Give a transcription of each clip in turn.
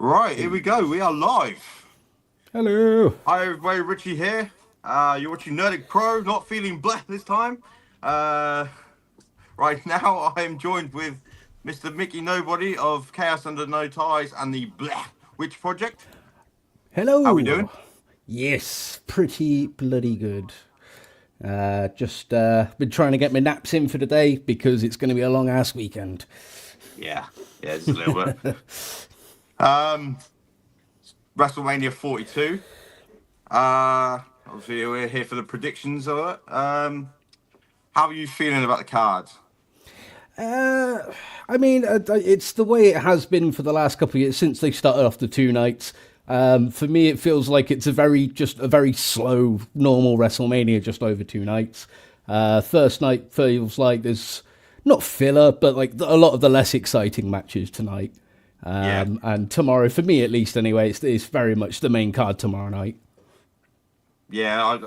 Right, here we go. We are live. Hello. Hi, everybody. Richie here. You're watching Nerdic Pro. Not feeling black this time. Uh, right now, I am joined with Mr. Mickey Nobody of Chaos Under No Ties and the Blah Witch Project. How we Hello. doing? Yes, pretty bloody good. Just been trying to get my naps in for the day because it's going to be a long ass weekend. Yeah, just a little bit. Um, WrestleMania 42. Obviously, we're here for the predictions of it. How are you feeling about the cards? I mean, it's the way it has been for the last couple of years since they started off the two nights. For me, it feels like it's just a very slow, normal WrestleMania, just over two nights. First night feels like there's not filler, but like a lot of the less exciting matches tonight. Yeah. And tomorrow, for me at least, anyway, it's very much the main card tomorrow night. Yeah,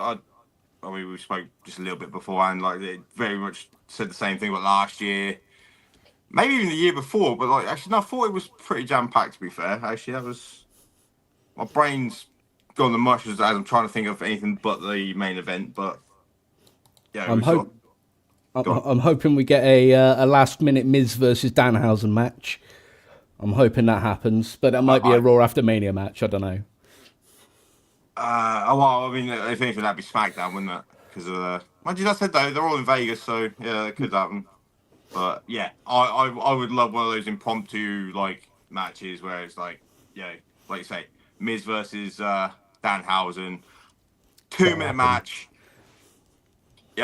I mean, we spoke just a little bit beforehand. Like, they very much said the same thing about last year, maybe even the year before. But like, actually, no, I thought it was pretty jam packed. To be fair, actually, that was my brain's gone the mush as I'm trying to think of anything but the main event. But yeah, it I'm was sort hope of gone. I'm hoping we get a last minute Miz versus Danhausen match. I'm hoping that happens, but that might be a I Raw after Mania match. I don't know. well, I mean, if anything, that'd be SmackDown, wouldn't it? Because mind you, I said though, they're all in Vegas, so yeah, it could happen. But yeah, I would love one of those impromptu like matches where it's like, yeah, like you say, Miz versus Danhausen, 2 minute Happen. match. He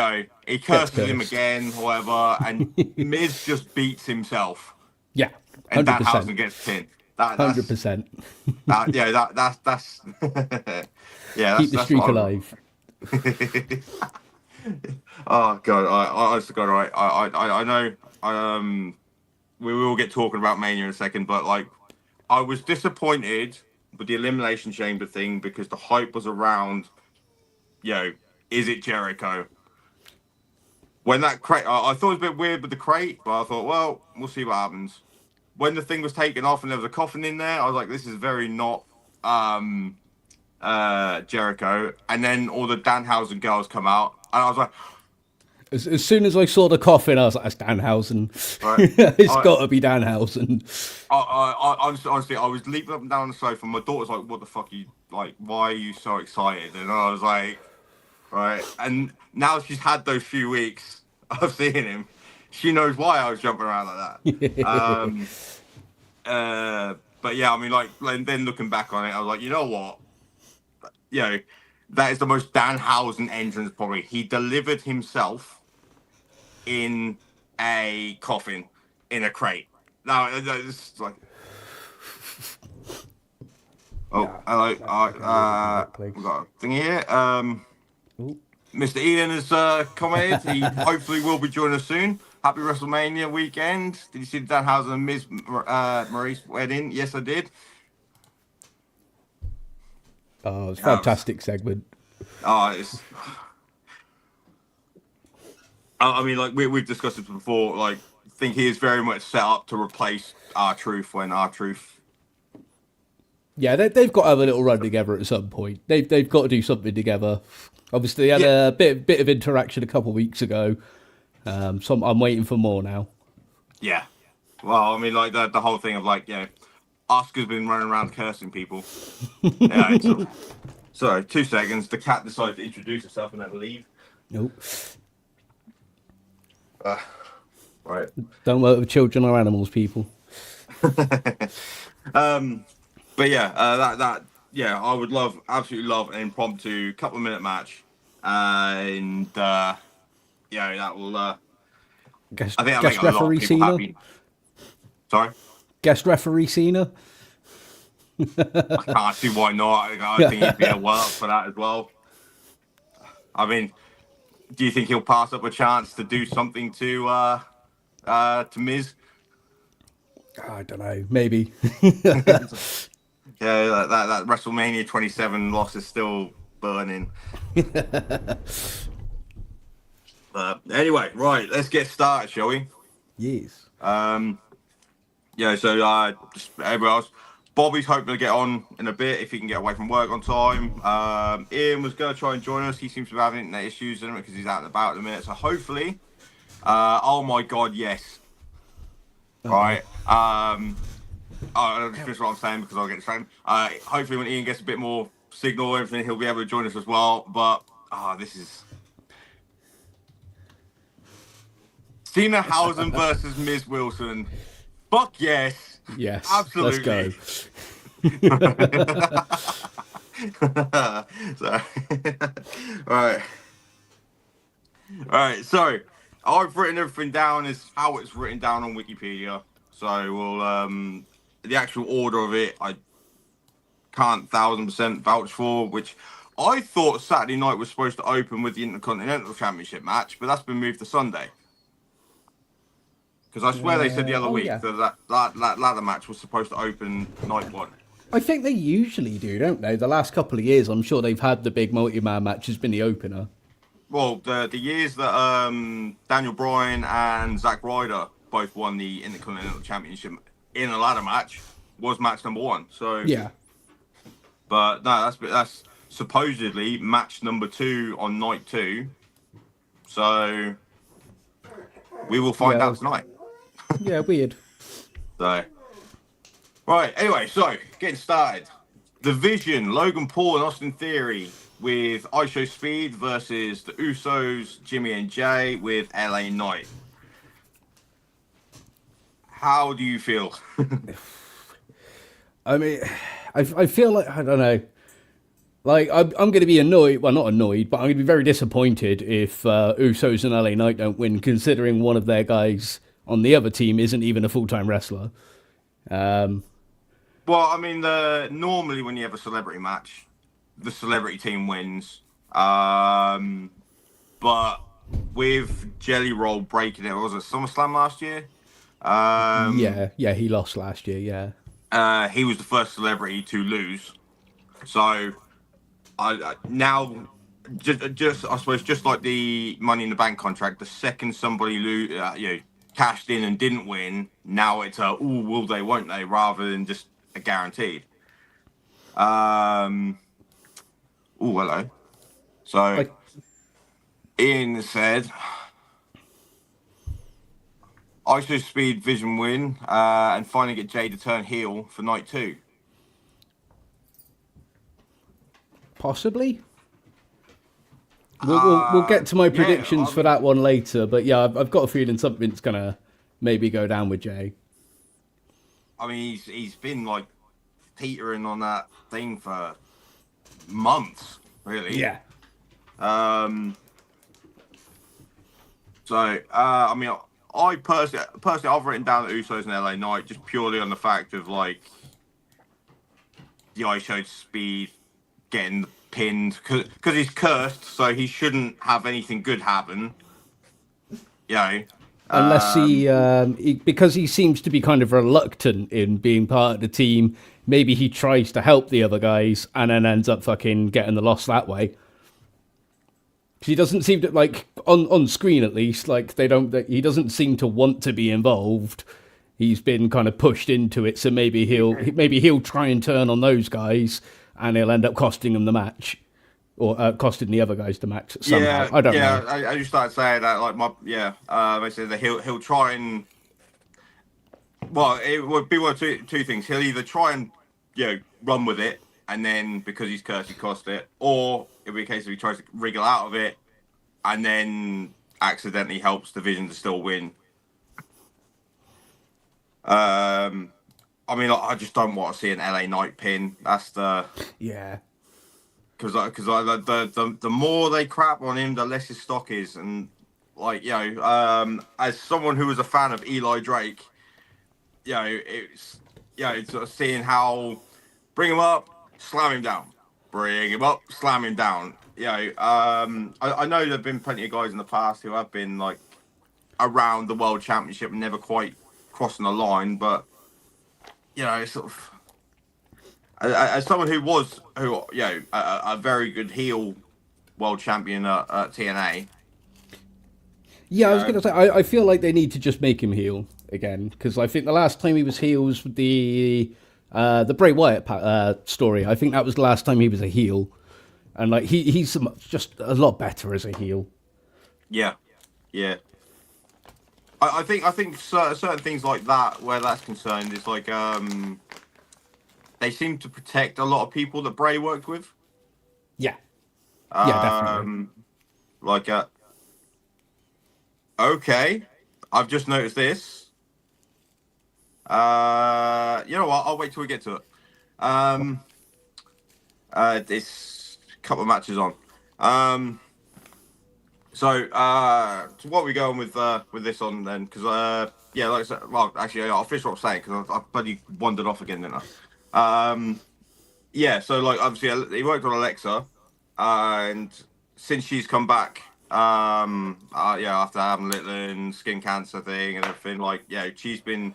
Gets curses him cursed. again, whatever, and Miz just beats himself, Yeah, and 100%. Danhausen gets pinned. That Hundred that's percent. that yeah that's yeah Keep the that's what streak I would. alive. Oh God, I honestly God, right. I know. We will get talking about Mania in a second, but like, I was disappointed with the Elimination Chamber thing because the hype was around, you know, is it Jericho? When that crate, I thought it was a bit weird with the crate, but I thought, well, we'll see what happens. When the thing was taken off and there was a coffin in there, I was like, this is very not um Jericho. And then all the Danhausen girls come out, and I was like, As soon as I saw the coffin, I was like, "That's Danhausen. right. It's I, got to be Danhausen." honestly, I was leaping up and down on the sofa. And my daughter's like, "What the fuck are you like? Why are you so excited?" And I was like, "Right." And now she's had those few weeks of seeing him. She knows why I was jumping around like that. But yeah, I mean, like then looking back on it, I was like, you know what? You know, that is the most Danhausen entrance probably. He delivered himself in a coffin in a crate. Now it's like, oh, Yeah, hello. that can go in that We place. got a thing here. Ooh. Mr. Ian has commented. He hopefully will be joining us soon. Happy WrestleMania weekend. Did you see the Danhausen and Ms. Maurice wedding? Yes, I did. Oh, it's a That was, fantastic segment. it's. I mean, like we've discussed it before. Like, I think he is very much set up to replace our Truth when our Truth. Yeah, they've got to have a little run together at some point. They've got to do something together. Obviously, they had Yeah, a bit of interaction a couple of weeks ago. So I'm waiting for more now. yeah. Well, I mean, like the whole thing of like, Oscar's been running around cursing people. Yeah, it's sorry, 2 seconds. The cat decided to introduce herself and then leave. Nope. Uh, right. Don't work with children or animals, people. But yeah, I would absolutely love an impromptu couple of minute match, and that will. I think that'll make Guest a lot of referee people Cena. happy. Sorry, Guest referee Cena. I can't see why not. I think he'd be a well up for that as well. I mean, do you think he'll pass up a chance to do something to Miz? I don't know. Maybe. Yeah, that WrestleMania 27 loss is still burning. Anyway, right, let's get started, shall we? Yes. Yeah, so just everybody else, Bobby's hoping to get on in a bit if he can get away from work on time. Ian was going to try and join us. He seems to be having internet issues because he's out and about in a minute. So hopefully, oh my God, yes. Right. I'll just finish what I'm saying because I'll get distracted. Hopefully, when Ian gets a bit more signal and everything, he'll be able to join us as well. But this is Cena Housen versus Miz Wilson. Fuck yes. Yes. Absolutely. Let's go. So, all right. So I've written everything down as how it's written down on Wikipedia. So we'll the actual order of it, I can't 1000% vouch for. Which I thought Saturday night was supposed to open with the Intercontinental Championship match, but that's been moved to Sunday. Because I swear they said the other week that ladder match was supposed to open night one. I think they usually do, don't they? The last couple of years, I'm sure they've had the big multi-man match has been the opener. Well, the years that Daniel Bryan and Zack Ryder both won the Intercontinental Championship in a ladder match was match number one. So yeah, but no, that's supposedly match number 2 on night 2. So we will find out tonight. Yeah, weird. So, right. Anyway, so getting started. The Vision, Logan Paul and Austin Theory with ISO Speed versus the Usos, Jimmy and Jay with LA Knight. How do you feel? I mean, I feel like, I don't know. Like, I'm going to be annoyed. Well, not annoyed, but I'm going to be very disappointed if Usos and LA Knight don't win, considering one of their guys on the other team isn't even a full-time wrestler. Well, I mean, normally when you have a celebrity match, the celebrity team wins. But with Jelly Roll breaking it, was it SummerSlam last year? Yeah, he lost last year, yeah. He was the first celebrity to lose. So, now, just I suppose, just like the Money in the Bank contract, the second somebody cashed in and didn't win, now it's will they, won't they, rather than just a guaranteed. Hello. So, Ian said, ISO Speed Vision win and finally get Jay to turn heel for night 2. Possibly. We'll get to my predictions for that one later, but yeah, I've got a feeling something's gonna maybe go down with Jay. I mean, he's been like teetering on that thing for months, really. Yeah. So I mean, I personally, I've written down the Usos and LA Knight just purely on the fact of like the ISO Speed getting pinned because he's cursed, so he shouldn't have anything good happen. You know, unless he because he seems to be kind of reluctant in being part of the team. Maybe he tries to help the other guys and then ends up fucking getting the loss that way. Because he doesn't seem to, like, on screen at least, like he doesn't seem to want to be involved. He's been kind of pushed into it, so maybe he'll try and turn on those guys, and he'll end up costing them the match, or costing the other guys the match somehow. Yeah, I don't know. Yeah, I just started saying that, like they said that he'll try and, well, it would be one of two things. He'll either try and run with it, and then because he's cursed, he cost it, or it'll be a case of he tries to wriggle out of it, and then accidentally helps the Vision to still win. I mean, I just don't want to see an LA Knight pin. That's the because the more they crap on him, the less his stock is. And like as someone who was a fan of Eli Drake, it's sort of seeing how bring him up, slam him down, bring him up, slam him down. I know there've been plenty of guys in the past who have been like around the World Championship and never quite crossing the line, but sort of as someone who was a very good heel world champion at TNA. Yeah, I was going to say I feel like they need to just make him heel again, because I think the last time he was heel was with the The Bray Wyatt story. I think that was the last time he was a heel, and like he's just a lot better as a heel. Yeah, yeah. I think certain things like that, where that's concerned, is like they seem to protect a lot of people that Bray worked with. Yeah, yeah, definitely. Like okay, I've just noticed this. You know what? I'll wait till we get to it. This couple of matches on. So what are we going with this on then? Because yeah, like I said, well, actually, I'll finish what I'm saying because I bloody wandered off again, didn't I? Yeah, so like obviously he worked on Alexa, and since she's come back, yeah, after having Litland skin cancer thing and everything, like yeah, she's been.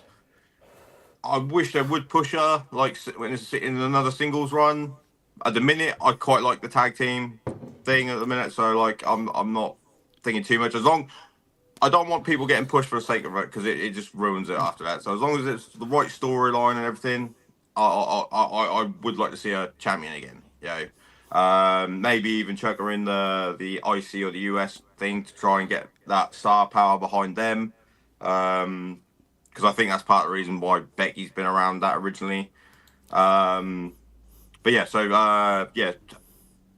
I wish they would push her like when it's in another singles run. At the minute, I quite like the tag team thing at the minute, so like I'm not thinking too much. As long I don't want people getting pushed for the sake of it because it just ruins it after that. So as long as it's the right storyline and everything, I would like to see a champion again. You know, maybe even chuck her in the IC or the US thing to try and get that star power behind them. Because I think that's part of the reason why Becky's been around that originally. But yeah, so yeah,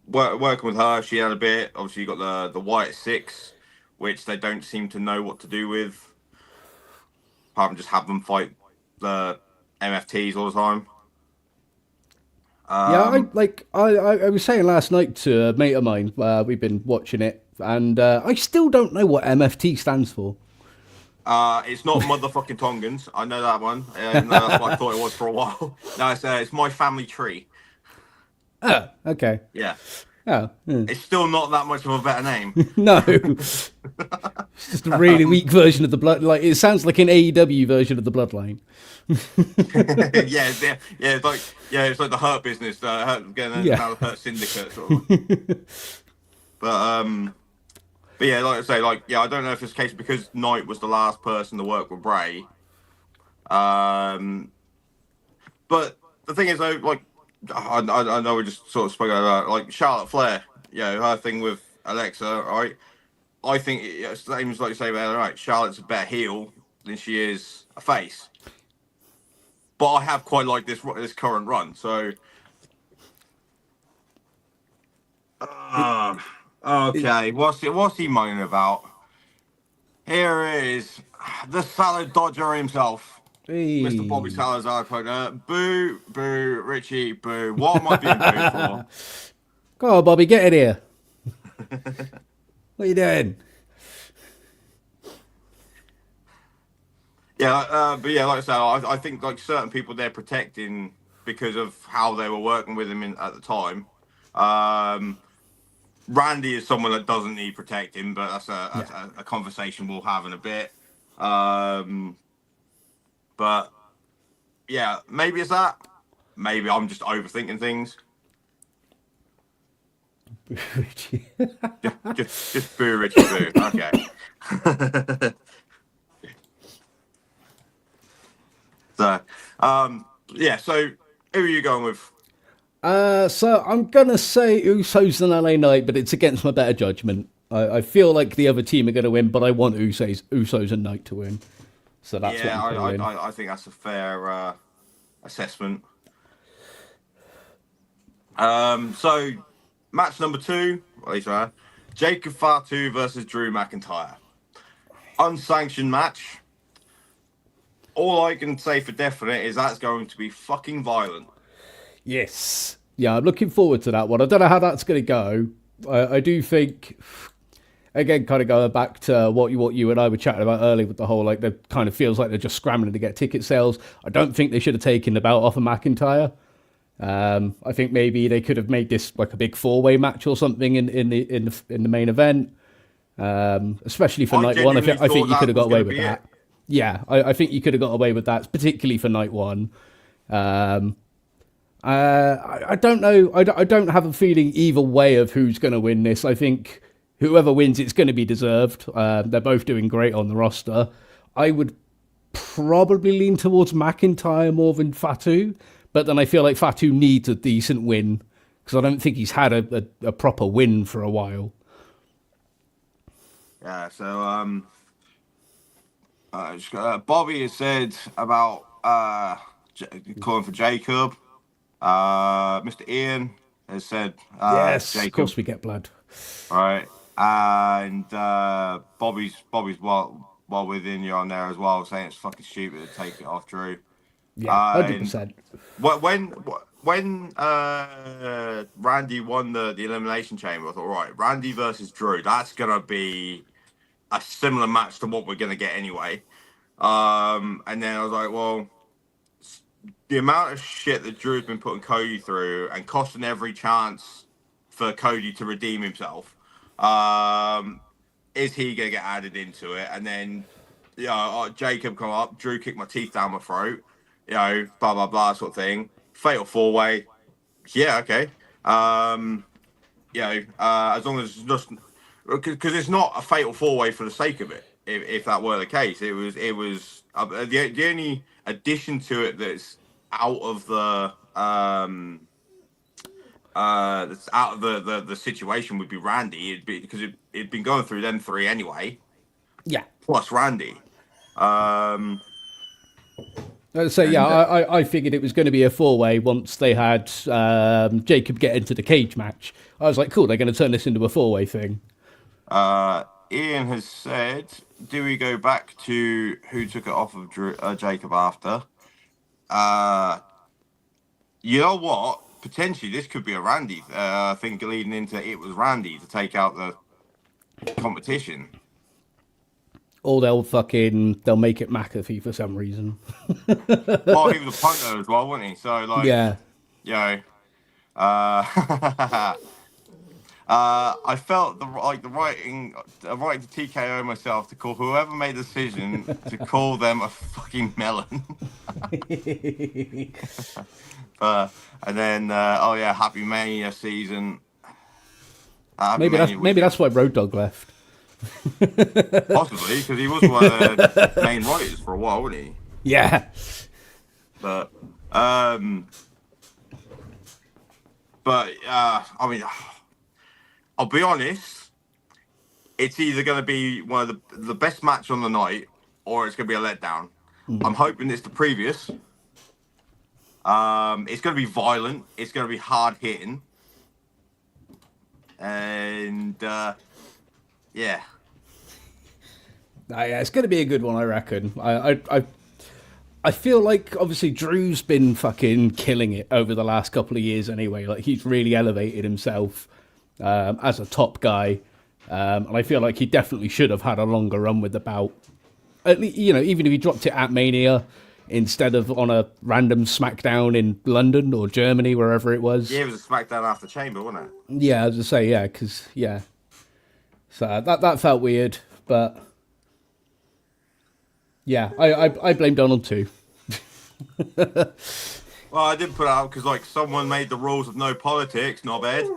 working with her, she had a bit. Obviously, you got the Wyatt Six, which they don't seem to know what to do with, apart from just have them fight the MFTs all the time. Yeah, I was saying last night to a mate of mine, we've been watching it, and I still don't know what MFT stands for. It's not motherfucking Tongans. I know that one. No, that's what I thought it was for a while. No, it's my family tree. Oh, okay. Yeah. Oh, It's still not that much of a better name. no. It's just a really weak version of the blood. Like it sounds like an AEW version of the Bloodline. It's like the Hurt Business, getting Yeah. Hurt Syndicate sort of. But yeah, like I say, like yeah, I don't know if it's the case because Knight was the last person to work with Bray. But the thing is though, like I know we just sort of spoke about like Charlotte Flair, you know, her thing with Alexa, right? I think it's the same as like you say about right. Charlotte's a better heel than she is a face. But I have quite liked this current run, so. Okay, what's he moaning about? Here is the salad dodger himself, Hey. Mr. Bobby Salazar. Boo, boo, Richie, boo. What am I being booed for? Go on, Bobby, get in here. What are you doing? Yeah, but yeah, like I said, I think like certain people they're protecting because of how they were working with him at the time. Randy is someone that doesn't need protecting, but that's a conversation we'll have in a bit. But yeah, maybe it's that. Maybe I'm just overthinking things. just boo, Richie, boo. Okay. So, yeah. So, who are you going with? So I'm gonna say Usos and LA Knight, but it's against my better judgment. I feel like the other team are gonna win, but I want Usos and Knight to win. So that's what I'm calling. I think that's a fair assessment. So match number 2, at least right, Jacob Fatu versus Drew McIntyre. Unsanctioned match. All I can say for definite is that's going to be fucking violent. Yes. Yeah, I'm looking forward to that one. I don't know how that's going to go. I do think, again, kind of going back to what you and I were chatting about earlier with the whole, like, it kind of feels like they're just scrambling to get ticket sales. I don't think they should have taken the belt off of McIntyre. I think maybe they could have made this like a big 4-way match or something in the main event. Especially for night one. I think you could have got away with that. Yeah, I think you could have got away with that, particularly for night one. I don't know. I don't have a feeling either way of who's going to win this. I think whoever wins, it's going to be deserved. They're both doing great on the roster. I would probably lean towards McIntyre more than Fatu, But then I feel like Fatu needs a decent win because I don't think he's had a proper win for a while. Yeah. So Bobby has said about calling for Jacob. Mr. Ian has said Yes, of Jacob, course we get blood. right? And Bobby's well within you on there as well, saying it's fucking stupid to take it off Drew. Yeah, And 100%. when when Randy won the elimination chamber, I thought, right, Randy versus Drew, that's gonna be a similar match to what we're gonna get anyway. And then I was like, well, the amount of shit that Drew's been putting Cody through and costing every chance for Cody to redeem himself, um, is he gonna get added into it? And then, Jacob come up, Drew kicked my teeth down my throat, blah blah blah sort of thing. Fatal 4-way, yeah, okay. As long as it's just because it's not a fatal 4-way for the sake of it. If that were the case, it was the only addition to it out of the that's out of the situation would be Randy. It'd be because it'd been going through them three anyway, Yeah. plus Randy. Um, So yeah, and I figured it was going to be a four-way once they had Jacob get into the cage match. I was like, cool, they're going to turn this into a four-way thing. Ian has said, do we go back to who took it off of Jacob after? You know what? Potentially, this could be a Randy. I think leading into it was Randy to take out the competition. Or they'll make it McAfee for some reason. Well, he was a punter as well, wasn't he? So, like, Yeah. you know, I felt the right to TKO myself to call whoever made the decision to call them a fucking melon. And then, Happy Mania season. Maybe that's why Road Dogg left. Possibly because he was one of the main writers for a while, wasn't he? Yeah. But I mean, I'll be honest. It's either going to be one of the best match on the night, or it's going to be a letdown. I'm hoping it's the previous. It's going to be violent. It's going to be hard hitting, and yeah. Yeah, it's going to be a good one, I reckon. I feel like obviously Drew's been fucking killing it over the last couple of years anyway. Like he's really elevated himself as a top guy, and I feel like he definitely should have had a longer run with the bout. At least, even if he dropped it at Mania instead of on a random SmackDown in London or Germany, wherever it was. Yeah, it was a SmackDown after Chamber, wasn't it? Yeah, I was to say because So that felt weird, but. Yeah, I blame Donald too. Well, I didn't put it out because someone made the rules of no politics, knobhead.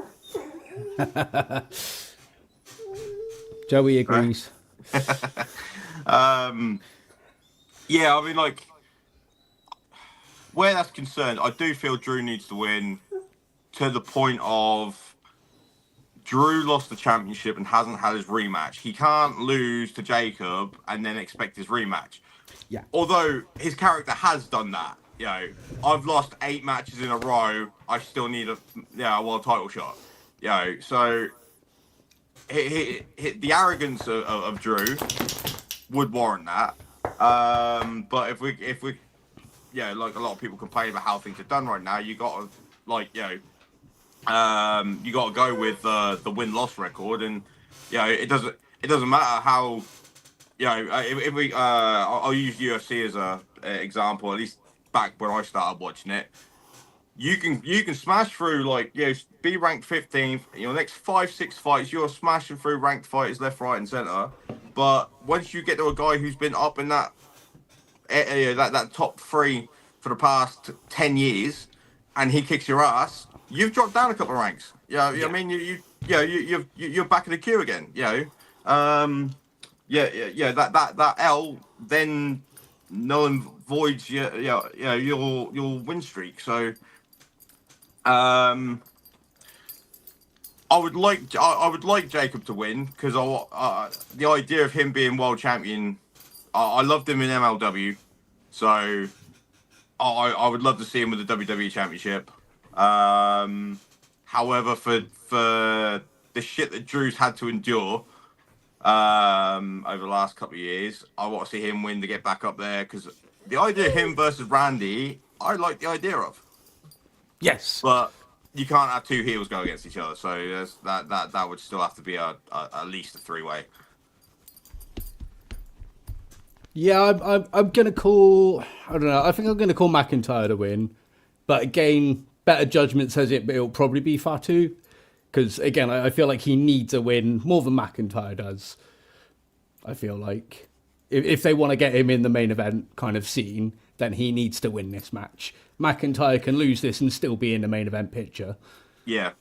Joey agrees. Yeah, I mean, where that's concerned, I do feel Drew needs to win to the point of Drew lost the championship and hasn't had his rematch. He can't lose to Jacob and then expect his rematch. Yeah. Although his character has done that. I've lost 8 matches in a row. I still need a world title shot. So the arrogance of Drew would warrant that. But if we a lot of people complain about how things are done right now, you got to you got to go with the win-loss record, and it doesn't matter how if we I'll use UFC as a example. At least back when I started watching it, you can smash through be ranked 15th. Next 5-6 fights, you're smashing through ranked fighters left, right, and center. But once you get to a guy who's been up in that top 3 for the past 10 years, and he kicks your ass, you've dropped down a couple of ranks. I mean, you're back in the queue again. That L then null and voids your win streak. So um, I would like Jacob to win because the idea of him being world champion, I loved him in MLW, so I would love to see him with the WWE Championship. However, for the shit that Drew's had to endure over the last couple of years, I want to see him win to get back up there because the idea of him versus Randy, I like the idea of. Yes. But you can't have two heels go against each other, so that would still have to be at least a three-way. Yeah, I'm gonna call. I don't know. I think I'm gonna call McIntyre to win, but again, better judgment says it'll probably be Fatu, because again, I feel like he needs a win more than McIntyre does. I feel like if they want to get him in the main event kind of scene, then he needs to win this match. McIntyre can lose this and still be in the main event picture. Yeah.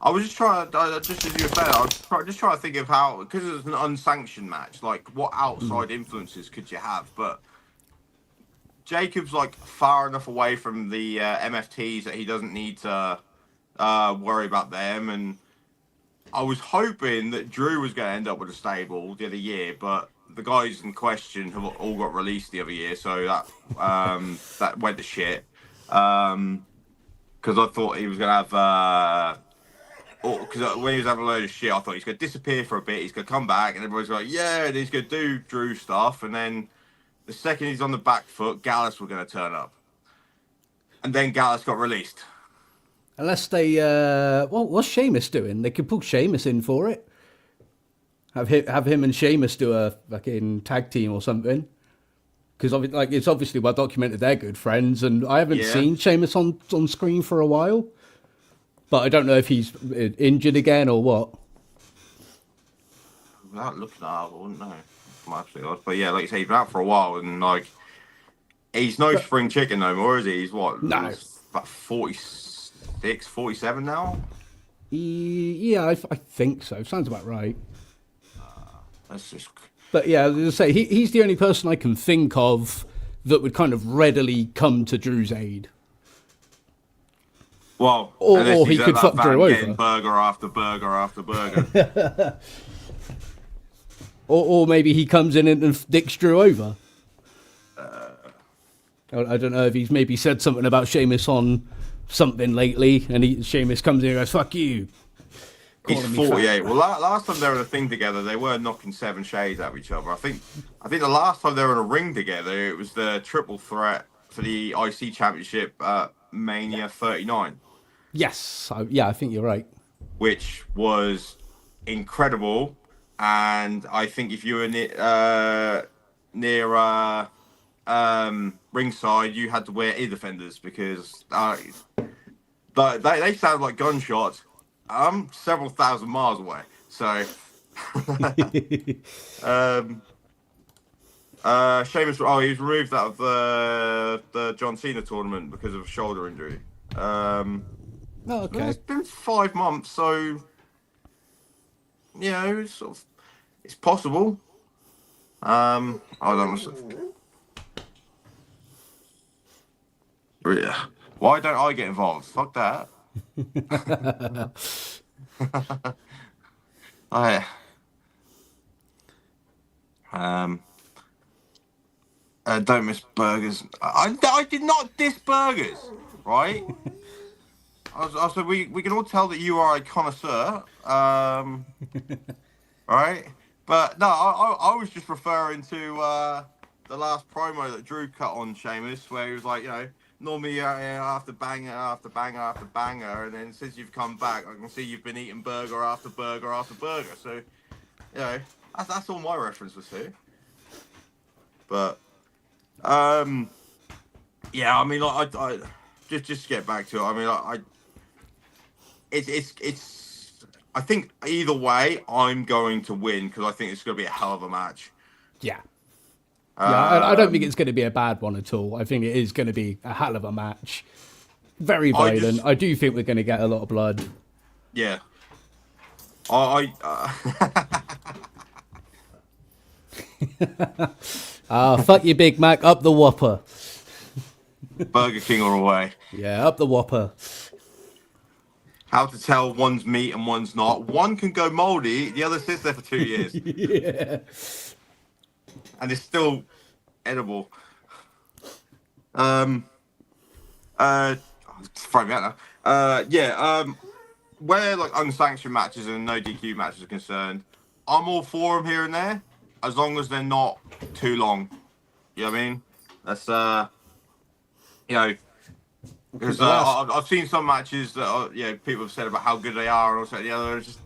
I was just trying to, just as you were saying, just trying to think of how, because it's an unsanctioned match, like what outside influences could you have? But Jacob's like far enough away from the MFTs that he doesn't need to worry about them. And I was hoping that Drew was going to end up with a stable the other year, but the guys in question have all got released the other year, so that went to shit. Because I thought he was going to have. Because when he was having a load of shit, I thought he's going to disappear for a bit. He's going to come back, and everybody's like, yeah, and he's going to do Drew stuff. And then the second he's on the back foot, Gallus were going to turn up. And then Gallus got released. Unless they, what's Sheamus doing? They could pull Sheamus in for it. Have him and Sheamus do a fucking tag team or something. Because like it's obviously well documented they're good friends, and I haven't seen Sheamus on screen for a while. But I don't know if he's injured again or what. Without looking at it, I wouldn't know. But yeah, like you say, he's been out for a while, and like he's no spring chicken no more, is he? He's what? No. He's about 46, 47 now? Yeah, I think so. Sounds about right. That's just... But yeah, as I say, he's the only person I can think of that would kind of readily come to Drew's aid. Well, or he could fuck Drew over. Burger after burger after burger. or maybe he comes in and dicks Drew over. I don't know if he's maybe said something about Sheamus on something lately, and Sheamus comes in and goes, fuck you. He's 48. Well, last time they were in a thing together, they were knocking 7 shades at each other. I think the last time they were in a ring together, it was the triple threat for the IC Championship at Mania 39. Yes, I think you're right. Which was incredible, and I think if you were near ringside, you had to wear ear defenders because they sound like gunshots. I'm several thousand miles away, so. Sheamus, he was removed out of the John Cena tournament because of a shoulder injury. Oh, okay. It's been 5 months, so it's it's possible. I don't know. Yeah. Why don't I get involved? Fuck that. Don't miss burgers. I did not diss burgers, right? I said we can all tell that you are a connoisseur, right? But no, I was just referring to the last promo that Drew cut on Sheamus, where he was like, normally after banger after banger after banger, and then since you've come back, I can see you've been eating burger after burger after burger. So, that's all my reference was to. But, yeah, I mean, like, I just to get back to it. I mean, it's. I think either way, I'm going to win because I think it's going to be a hell of a match. Yeah. Yeah, I don't think it's going to be a bad one at all. I think it is going to be a hell of a match. Very violent. I do think we're going to get a lot of blood. Yeah. Fuck you, Big Mac. Up the Whopper. Burger King all the way. Yeah, up the Whopper. How to tell one's meat and one's not. One can go moldy, the other sits there for 2 years. Yeah. And it's still edible. Throw me out now. Where like unsanctioned matches and no DQ matches are concerned, I'm all for them here and there, as long as they're not too long. You know what I mean? That's you know, because I've seen some matches that people have said about how good they are, and also the other. Just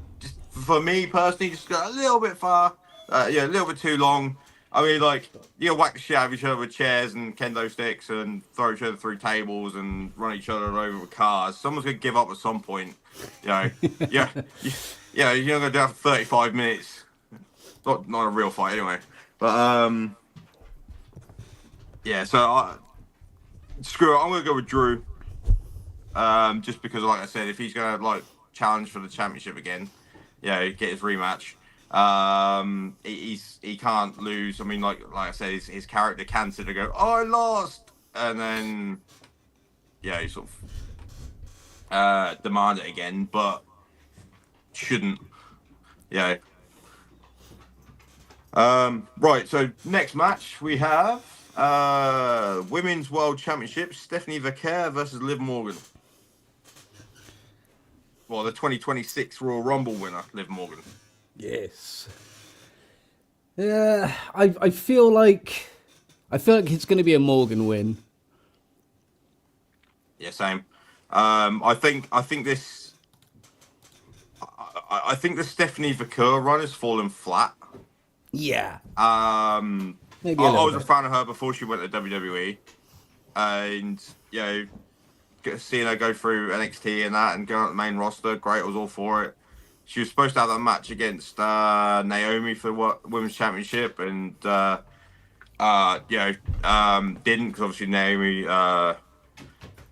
for me personally, just go a little bit far. A little bit too long. I mean, like, whack the shit out of each other with chairs and kendo sticks and throw each other through tables and run each other over with cars. Someone's gonna give up at some point. You're not gonna do that for 35 minutes. Not a real fight anyway. But so screw it. I'm gonna go with Drew. Just because, like I said, if he's gonna like challenge for the championship again, get his rematch. He can't lose. I mean, like I said, his character can sit and go, "Oh, I lost," and then he sort of demand it again, but shouldn't. Right. So next match we have Women's World Championship: Stephanie Vaquer versus Liv Morgan. Well, the 2026 Royal Rumble winner, Liv Morgan. Yes. Yeah, I feel like it's going to be a Morgan win. Yeah, same. I think this. I think the Stephanie Vaquer run has fallen flat. Yeah. Maybe I was a fan of her before she went to WWE, and seeing her go through NXT and that, and go on the main roster, great. I was all for it. She was supposed to have that match against Naomi for the Women's Championship, and didn't, because obviously Naomi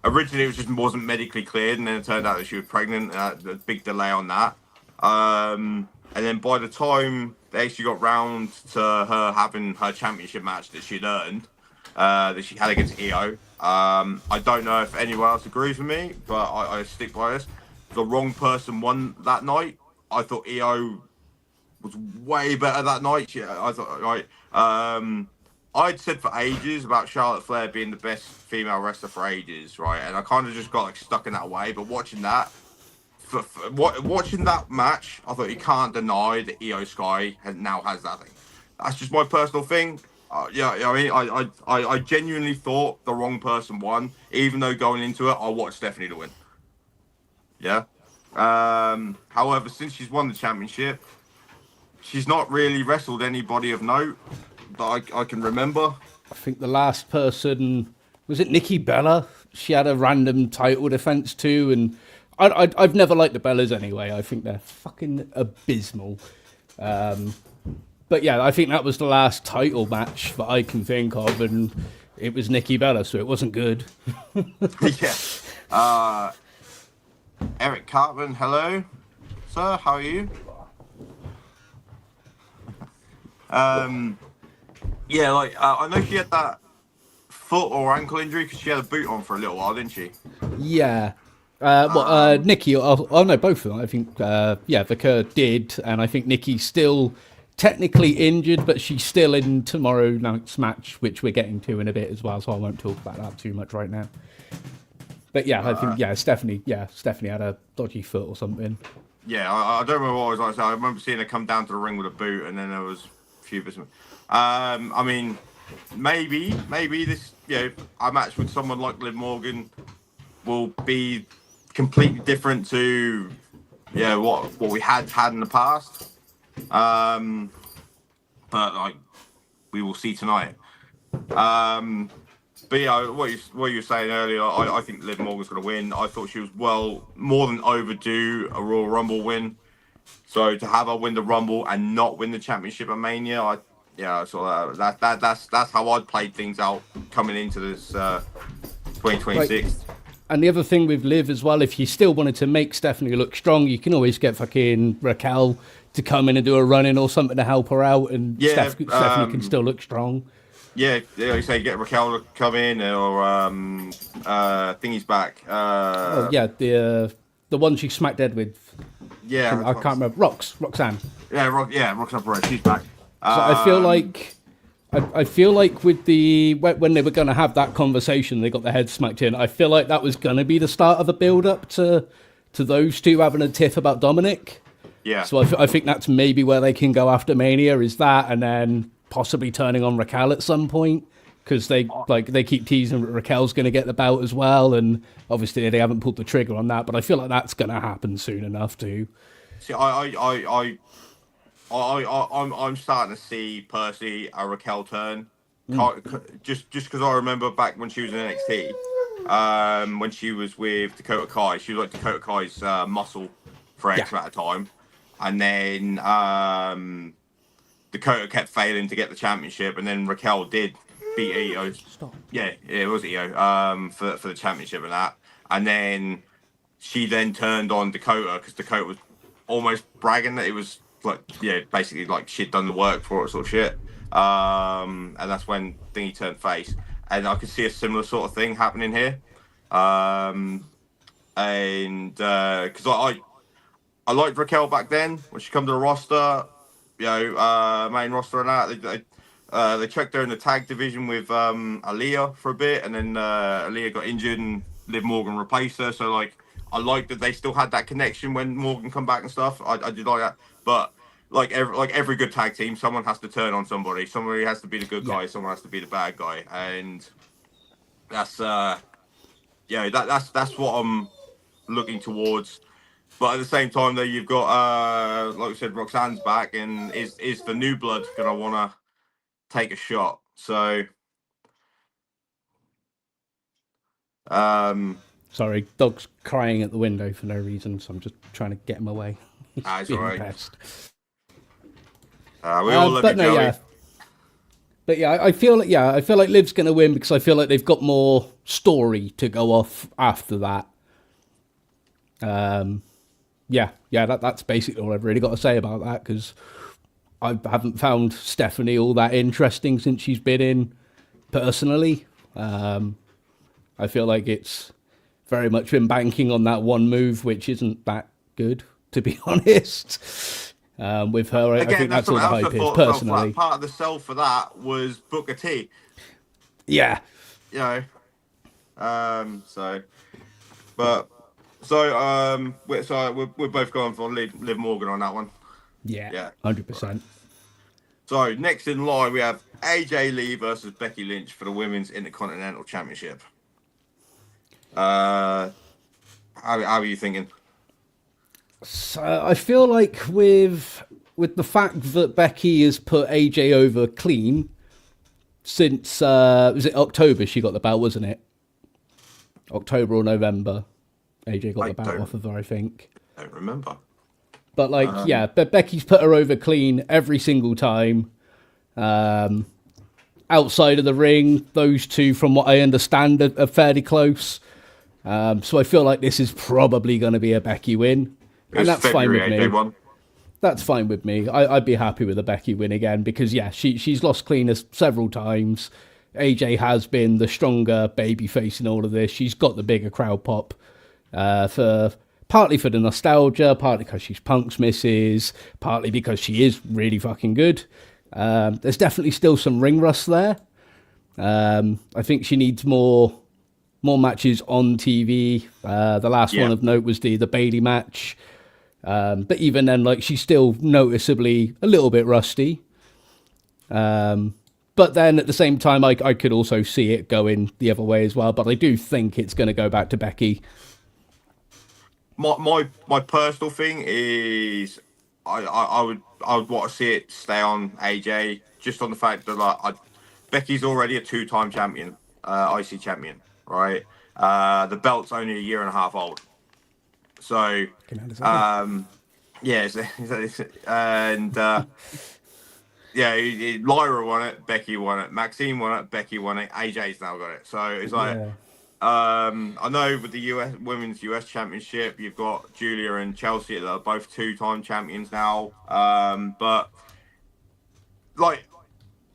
originally wasn't medically cleared, and then it turned out that she was pregnant. A big delay on that, and then by the time they actually got round to her having her championship match that she'd earned, that she had against Io. I don't know if anyone else agrees with me, but I stick by this. The wrong person won that night. I thought Io was way better that night. I thought, I'd said for ages about Charlotte Flair being the best female wrestler for ages, right? And I kind of just got like stuck in that way. But watching that, watching that match, I thought you can't deny that Io Sky now has that thing. That's just my personal thing. I genuinely thought the wrong person won, even though going into it, I wanted Stephanie to win. Yeah. However, since she's won the championship, she's not really wrestled anybody of note that I can remember. I think the last person was it Nikki Bella. She had a random title defense too, and I've never liked the Bellas anyway. I think they're fucking abysmal. But yeah, I think that was the last title match that I can think of, and it was Nikki Bella, so it wasn't good. Yeah. Eric Cartman, hello, sir. How are you? I know she had that foot or ankle injury because she had a boot on for a little while, didn't she? Yeah. Nikki, no, both of them. I think, Vaquer did, and I think Nikki's still technically injured, but she's still in tomorrow night's match, which we're getting to in a bit as well, so I won't talk about that too much right now. But yeah, I think, Stephanie had a dodgy foot or something. Yeah, I don't remember what it was like. So I remember seeing her come down to the ring with a boot, and then there was a few bits. I mean, maybe this, a match with someone like Liv Morgan will be completely different to, what we had in the past. But like, we will see tonight. But yeah, what you were saying earlier, I think Liv Morgan's going to win. I thought she was more than overdue a Royal Rumble win. So to have her win the Rumble and not win the championship at Mania, that's how I'd played things out coming into this 2026. Right. And the other thing with Liv as well, if you still wanted to make Stephanie look strong, you can always get fucking Raquel to come in and do a run-in or something to help her out, and Stephanie can still look strong. Yeah, you say get Raquel to come in or thingy's back. Oh yeah, the one she smacked dead with. Yeah, I can't remember. Roxanne. yeah, Roxanne Perez, she's back. So Um, I feel like with the when they were going to have that conversation, they got their heads smacked in. I feel like that was going to be the start of a build up to those two having a tiff about Dominic. yeah. So I think that's maybe where they can go after Mania is that, and then possibly turning on Raquel at some point because they keep teasing Raquel's going to get the bout as well, and obviously they haven't pulled the trigger on that. But I feel like that's going to happen soon enough too. See, I'm starting to see personally a Raquel turn. Just because I remember back when she was in NXT, when she was with Dakota Kai, she was like Dakota Kai's muscle for Yeah, X amount of time, and then Dakota kept failing to get the championship, and then Raquel did beat Io. stop. Yeah, it was Io for the championship and that, and then she then turned on Dakota because Dakota was almost bragging that it was like basically like she'd done the work for it sort of shit. And that's when Thingy turned face, and I could see a similar sort of thing happening here. Um, and because I liked Raquel back then when she come to the roster, main roster and that. They checked her in the tag division with Aaliyah for a bit, and then Aaliyah got injured and Liv Morgan replaced her. So like, I liked that they still had that connection when Morgan come back and stuff. I did like that, but like every good tag team, someone has to turn on somebody. Somebody has to be the good Yeah, guy. Someone has to be the bad guy, and that's that's what I'm looking towards. But at the same time, though, you've got like I said, Roxanne's back, and is the new blood gonna wanna take a shot? So um, sorry, dog's crying at the window for no reason, so I'm just trying to get him away. He's it's all being a right. pest. We all love you, But no, Joey. yeah, but yeah, I feel like Liv's going to win because I feel like they've got more story to go off after that. That's basically all I've really got to say about that because I haven't found Stephanie all that interesting since she's been in. Personally, I feel like it's very much been banking on that one move, which isn't that good, to be honest. With her, I Again, think that's that's all something the else I hype is. thought fell flat. Personally, Part of the sell for that was Booker T. yeah, You know, so but we're both going for Liv Morgan on that one. yeah, Yeah. 100%. So next in line we have AJ Lee versus Becky Lynch for the Women's Intercontinental Championship. How are you thinking? So I feel like with the fact that Becky has put AJ over clean since was it October she got the belt, wasn't it? October or November, AJ got I the belt off of her, I think. don't remember. But like, Um, yeah, but Becky's put her over clean every single time. Outside of the ring, those two, from what I understand, are fairly close. So I feel like this is probably going to be a Becky win, it and was that's fine February with AJ me. one. That's fine with me. I'd be happy with a Becky win again because yeah, she's lost cleaners several times. AJ has been the stronger baby face in all of this. She's got the bigger crowd pop for partly for the nostalgia, partly because she's Punk's missus, partly because she is really fucking good. There's definitely still some ring rust there. I think she needs more matches on TV. The last one Yeah. of note was the Bailey match. But even then, like she's still noticeably a little bit rusty. But then at the same time, I could also see it going the other way as well. But I do think it's going to go back to Becky. My personal thing is I would want to see it stay on AJ just on the fact that Becky's already a two-time champion, IC champion, right? The belt's only a year and a half old, so Can I say? um, yeah, and yeah, Lyra won it, Becky won it, Maxine won it, Becky won it, AJ's now got it. So it's like Yeah. I know with the Women's US Championship, you've got Julia and Chelsea that are both two-time champions now. But like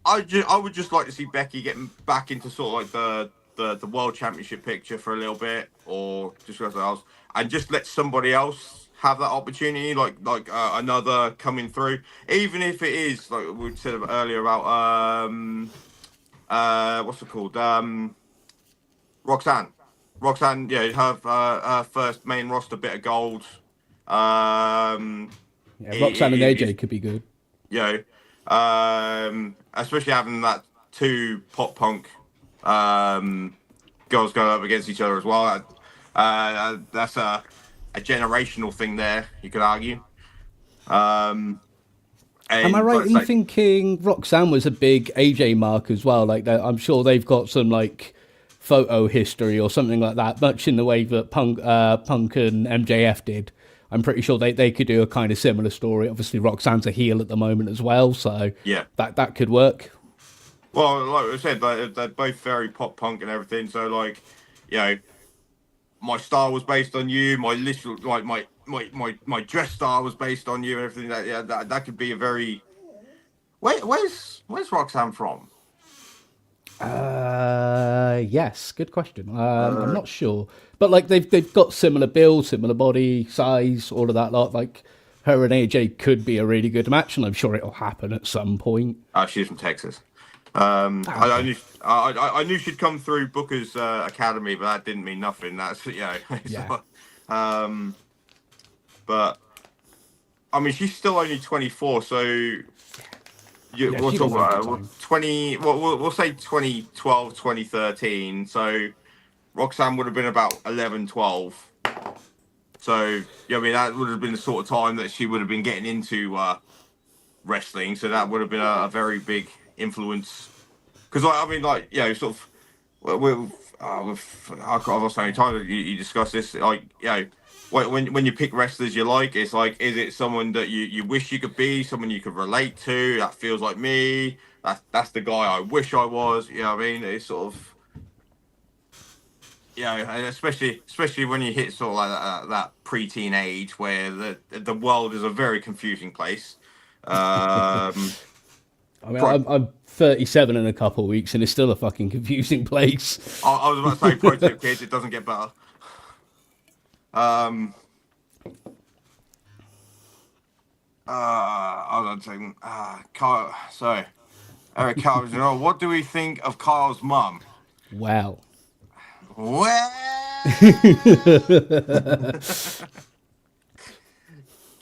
I would just like to see Becky getting back into sort of like the world championship picture for a little bit, or just something else, and just let somebody else have that opportunity, another coming through, even if it is like we said earlier about what's it called, Roxanne. Roxanne, yeah, her first main roster bit of gold. Um, Yeah, Roxanne and is AJ could be good. you know, especially having that two pop punk um, girls going up against each other as well. That's a generational thing there, you could argue. Um, Am I and right like I in say, thinking Roxanne was a big AJ mark as well? Like that, I'm sure they've got some like photo history or something like that, much in the way that Punk and MJF did. I'm pretty sure they could do a kind of similar story. Obviously, Roxanne's a heel at the moment as well, so yeah. that could work. Well, like I said, they're both very pop punk and everything. So, like, you know, my style was based on you. My literal, like, my dress style was based on you and everything. That yeah, that could be a very. Where's Roxanne from? Yes, good question. I'm Uh, not sure, but like they've got similar build, similar body size, all of that lot. Like her and AJ could be a really good match, and I'm sure it'll happen at some point. she's from Texas. Ah, okay. I knew she'd come through Booker's academy, but that didn't mean nothing. That's Yeah. um, but I mean, she's still only 24, so Yeah, we'll she got talk loads of about time. 20. Well, we'll say 2012, 2013. So Roxanne would have been about 11, 12. So yeah, I mean that would have been the sort of time that she would have been getting into wrestling. So that would have been a very big influence. Because I mean, like sort of I've lost how many times you discuss this. Like when you pick wrestlers you like, it's like, is it someone that you wish you could be, someone you could relate to, that feels like me? That's the guy I wish I was. You know what I mean? It's sort of and especially when you hit sort of like that preteen age where the world is a very confusing place. Um, I mean, pro, I'm 37 in a couple of weeks, and it's still a fucking confusing place. I was about to say pro tip, kids, it doesn't get better. Um, hold on a second. Kyle, sorry, Eric Carver, what do we think of Kyle's mum? Wow. Well,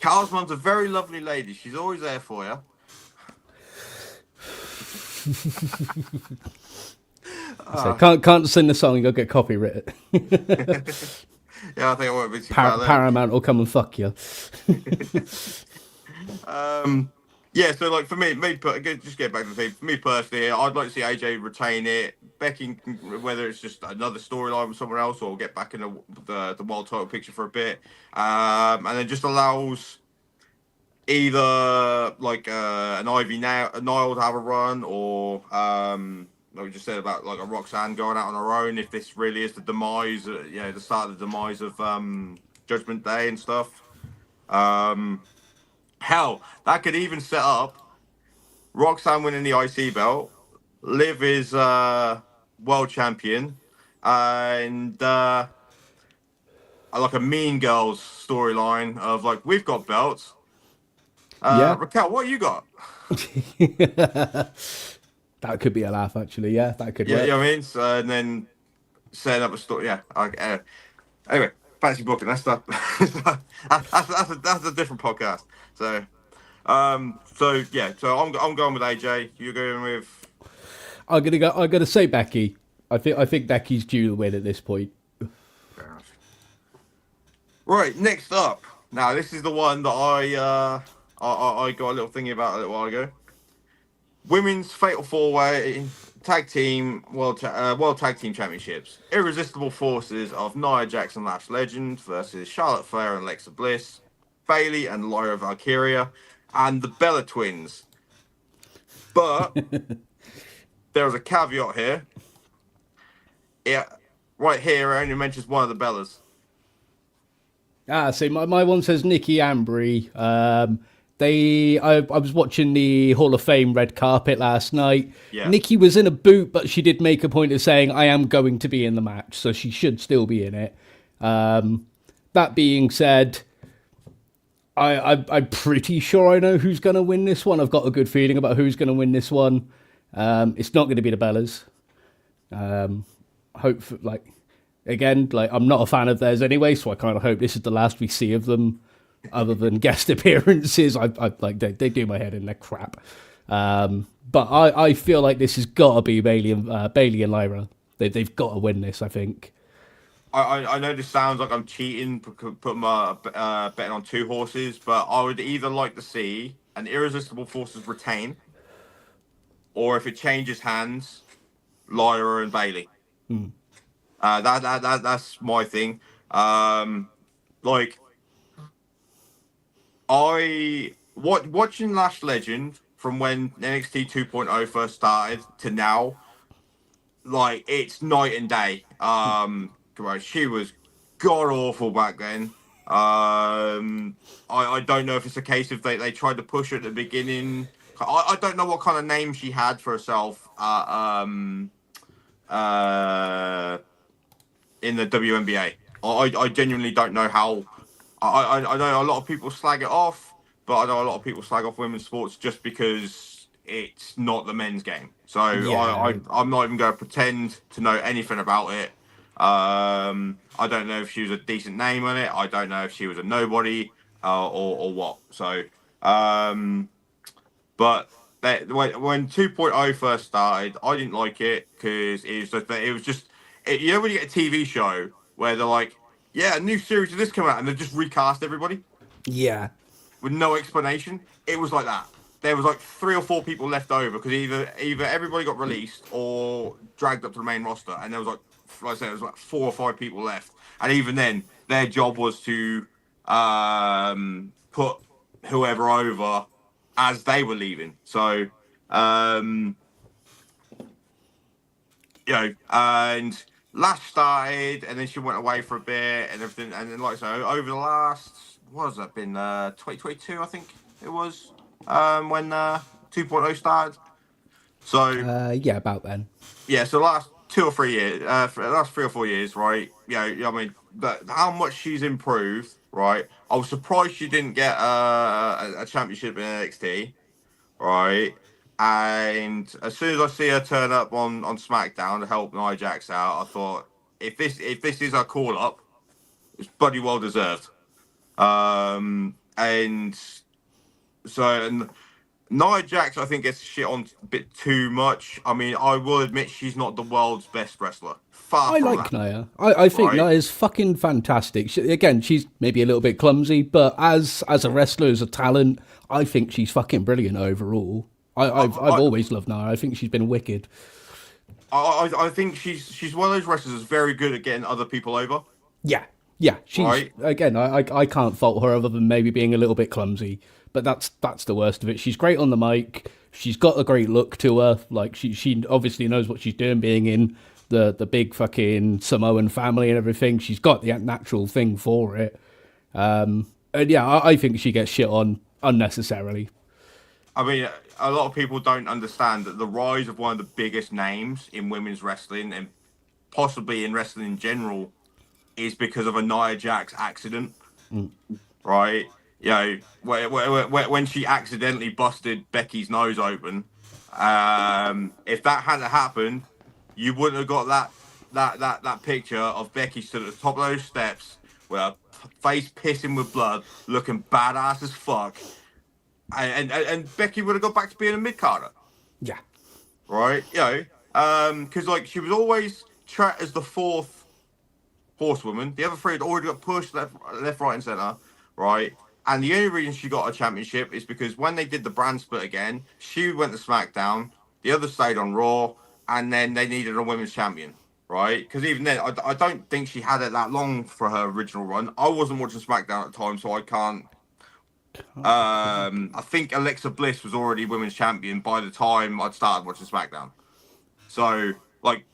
Kyle's mum's a very lovely lady. She's always there for you. So can't sing the song. You'll get copyrighted. Yeah, I think I won't be too bad there. Paramount will come and fuck you. Yeah, so like for just get back to the thing. For me personally, I'd like to see AJ retain it. Becky, whether it's just another storyline with someone else or get back in the world title picture for a bit, and then just allows either like an Ivy now Nile to have a run, or like we just said about like a Roxanne going out on her own. If this really is the demise, the start of the demise of Judgment Day and stuff. Um, Hell, that could even set up Roxanne winning the IC belt. Liv is world champion, and like a Mean Girls storyline of like, we've got belts. Yeah, Raquel, what you got? that could be a laugh. Actually, yeah, that could Yeah, you know work. what I mean. So, and then setting up a story. Yeah. Anyway, fancy booking. That's a different podcast. So, yeah. So I'm going with AJ. You're going with. I'm gonna say Becky. I think Becky's due to win at this point. Right, next up. Now, this is the one that I got a little thingy about a little while ago. Women's Fatal Four Way Tag Team World Tag Team Championships. Irresistible forces of Nia Jackson Lash Legend versus Charlotte Flair and Alexa Bliss, Bailey and Lyra Valkyria, and the Bella Twins. But there's a caveat here. Yeah, right here it only mentions one of the Bellas. See, my one says Nikki Ambry. I was watching the Hall of Fame red carpet last night. Yeah. Nikki was in a boot, but she did make a point of saying, "I am going to be in the match," so she should still be in it. That being said, I'm pretty sure I know who's going to win this one. I've got a good feeling about who's going to win this one. It's not going to be the Bellas. Hope for, like again, like I'm not a fan of theirs anyway, so I kind of hope this is the last we see of them, other than guest appearances. I like they do my head in. They're crap. But I feel like this has got to be Bailey and Lyra. They've got to win this. I think. I know this sounds like I'm cheating, putting my betting on two horses, but I would either like to see an irresistible forces retain, or if it changes hands, Lyra and Bailey. That's my thing. Like watching Last Legend from when NXT 2.0 first started to now, like it's night and day. Right, she was god awful back then. I don't know if it's a case if they tried to push her at the beginning. I don't know what kind of name she had for herself. In the WNBA. I genuinely don't know how. I know a lot of people slag it off, but I know a lot of people slag off women's sports just because it's not the men's game. So Yeah. I'm not even going to pretend to know anything about it. I don't know if she was a decent name on it. I don't know if she was a nobody or what. So, but when 2.0 first started, I didn't like it because it was just you know when you get a TV show where they're like, yeah, a new series of this come out and they just recast everybody Yeah. with no explanation. It was like that. There was like 3 or 4 people left over because either everybody got released or dragged up to the main roster, and there was like I said, there was like 4 or 5 people left, and even then, their job was to put whoever over as they were leaving. So, and Lash started, and then she went away for a bit, and everything, and then like so over the last what has that been 2022, I think it was when 2.0 started. So Yeah, about then. yeah, so last 2 or 3 years, for the last 3 or 4 years, right? I mean, how much she's improved, right? I was surprised she didn't get a championship in NXT, right? And as soon as I see her turn up on SmackDown to help Nia Jax out, I thought if this is her call up, it's bloody well deserved. And so and Nia Jax, I think, gets shit on a bit too much. I mean, I will admit she's not the world's best wrestler. Far I from like that, Nia. I think right? Nia's fucking fantastic. Again, she's maybe a little bit clumsy, but as a wrestler, as a talent, I think she's fucking brilliant overall. I've I, always loved Nia. I think she's been wicked. I think she's one of those wrestlers that's very good at getting other people over, Yeah, yeah. She's right? again. I can't fault her other than maybe being a little bit clumsy, but that's the worst of it. She's great on the mic. She's got a great look to her. Like she obviously knows what she's doing, being in the big fucking Samoan family and everything. She's got the natural thing for it. And yeah, I think she gets shit on unnecessarily. I mean, a lot of people don't understand that the rise of one of the biggest names in women's wrestling and possibly in wrestling in general is because of a Nia Jax accident, right? When she accidentally busted Becky's nose open, if that hadn't happened, you wouldn't have got that picture of Becky stood at the top of those steps with her face pissing with blood, looking badass as fuck, and Becky would have got back to being a mid carder, Yeah, right? Because like she was always tracked as the fourth horsewoman. The other three had already got pushed left, right, and center, right? And the only reason she got a championship is because when they did the brand split again, she went to SmackDown, the other stayed on Raw, and then they needed a women's champion, right? Because even then, I don't think she had it that long for her original run. I wasn't watching SmackDown at the time, so I can't. I think Alexa Bliss was already women's champion by the time I'd started watching SmackDown. So, like,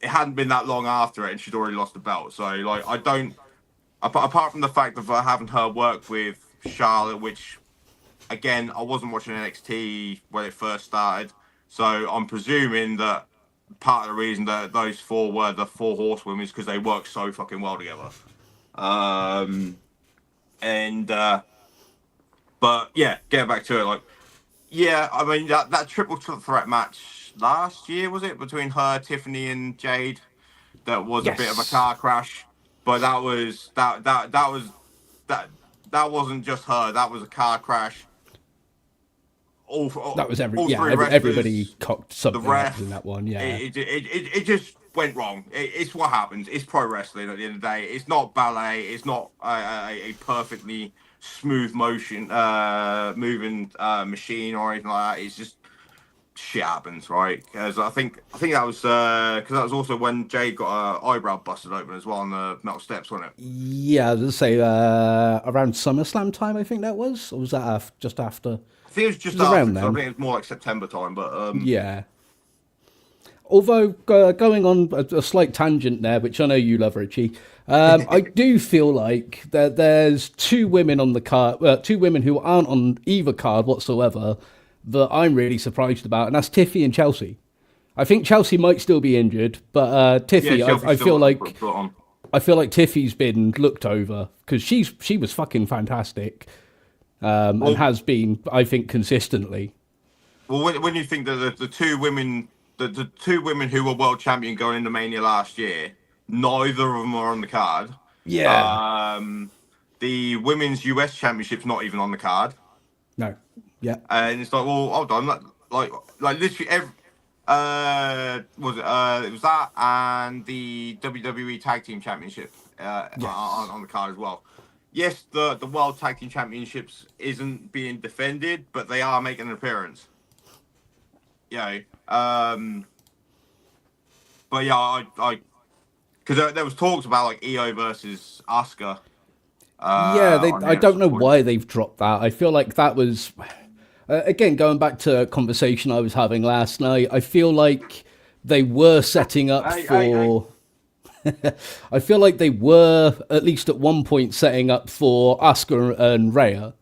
it hadn't been that long after it, and she'd already lost the belt. So, like, I don't. Apart from the fact of having her work with Charlotte, which again, I wasn't watching NXT when it first started, so I'm presuming that part of the reason that those four were the four horsewomen is because they work so fucking well together. Um, and but yeah, getting back to it, like, yeah, I mean that triple threat match last year, was it, between her, Tiffany, and Jade? That was a bit of a Yes, car crash, but that wasn't just her. That was a car crash. that was All three everybody wrestlers, cocked the something up in ref, that one. Yeah, it just went wrong. It's what happens. It's pro wrestling at the end of the day. It's not ballet. It's not a perfectly smooth motion, moving machine or anything like that. It's just shit happens, right? Because I think that was because that was also when Jade got her eyebrow busted open as well on the metal steps, wasn't it? yeah. Let's say around SummerSlam time, I think that was, or was that just after? I think it was It just was after around because I then. think it was more like September time, but Yeah. Although going on a slight tangent there, which I know you love, Richie, I do feel like that there's two women on the card, two women who aren't on either card whatsoever, that I'm really surprised about, and that's Tiffy and Chelsea. I think Chelsea might still be injured, but yeah, Tiffy, Chelsea's I feel still like put on. Tiffy's been looked over because she was fucking fantastic, and Well, has been, I think, consistently. well, when you think that the two women, the two women who were world champion going into Mania last year, neither of them are on the card. Yeah. Um, the women's US championship's not even on the card, No. Yeah. and it's like, well, hold on, like literally every. Was it was that and the WWE Tag Team Championship Yes. on the card as well. Yes, the World Tag Team Championships isn't being defended, but they are making an appearance. You know, but yeah, I because there was talks about like EO versus Asuka Yeah, on the I don't know episode. why they've dropped that. I feel like that was again going back to a conversation I was having last night. I feel like they were setting up I for. I feel like they were at least at one point setting up for Asuka and Rhea.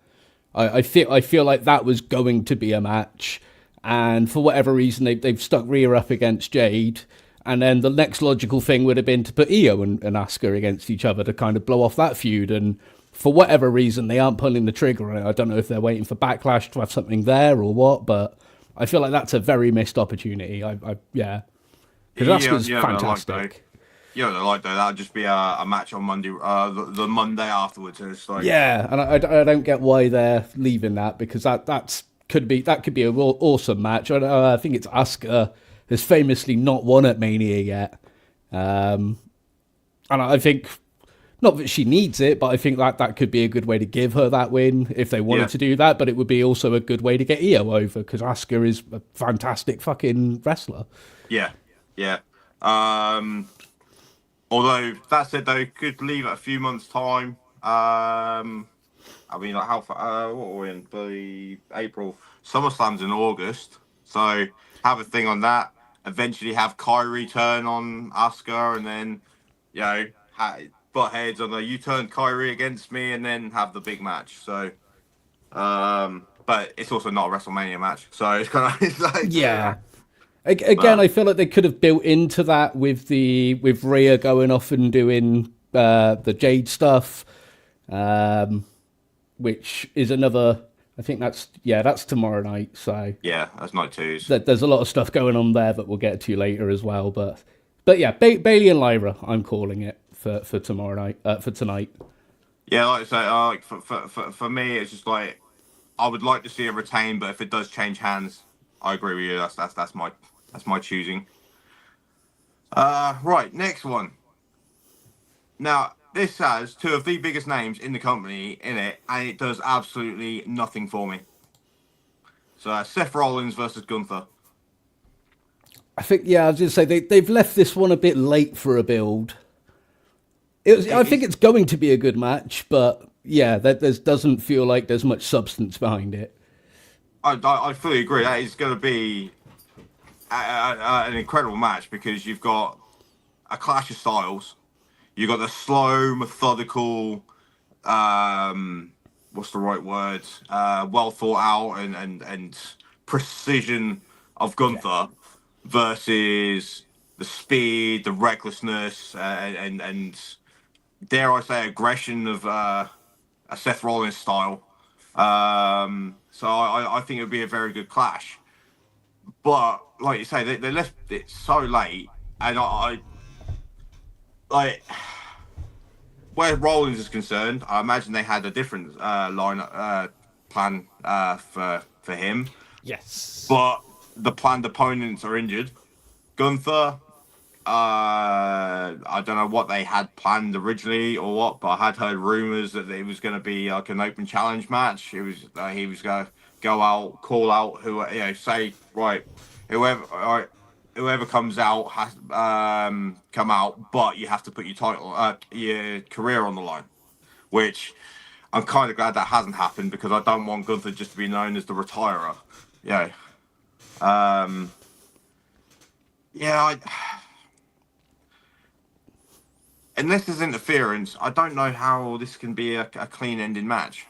I feel like that was going to be a match, and for whatever reason they've stuck Rhea up against Jade, and then the next logical thing would have been to put Io and Asuka against each other to kind of blow off that feud, and for whatever reason they aren't pulling the trigger on it. I don't know if they're waiting for Backlash to have something there or what, but I feel like that's a very missed opportunity. Yeah, because yeah, Asuka's yeah, but I like though. fantastic. Yeah, I like though. That'd just be a match on Monday, the Monday afterwards. And it's like, Yeah, and I don't get why they're leaving that because that could be a real awesome match. I think it's Asuka has famously not won at Mania yet, and I think not that she needs it, but I think that could be a good way to give her that win if they wanted yeah, to do that. But it would be also a good way to get Io over because Asuka is a fantastic fucking wrestler. yeah, yeah. Although that said, though, could leave it a few months' time. I mean, like how far? What are we in? The April SummerSlam's in August, so have a thing on that. Eventually, have Kyrie turn on Asuka, and then you know, butt heads on the you turned Kyrie against me, and then have the big match. So, but it's also not a WrestleMania match, so it's kind of it's like, Yeah, again, but I feel like they could have built into that with Rhea going off and doing the Jade stuff, um, which is another. I think that's tomorrow night. So yeah, that's night twos. there's a lot of stuff going on there that we'll get to later as well. But yeah, Bailey and Lyra, I'm calling it for tomorrow night for tonight. Yeah, like I say, like for me, it's just like I would like to see it retain, but if it does change hands, I agree with you. That's my choosing. Right, next one. Now this has two of the biggest names in the company in it, and it does absolutely nothing for me. So Seth Rollins versus Gunther. I think I was going to say they've left this one a bit late for a build. I think It's it's going to be a good match, but yeah, there doesn't feel like there's much substance behind it. I fully agree. That is going to be an incredible match because you've got a clash of styles. You've got the slow, methodical, um, what's the right word? Well thought out and precision of Yeah. Gunther versus the speed, the recklessness, and dare I say aggression of a Seth Rollins style. So I think it would be a very good clash. But like you say, they left it so late, and I like where Rollins is concerned. I imagine they had a different line plan for him, Yes. but the planned opponents are injured. Gunther, I don't know what they had planned originally or what, but I had heard rumors that it was going to be like an open challenge match. It was he was going to go out, call out who say right, whoever all right, whoever comes out has come out, but you have to put your title, your career on the line. Which I'm kind of glad that hasn't happened because I don't want Gunther just to be known as the retirer. Yeah, um, yeah. Unless there's interference, I don't know how this can be a clean ending match.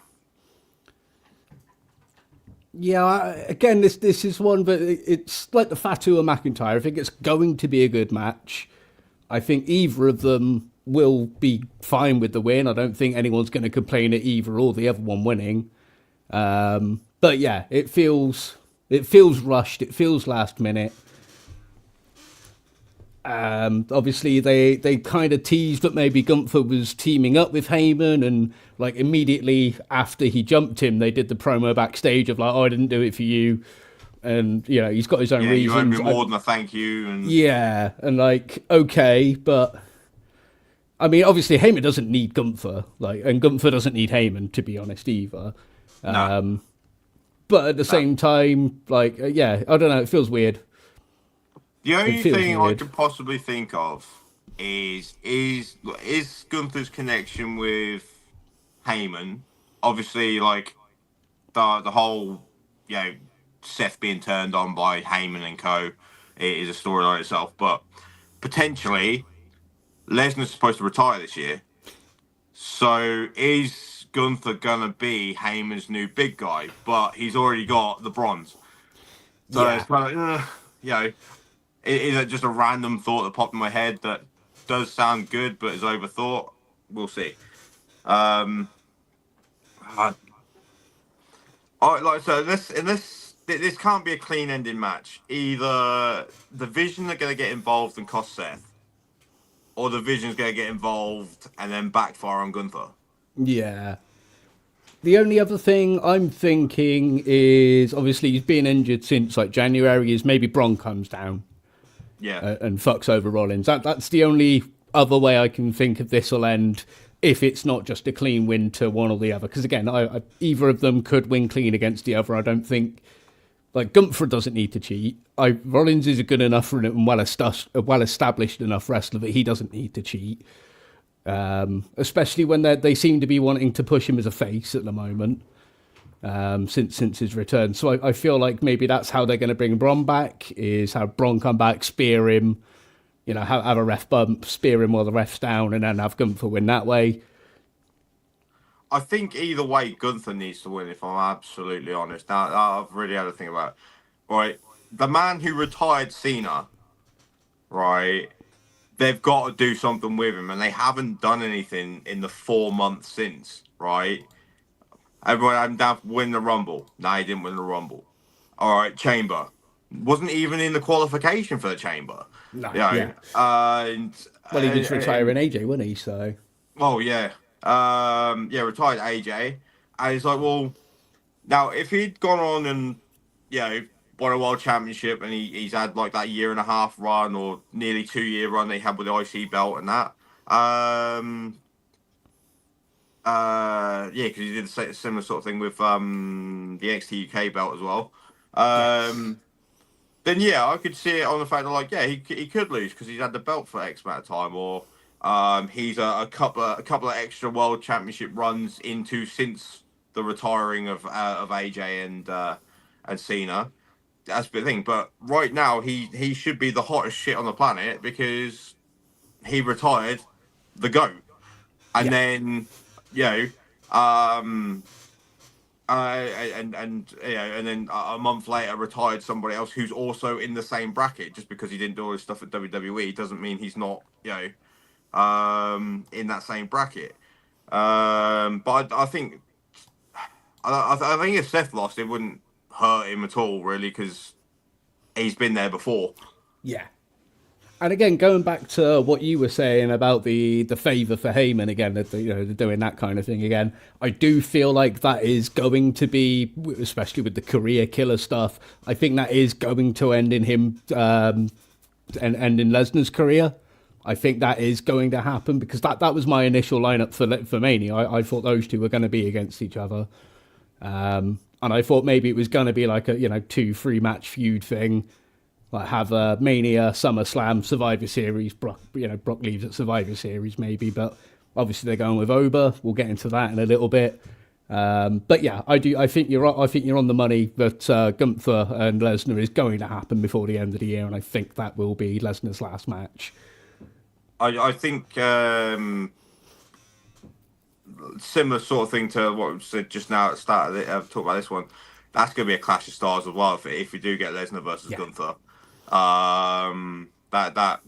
Yeah, again, this is one, but it's like the Fatu and McIntyre. I think it's going to be a good match. I think either of them will be fine with the win. I don't think anyone's going to complain at either or the other one winning. But yeah, it feels rushed. It feels last minute. Obviously, they kind of teased that maybe Gunther was teaming up with Heyman, and like immediately after he jumped him, they did the promo backstage of like, "Oh, I didn't do it for you," and he's got his own Yeah, you owe me reasons. more than a thank you, and Yeah, and like okay, but I mean, obviously Heyman doesn't need Gunther, like, and Gunther doesn't need Heyman to be honest either. no, But at the no. same time, like, yeah, I don't know, it feels weird. The It only feels thing I weird. could possibly think of is Gunther's connection with Heyman. Obviously, like the whole Seth being turned on by Heyman and Co. is a storyline itself, but potentially Lesnar's supposed to retire this year. So is Gunther gonna be Heyman's new big guy? But he's already got the bronze. So it's Yeah, kind of, is it just a random thought that popped in my head that does sound good but is overthought? We'll see. Um, I, like so this can't be a clean ending match. Either the Vision are going to get involved and cost Seth, or the Vision's going to get involved and then backfire on Gunther. yeah. The only other thing I'm thinking is obviously he's been injured since like January. Is maybe Braun comes down Yeah. and fucks over Rollins. That's the only other way I can think of this will end if it's not just a clean win to one or the other. Because again, either of them could win clean against the other. I don't think like Gunther doesn't need to cheat. Rollins is a good enough and well established enough wrestler that he doesn't need to cheat. Especially when they seem to be wanting to push him as a face at the moment. Since his return. So I feel like maybe that's how they're going to bring Braun back, is have Braun come back, spear him, have a ref bump, spear him while the ref's down, and then have Gunther win that way. I think either way, Gunther needs to win. If I'm absolutely honest, now I've really had to think about it. Right, the man who retired Cena, right? They've got to do something with him, and they haven't done anything in the 4 months since. Right, everyone had him down to win the Rumble. No, he didn't win the Rumble. All right, Chamber wasn't even in the qualification for the Chamber. No, You know, yeah. and, Well, he was and retiring AJ, wasn't he? So oh yeah, retired AJ, and he's like, well, now if he'd gone on and won a world championship, and he's had like that year and a half run or nearly 2 year run that he had with the IC belt and that, yeah, because he did a similar sort of thing with the NXT UK belt as well. yes, Then yeah, I could see it on the fact that like he could lose because he's had the belt for X amount of time, or he's a couple of extra world championship runs into since the retiring of AJ and Cena. That's the thing. But right now he should be the hottest shit on the planet because he retired the GOAT, and yeah, then you know um and and then a month later retired somebody else who's also in the same bracket. Just because he didn't do all his stuff at WWE doesn't mean he's not, in that same bracket. But I think I think if Seth lost, it wouldn't hurt him at all, really, because he's been there before. Yeah. And again, going back to what you were saying about the favour for Heyman again, that they're doing that kind of thing again. I do feel like that is going to be, especially with the career killer stuff. I think that is going to end in him and end in Lesnar's career. I think that is going to happen because that was my initial lineup for Mania. I thought those two were going to be against each other, and I thought maybe it was going to be like a 2-3 match feud thing. Like have a Mania, SummerSlam, Survivor Series. Brock leaves at Survivor Series maybe, but obviously they're going with Oba. We'll get into that in a little bit. But yeah, I do. I think you're. I think you're on the money that Gunther and Lesnar is going to happen before the end of the year, and I think that will be Lesnar's last match. I think similar sort of thing to what we said just now at the start of the talk about this one. That's going to be a clash of stars as well if we do get Lesnar versus Yeah. Gunther. That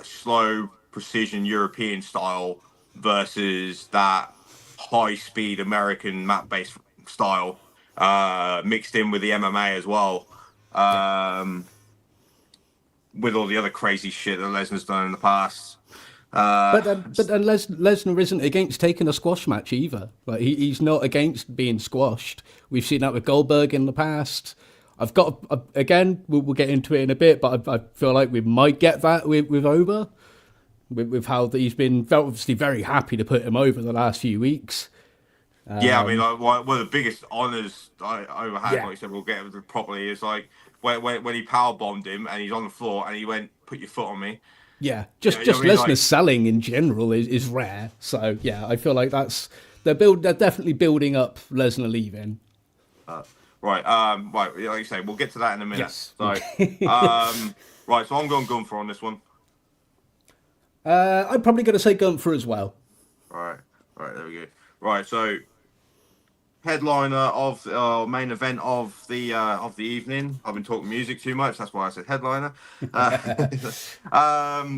slow precision European style versus that high speed American mat based style, mixed in with the MMA as well. Yeah. With all the other crazy shit that Lesnar's done in the past. But then Lesnar isn't against taking a squash match either. Like he's not against being squashed. We've seen that with Goldberg in the past. I've got again. We'll get into it in a bit, but I feel like we might get that with Oba, with how he's been obviously very happy to put him over the last few weeks. Yeah, I mean, like, one of the biggest honors I ever had, Yeah. like you said, we'll get into it properly, is like when he power bombed him and he's on the floor and he went, "Put your foot on me." Yeah, You just know what I mean? Lesnar Like, selling in general is rare. So yeah, I feel like they're definitely building up Lesnar leaving. right, like you say, we'll get to that in a minute. Yes. So, right, so I'm going Gunther on this one. I'm probably going to say Gunther as well. Right, there we go. Right, so headliner of the main event of the evening. I've been talking music too much. That's why I said headliner.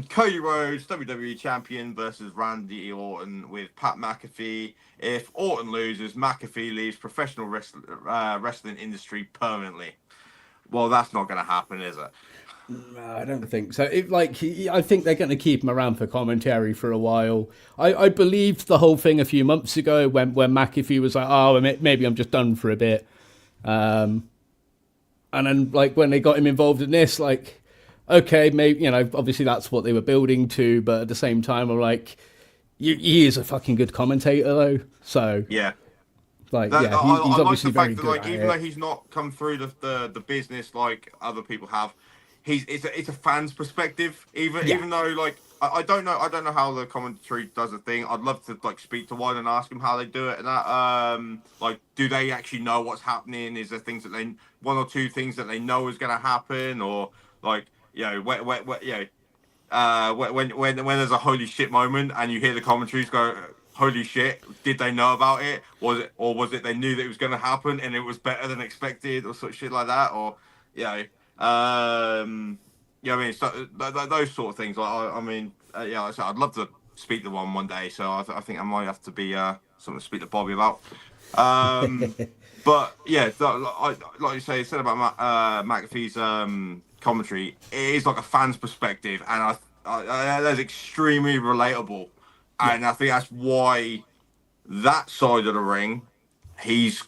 Cody Rhodes, WWE champion, versus Randy Orton with Pat McAfee. If Orton loses, McAfee leaves professional wrestling industry permanently. Well, that's not going to happen, is it? No, I don't think so. I think they're going to keep him around for commentary for a while. I believed the whole thing a few months ago when McAfee was like, "Oh, maybe I'm just done for a bit," and then like when they got him involved in this, like, okay, maybe obviously that's what they were building to, but at the same time, I'm like, he is a fucking good commentator though. So Yeah. like, That, yeah, I he's like obviously the very fact that, good like, at even though it. he's not come through the business like other people have, it's a fan's perspective. Yeah, Even though, like, I don't know how the commentary does a thing. I'd love to like speak to one and ask them how they do it and that. Like, do they actually know what's happening? Is there things that they, one or two things that they know is going to happen, or like, when there's a holy shit moment and you hear the commentaries go, "Holy shit, did they know about it? Was it they knew that it was going to happen and it was better than expected, or sort of shit like that?" Or you know, I mean, so, those sort of things. Like, I mean, yeah, like I said, I'd love to speak to one day. So I think I might have to be something to speak to Bobby about. But yeah, like you say, said about McAfee's commentary, it is like a fan's perspective, and that's extremely relatable, yeah, and I think that's why that side of the ring,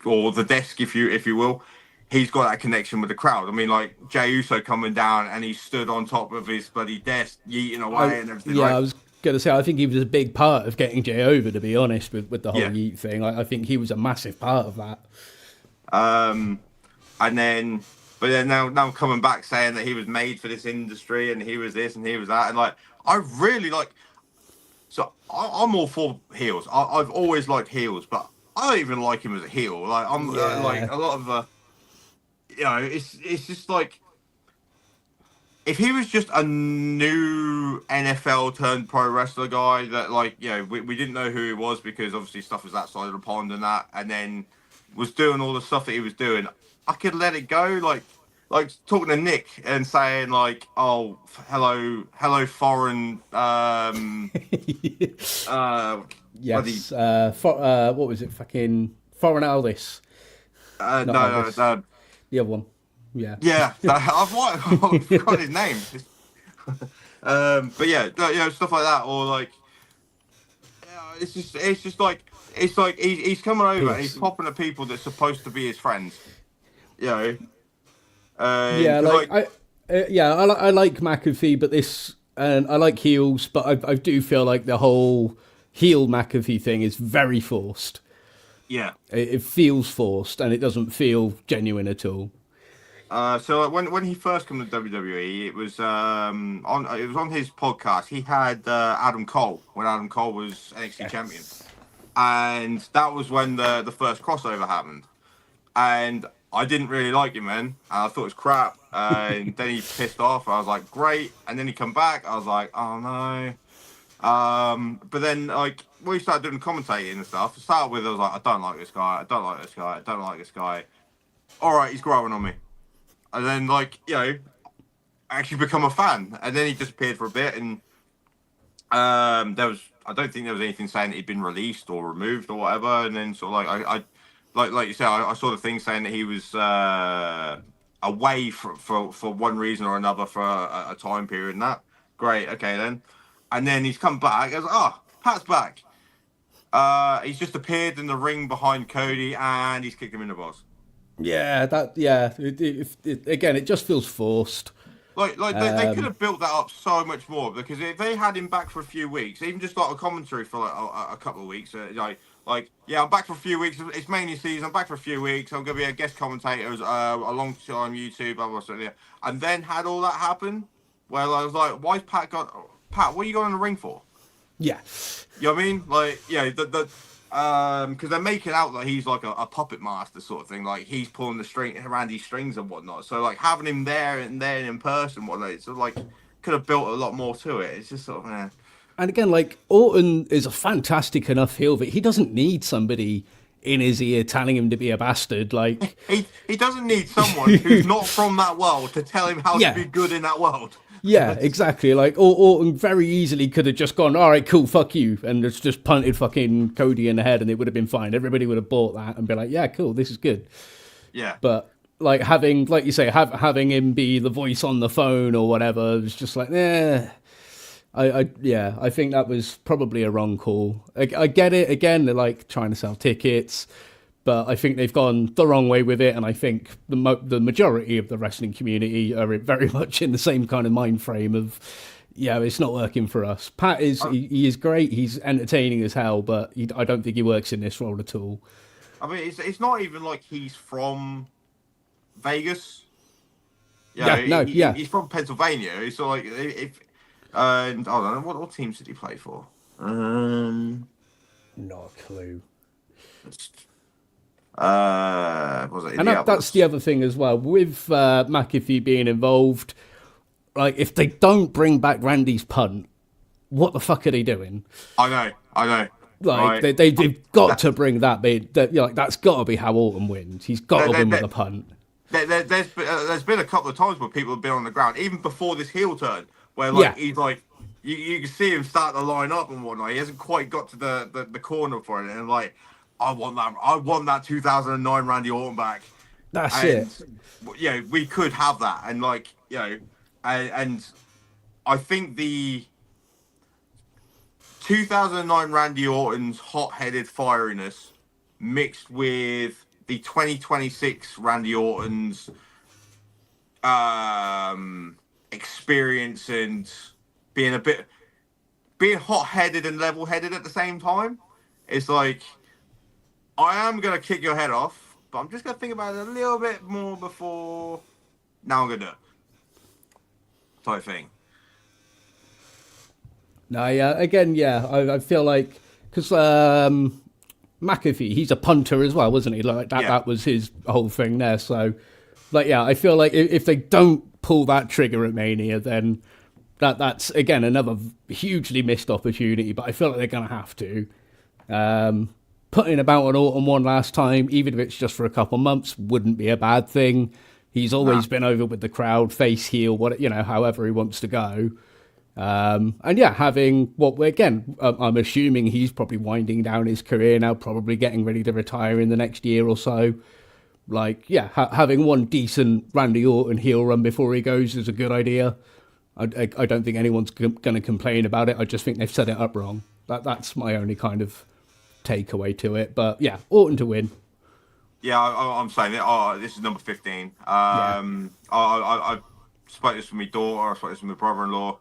or the desk, if you will, he's got that connection with the crowd. I mean, like Jey Uso coming down and he stood on top of his bloody desk, yeeting away and everything, yeah. right? I was going to say I think he was a big part of getting Jay over. To be honest, with the whole Yeah. Yeet thing, I think he was a massive part of that. And then, but then now I'm coming back saying that he was made for this industry and he was this and he was that, and like I really like. So I'm all for heels. I've always liked heels, but I don't even like him as a heel. Like I'm like Yeah, a lot of it's just like if he was just a new NFL turned pro wrestler guy that, like, we didn't know who he was because obviously stuff was that side of the pond and that, and then was doing all the stuff that he was doing, I could let it go. Like talking to Nick and saying like, "Oh, hello, foreign, uh, bloody, Yes. What was it? Fucking Foreign Aldis, not no, Aldis. The other one. Yeah. yeah, I've forgotten his name." But yeah, stuff like that, or like, yeah, it's like he's coming over and he's Pierce. popping at people that's supposed to be his friends, you know, and Yeah, because like like, I like McAfee, but this and I like heels, but I do feel like the whole heel McAfee thing is very forced. yeah. It feels forced, and it doesn't feel genuine at all. So like, when he first came to WWE, it was on his podcast. He had Adam Cole when Adam Cole was NXT champion, Yes. and that was when the first crossover happened. And I didn't really like him then, and I thought it was crap. And then he pissed off. I was like, great. And then he come back. I was like, oh no. But then like when we started doing commentating and stuff, to start with, I was like, I don't like this guy. I don't like this guy. I don't like this guy. All right, he's growing on me. And then like actually become a fan. And then he disappeared for a bit, and I don't think there was anything saying that he'd been released or removed or whatever. And then sort of like I like you said, I saw the thing saying that he was away for one reason or another for a time period. And that great, okay then. And then he's come back. I was like, oh, Pat's back. He's just appeared in the ring behind Cody, and he's kicked him in the balls. Yeah, that. Yeah. Again, it just feels forced. Like they could have built that up so much more, because if they had him back for a few weeks, even just like a commentary for like a couple of weeks, yeah, I'm back for a few weeks. It's mainly season. I'm back for a few weeks. I'm gonna be a guest commentator a long time YouTube, blah, blah, blah, yeah. And then had all that happen. Well, I was like, why's Pat? What are you going in the ring for? Yeah. You know what I mean? Like, yeah, because they're making out that he's like a puppet master sort of thing. Like he's pulling the string around these strings and whatnot. So like having him there and then in person, whatnot, it's sort of like could have built a lot more to it. It's just sort of And again, like Orton is a fantastic enough heel that he doesn't need somebody in his ear telling him to be a bastard. Like, he doesn't need someone who's not from that world to tell him how to yeah, be good in that world. yeah, exactly. Like Orton very easily could have just gone, all right, cool, fuck you, and it's just punted fucking Cody in the head, and it would have been fine. Everybody would have bought that and been like, yeah, cool, this is good. Yeah, But like having, like you say, having him be the voice on the phone or whatever, it was just like, I think that was probably a wrong call. I get it. Again, they're like trying to sell tickets, but I think they've gone the wrong way with it. And I think the majority of the wrestling community are very much in the same kind of mind frame of, yeah, it's not working for us. Pat he is great. He's entertaining as hell, but I don't think he works in this role at all. I mean, it's not even like he's from Vegas. Yeah, no, yeah. He's from Pennsylvania. It's sort of like if and I don't know what teams did he play for. Not a clue. Was it? And that's the other thing as well with McAfee being involved. Like, if they don't bring back Randy's punt, what the fuck are they doing? I know. Like, right. they've got to bring that bit. Like, that's got to be how Orton wins. He's got to win with a punt. There's been a couple of times where people have been on the ground, even before this heel turn, where like he's like you can see him start to line up and whatnot. He hasn't quite got to the corner for it, and like I want that 2009 Randy Orton back. That's it. Yeah, we could have that, and like and I think the 2009 Randy Orton's hot-headed fieriness mixed with the 2026 Randy Orton's experience and being hot-headed and level-headed at the same time. It's like, I am gonna kick your head off, but I'm just gonna think about it a little bit more before. Now I'm gonna do it. Type thing. No, yeah. Again, yeah. I feel like because McAfee, he's a punter as well, wasn't he? Like that. Yeah. That was his whole thing there. So, like, yeah. I feel like if they don't pull that trigger at Mania, then that's again another hugely missed opportunity. But I feel like they're gonna have to. putting about an Autumn one last time, even if it's just for a couple months, wouldn't be a bad thing. He's Nah. always been over with the crowd, face heel, what however he wants to go. And yeah, having again, I'm assuming he's probably winding down his career now, probably getting ready to retire in the next year or so. Like, yeah, having one decent Randy Orton heel run before he goes is a good idea. I don't think anyone's going to complain about it. I just think they've set it up wrong. That's my only kind of takeaway to it. But yeah, Orton to win. Yeah, I'm saying it. Oh, this is number 15. Yeah. I spoke this with my daughter. I spoke this with my brother-in-law.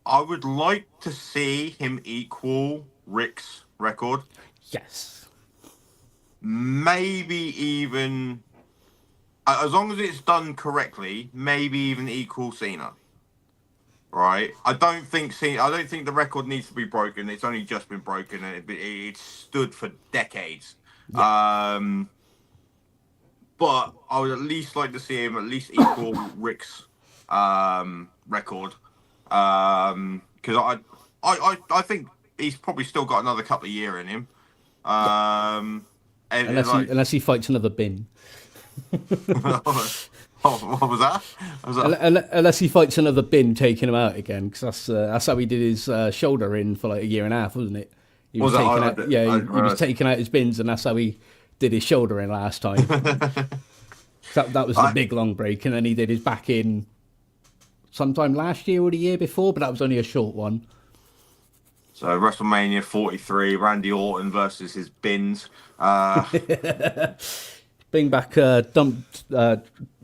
I would like to see him equal Rick's record. Yes. Maybe even, as long as it's done correctly, maybe even equal Cena. Right? I don't think Cena. I don't think the record needs to be broken. It's only just been broken, and it stood for decades. Yeah. But I would at least like to see him at least equal Rick's record. Because I think he's probably still got another couple of years in him. Yeah. And like, Unless he fights another bin. what was that? What was that? Unless he fights another bin taking him out again, because that's how he did his shoulder in for like a year and a half, wasn't it? He was taking out, yeah, he was taking out his bins, and that's how he did his shoulder in last time. that was the big long break, and then he did his back in sometime last year or the year before, but that was only a short one. So WrestleMania 43, Randy Orton versus his bins. Bring back dumped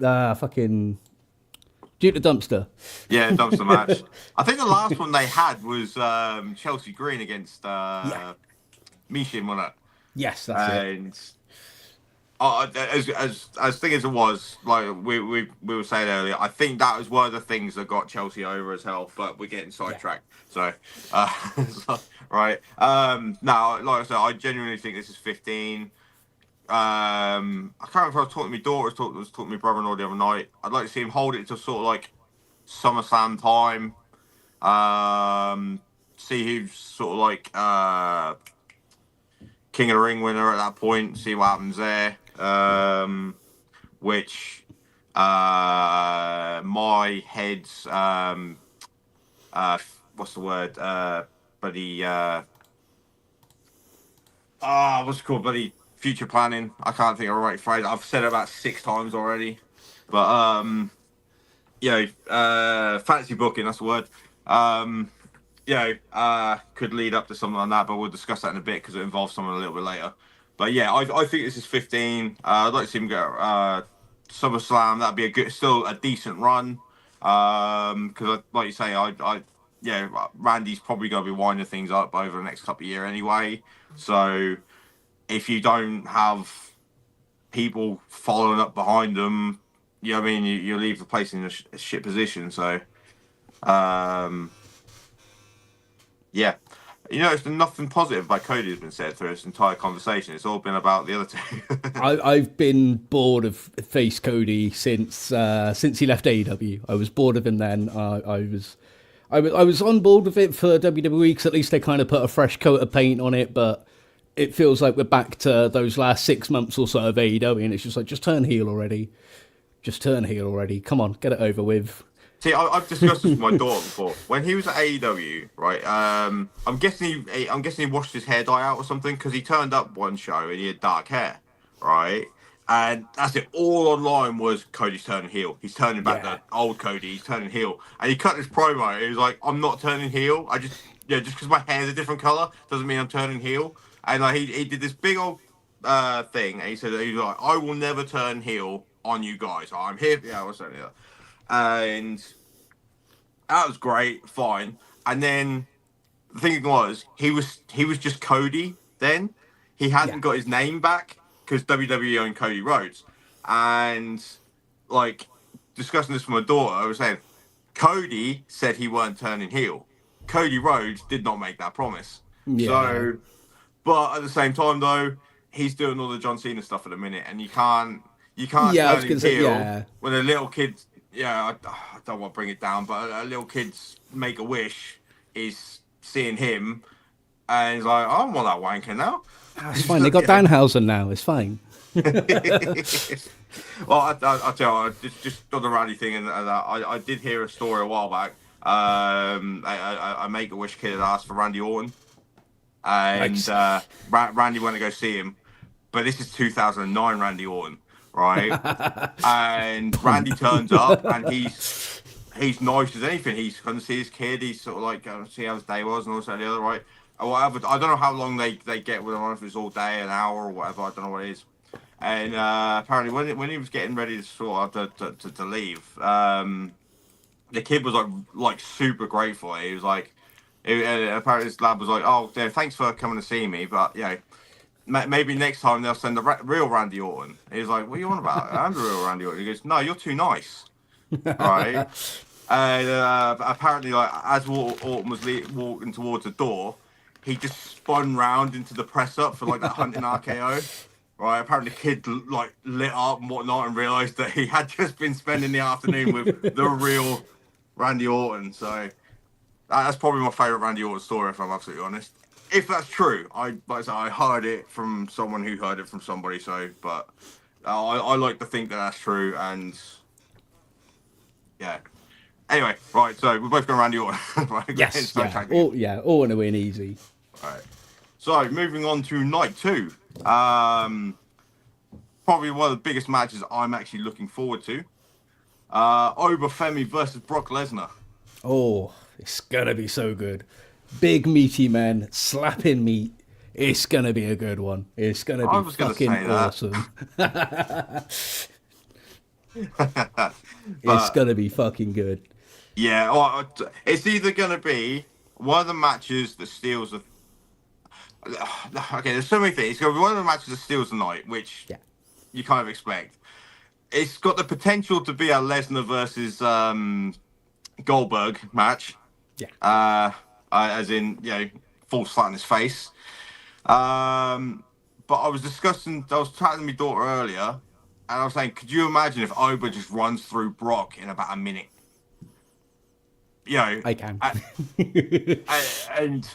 fucking Duke the Dumpster. Yeah, dumpster match. I think the last one they had was Chelsea Green against Mishin, wasn't it? Yes, that's it. And as thing as it was, like we were saying earlier, I think that was one of the things that got Chelsea over as hell. But we're getting sidetracked, so right. Now, like I said, I genuinely think this is 15. I can't remember if I was talking to my daughter, I was talking to my brother-in-law the other night. I'd like to see him hold it to sort of like SummerSlam time. See who's sort of like King of the Ring winner at that point. See what happens there. Which my head's what's the word? Buddy. What's it called, buddy? Future planning. I can't think of the right phrase. I've said it about 6 times already. But fantasy booking, that's the word. Could lead up to something like that, but we'll discuss that in a bit because it involves someone a little bit later. But yeah, I think this is 15. I'd like to see him go SummerSlam. That'd be still a decent run. Because like you say, Randy's probably going to be winding things up over the next couple of years anyway. So if you don't have people following up behind them, you know what I mean, you leave the place in a shit position. So, yeah. It's nothing positive by Cody has been said through this entire conversation. It's all been about the other two. I've been bored of face Cody since he left AEW. I was bored of him then. I was on board with it for WWE because at least they kind of put a fresh coat of paint on it, but it feels like we're back to those last 6 months or so of AEW, and it's just like, just turn heel already. Just turn heel already. Come on, get it over with. See, I've discussed this with my daughter before. When he was at AEW, right? I'm guessing he washed his hair dye out or something because he turned up one show and he had dark hair, right? And that's it. All online was Cody's turning heel. He's turning back the old Cody. He's turning heel, and he cut his promo. He was like, "I'm not turning heel. Just because my hair's a different color doesn't mean I'm turning heel." And like he did this big old thing, and he said he was like, "I will never turn heel on you guys. I'm here." Yeah, what's that? Yeah. And that was great, fine. And then the thing was, he was just Cody. Then he hadn't got his name back because WWE owned Cody Rhodes. And like discussing this with my daughter, I was saying, Cody said he weren't turning heel. Cody Rhodes did not make that promise. Yeah. So, but at the same time though, he's doing all the John Cena stuff at the minute, and you can't turn him heel when a little kid. Yeah, I don't want to bring it down, but a little kid's make a wish is seeing him And he's like, I don't want that wanker now. That's fine. They got Yeah. Danhausen now. It's fine. Well, I tell you, just on the Randy thing, and that I did hear a story a while back. A Make-A-Wish kid had asked for Randy Orton, and Nice. Randy went to go see him. But this is 2009 Randy Orton, right? And Randy turns up, and he's nice as anything. He's going to see his kid. He's sort of like going to see how his day was, and also the other, right? Or whatever. I don't know how long they get with him, if it's all day, an hour, or whatever. I don't know what it is. And apparently, when he was getting ready to sort of to leave, the kid was like super grateful. He was like, apparently this lad was like, "Oh, yeah, thanks for coming to see me, but you know, maybe next time they'll send the real Randy Orton." He was like, "What are you on about? I'm the real Randy Orton." He goes, "No, you're too nice." Right? And apparently, like as Orton was walking towards the door, he just spun round into the press up for like that hunting RKO. Right, apparently the kid like lit up and whatnot and realised that he had just been spending the afternoon with the real Randy Orton. So that's probably my favourite Randy Orton story, if I'm absolutely honest. If that's true, like I said, I heard it from someone who heard it from somebody. So, but I like to think that that's true, and yeah. Anyway, right. So we're both going Randy Orton. Right, Yes. Yeah. All in a win easy. Right. So moving on to night 2. Probably one of the biggest matches I'm actually looking forward to. Femi versus Brock Lesnar. Oh, it's gonna be so good. Big meaty men slapping meat. It's gonna be a good one. It's gonna I be was gonna fucking say that. awesome. But It's gonna be fucking good. yeah, it's either gonna be one of the matches that steals the. Okay, there's so many things. It's gonna be one of the matches that steals the night, which Yeah. you kind of expect. It's got the potential to be a Lesnar versus Goldberg match. Yeah. As in, you know, falls flat on his face. But I was chatting to my daughter earlier, and I was saying, could you imagine if Oba just runs through Brock in about a minute? You know, I can. and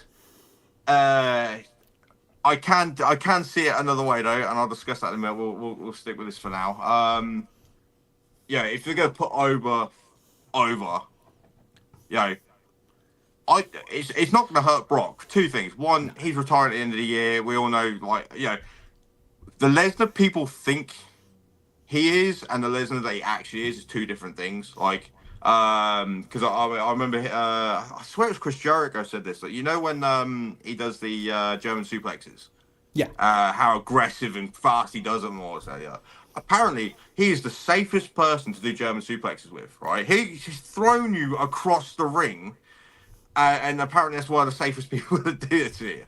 I can see it another way though, and I'll discuss that in a minute. We'll stick with this for now. Yeah, if they're gonna put Oba over, you know, it's not going to hurt Brock. Two things. One, he's retiring at the end of the year. We all know, like, you know, the Lesnar people think he is, and the Lesnar that he actually is two different things. Like, because I remember, I swear it was Chris Jericho said this. Like, you know when he does the German suplexes, Yeah. how aggressive and fast he does them all. So yeah. Apparently, he is the safest person to do German suplexes with. Right? He's thrown you across the ring. And apparently that's one of the safest people to do it to you.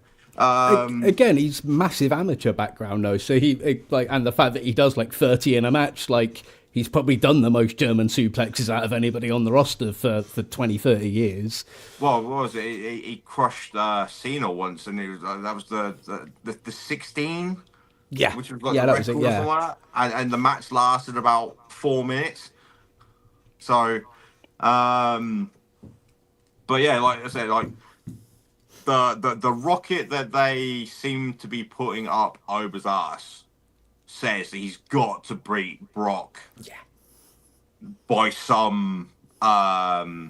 Again, he's massive amateur background though, so and the fact that he does like 30 in a match, like he's probably done the most German suplexes out of anybody on the roster for 20, 30 years. Well, what was it? He crushed Cena once, and that was the 16, Yeah, which was like yeah, the that was record it. or something Yeah, like that. And the match lasted about 4 minutes. So, but yeah, like I said, like the rocket that they seem to be putting up Oba's ass says that he's got to beat Brock yeah, by some mile.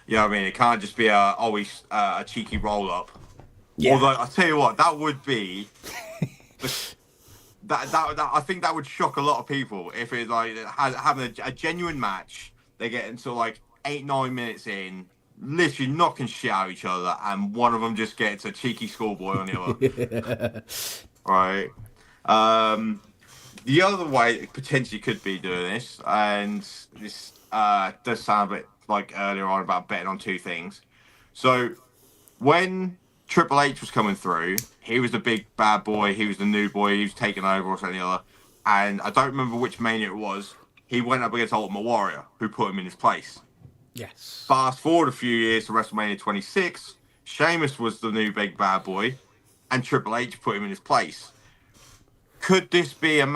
You know what I mean? It can't just be always a cheeky roll up. yeah. Although I tell you what, that would be that I think that would shock a lot of people if it's like having a genuine match. They get until like 8-9 minutes in, literally knocking shit out of each other, and one of them just gets a cheeky schoolboy on the other. Right. The other way it potentially could be doing this, and this does sound a bit like earlier on about betting on two things. So when Triple H was coming through, he was the big bad boy, he was the new boy, he was taking over or something other. And I don't remember which Mania it was. He went up against Ultimate Warrior, who put him in his place. Yes. Fast forward a few years to WrestleMania 26, Sheamus was the new big bad boy, and Triple H put him in his place. Could this be a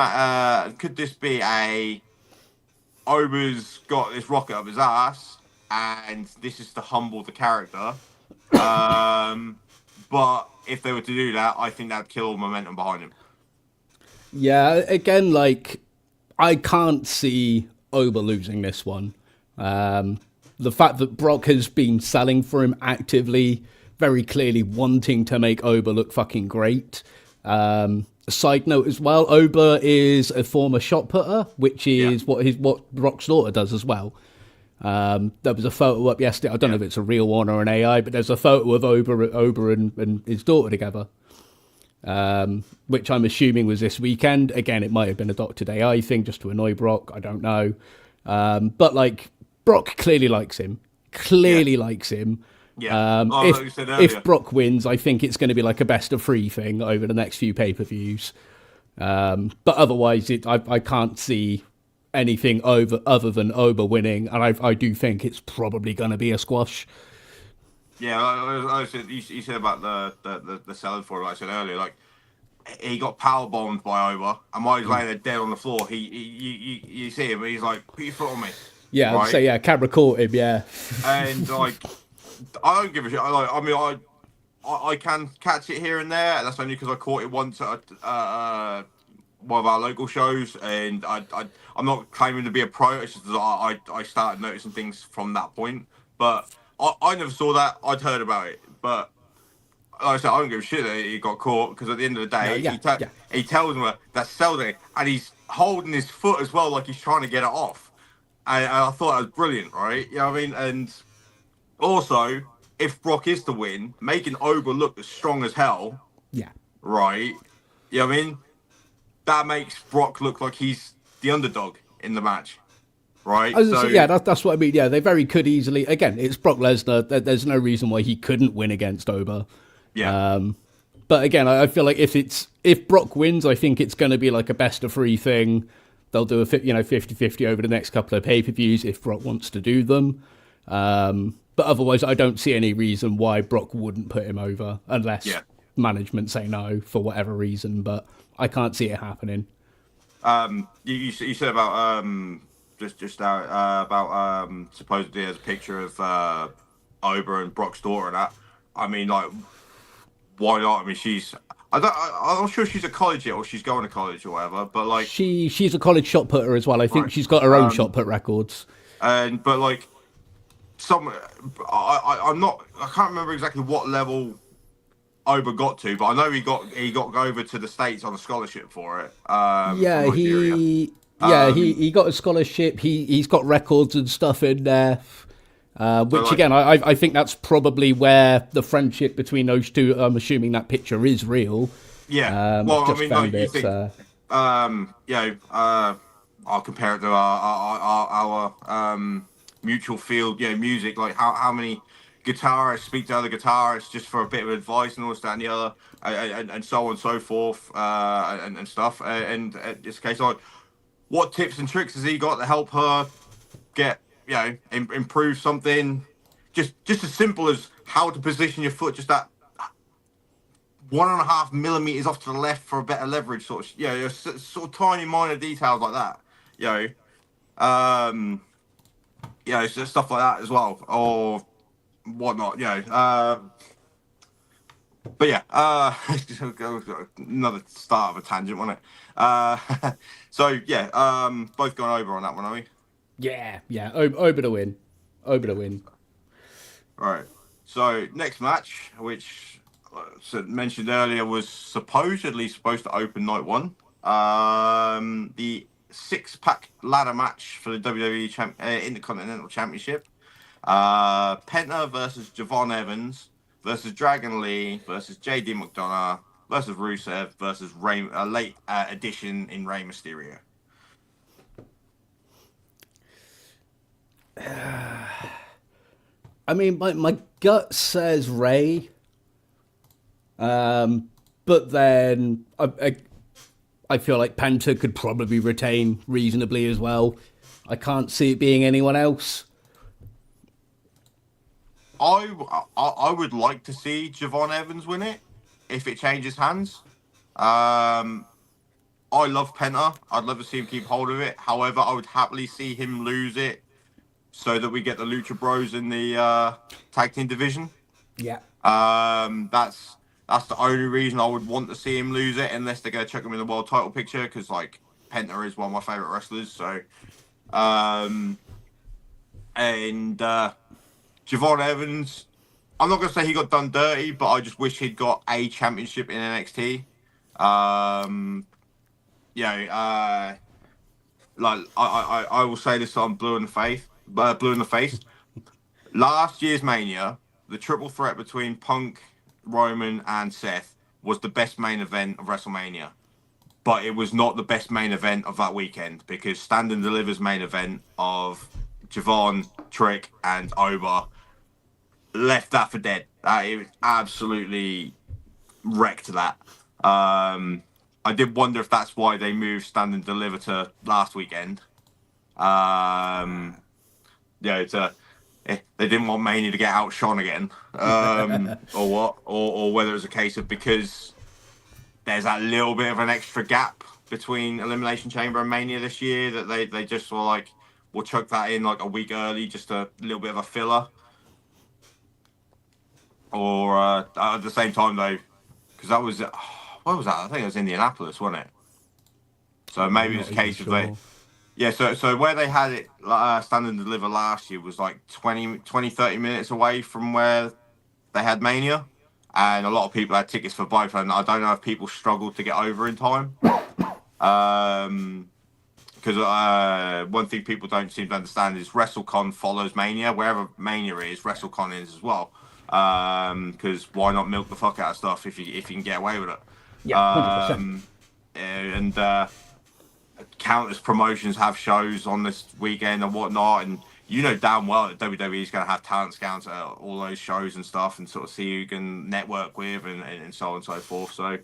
Oba's got this rocket up his ass, and this is to humble the character? But if they were to do that, I think that'd kill all momentum behind him. Yeah, again, like I can't see Ober losing this one. Um, the fact that Brock has been selling for him actively, very clearly wanting to make Ober look fucking great. A side note as well, Ober is a former shot putter, which Yeah, is what Brock's daughter does as well. There was a photo up yesterday. I don't know yeah. if it's a real one or an AI, but there's a photo of Ober and his daughter together, which I'm assuming was this weekend. Again, it might have been a doctored AI thing just to annoy Brock. I don't know. But like, Brock clearly likes him. Yeah, Clearly likes him. yeah. Well, If like you said if earlier, Brock wins, I think it's going to be like a best of three thing over the next few pay-per-views. But otherwise, I can't see anything other than Ober winning, and I do think it's probably going to be a squash. yeah. I said you said about the selling for it. Like I said earlier, like he got power bombed by Over, and while he's laying there dead on the floor, you see him, and he's like, "Put your foot on me," Yeah, I'd right? say yeah, camera caught him. Yeah, And like, I don't give a shit. I mean, I can catch it here and there. And that's only because I caught it once at one of our local shows, and I'm not claiming to be a pro. It's just that I started noticing things from that point. But I never saw that. I'd heard about it, but like I said, I don't give a shit that he got caught because at the end of the no, day, yeah, yeah. he tells him that's selling, and he's holding his foot as well, like he's trying to get it off. And I thought that was brilliant, right? You know what I mean? And also, if Brock is to win, making Ober look as strong as hell, Yeah. right? You know what I mean? That makes Brock look like he's the underdog in the match, I right? was gonna say, So, yeah, that's what I mean. Yeah, they very could easily. Again, it's Brock Lesnar. There's no reason why he couldn't win against Ober. yeah, But again, I feel like if Brock wins, I think it's going to be like a best of three thing. They'll do a 50-50 over the next couple of pay-per-views if Brock wants to do them. But otherwise, I don't see any reason why Brock wouldn't put him over unless yeah. management say no for whatever reason. But I can't see it happening. You said about just about supposedly there's a picture of Ober and Brock's daughter and that. I mean, like, why not? I mean, I'm not sure she's at college yet or she's going to college or whatever. But like, She's a college shot putter as well. I think right, she's got her own shot put records. and but like some, I'm not. I can't remember exactly what level Ober got to, but I know he got over to the States on a scholarship for it from Yeah, Nigeria. he got a scholarship. He's got records and stuff in there. So Which like, again, I think that's probably where the friendship between those two. I'm assuming that picture is real. yeah. Well, I Just mean, like found you it. think, I'll compare it to our mutual field, music. Like how many guitarists speak to other guitarists just for a bit of advice and all this, that, and the other, and so on and so forth, and stuff. And it's a case like, what tips and tricks has he got to help her get, improve something? Just as simple as how to position your foot, just that 1.5 millimeters off to the left for a better leverage, sort of, sort of tiny minor details like that, you know, it's just stuff like that as well, or whatnot, but yeah, another start of a tangent, wasn't it? So yeah, both going over on that one, are we? Yeah. Over the win. Over the win. All right. So next match, which mentioned earlier, was supposedly supposed to open night one. The six-pack ladder match for the WWE Intercontinental Championship. Penta versus Javon Evans versus Dragon Lee versus JD McDonough versus Rusev versus late addition in Rey Mysterio. I mean, my gut says Ray, but then I feel like Penta could probably retain reasonably as well. I can't see it being anyone else. I would like to see Javon Evans win it if it changes hands. I love Penta. I'd love to see him keep hold of it. However, I would happily see him lose it so that we get the Lucha Bros in the tag team division. Yeah. That's the only reason I would want to see him lose it, unless they're gonna chuck him in the world title picture, because like Penta is one of my favorite wrestlers. So, um, and Javon Evans, I'm not gonna say he got done dirty, but I just wish he'd got a championship in NXT. Yeah, like I will say this, I'm blue in the face. Last year's Mania, the triple threat between Punk, Roman, and Seth was the best main event of WrestleMania. But it was not the best main event of that weekend, because Stand and Deliver's main event of Javon, Trick, and Oba left that for dead. It was absolutely wrecked that. I did wonder if that's why they moved Stand and Deliver to last weekend. Yeah, they didn't want Mania to get outshone again, or what, or whether it was a case of because there's that little bit of an extra gap between Elimination Chamber and Mania this year, that they just were like, we'll chuck that in like a week early, just a little bit of a filler. Or at the same time though, because that was what was that? I think it was Indianapolis, wasn't it? So maybe it was a case of they. Yeah, so where they had it Stand and Deliver last year was like 20, 30 minutes away from where they had Mania. And a lot of people had tickets for both. And I don't know if people struggled to get over in time. Because one thing people don't seem to understand is WrestleCon follows Mania. Wherever Mania is, WrestleCon is as well. Because why not milk the fuck out of stuff if you can get away with it? Yeah, 100%. And countless promotions have shows on this weekend and whatnot, and you know damn well that WWE is going to have talent scouts at all those shows and stuff, and sort of see who you can network with, and so on and so forth. So,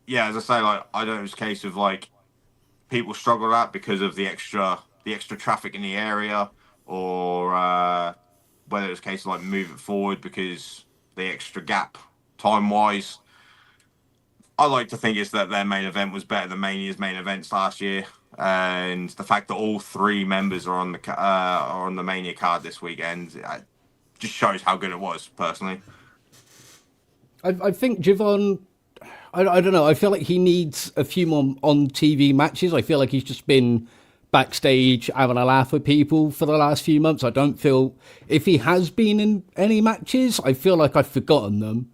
yeah, as I say, like I don't know, it's a case of like people struggle with that because of the extra traffic in the area, or whether it's a case of like move it forward because the extra gap time wise. I like to think it's that their main event was better than Mania's main events last year, and the fact that all three members are on the Mania card this weekend just shows how good it was. Personally, I think Javon, I don't know. I feel like he needs a few more on TV matches. I feel like he's just been backstage having a laugh with people for the last few months. I don't feel, if he has been in any matches, I feel like I've forgotten them.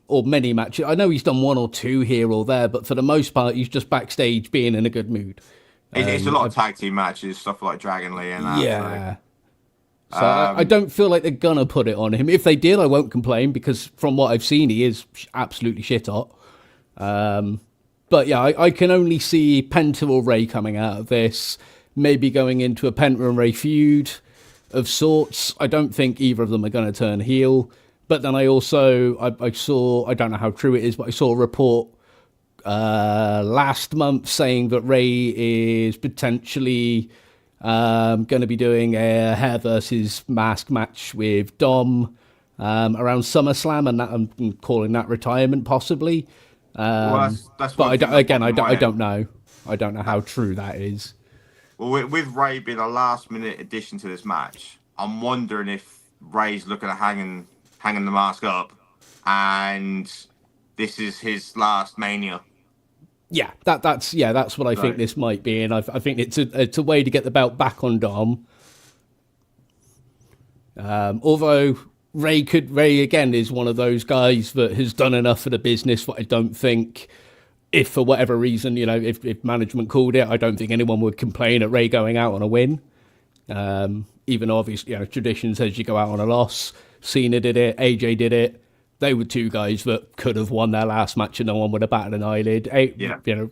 Or many matches. I know he's done one or two here or there, but for the most part, he's just backstage being in a good mood. it's a lot of tag team matches, stuff like Dragon Lee and that. Yeah. So I don't feel like they're gonna put it on him. If they did, I won't complain, because from what I've seen, he is absolutely shit hot. But yeah, I can only see Penta or Ray coming out of this, maybe going into a Penta and Ray feud of sorts. I don't think either of them are going to turn heel. But then I also, I saw, I don't know how true it is, but I saw a report last month saying that Ray is potentially going to be doing a hair versus mask match with Dom around SummerSlam, and that I'm calling that retirement possibly. Well, that's but I don't mind. know. I don't know how true that is. Well, with Ray being a last minute addition to this match, I'm wondering if Ray's looking at hanging the mask up, and this is his last Mania. Yeah, that's what I think this might be, and I think it's a way to get the belt back on Dom. Although Ray again is one of those guys that has done enough for the business that I don't think, if for whatever reason, if management called it, I don't think anyone would complain at Ray going out on a win. Even though obviously, tradition says you go out on a loss. Cena did it, AJ did it. They were two guys that could have won their last match and no one would have batted an eyelid.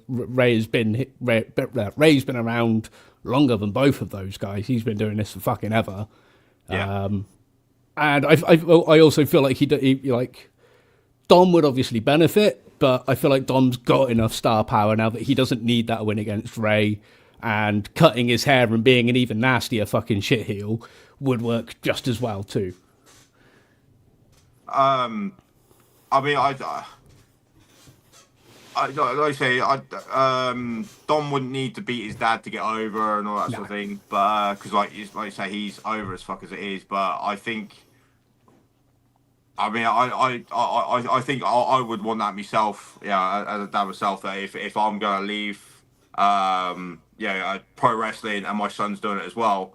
Ray's been around longer than both of those guys. He's been doing this for fucking ever. Yeah. And I also feel like he like Dom would obviously benefit, but I feel like Dom's got enough star power now that he doesn't need that win against Ray, and cutting his hair and being an even nastier fucking shitheel would work just as well too. I mean, I like I say, Dom wouldn't need to beat his dad to get over and all that No. sort of thing. But because like you say, he's over as fuck as it is. But I think, I mean, I think I would want that myself. Yeah, as a dad myself, that if I'm gonna leave, pro wrestling and my son's doing it as well,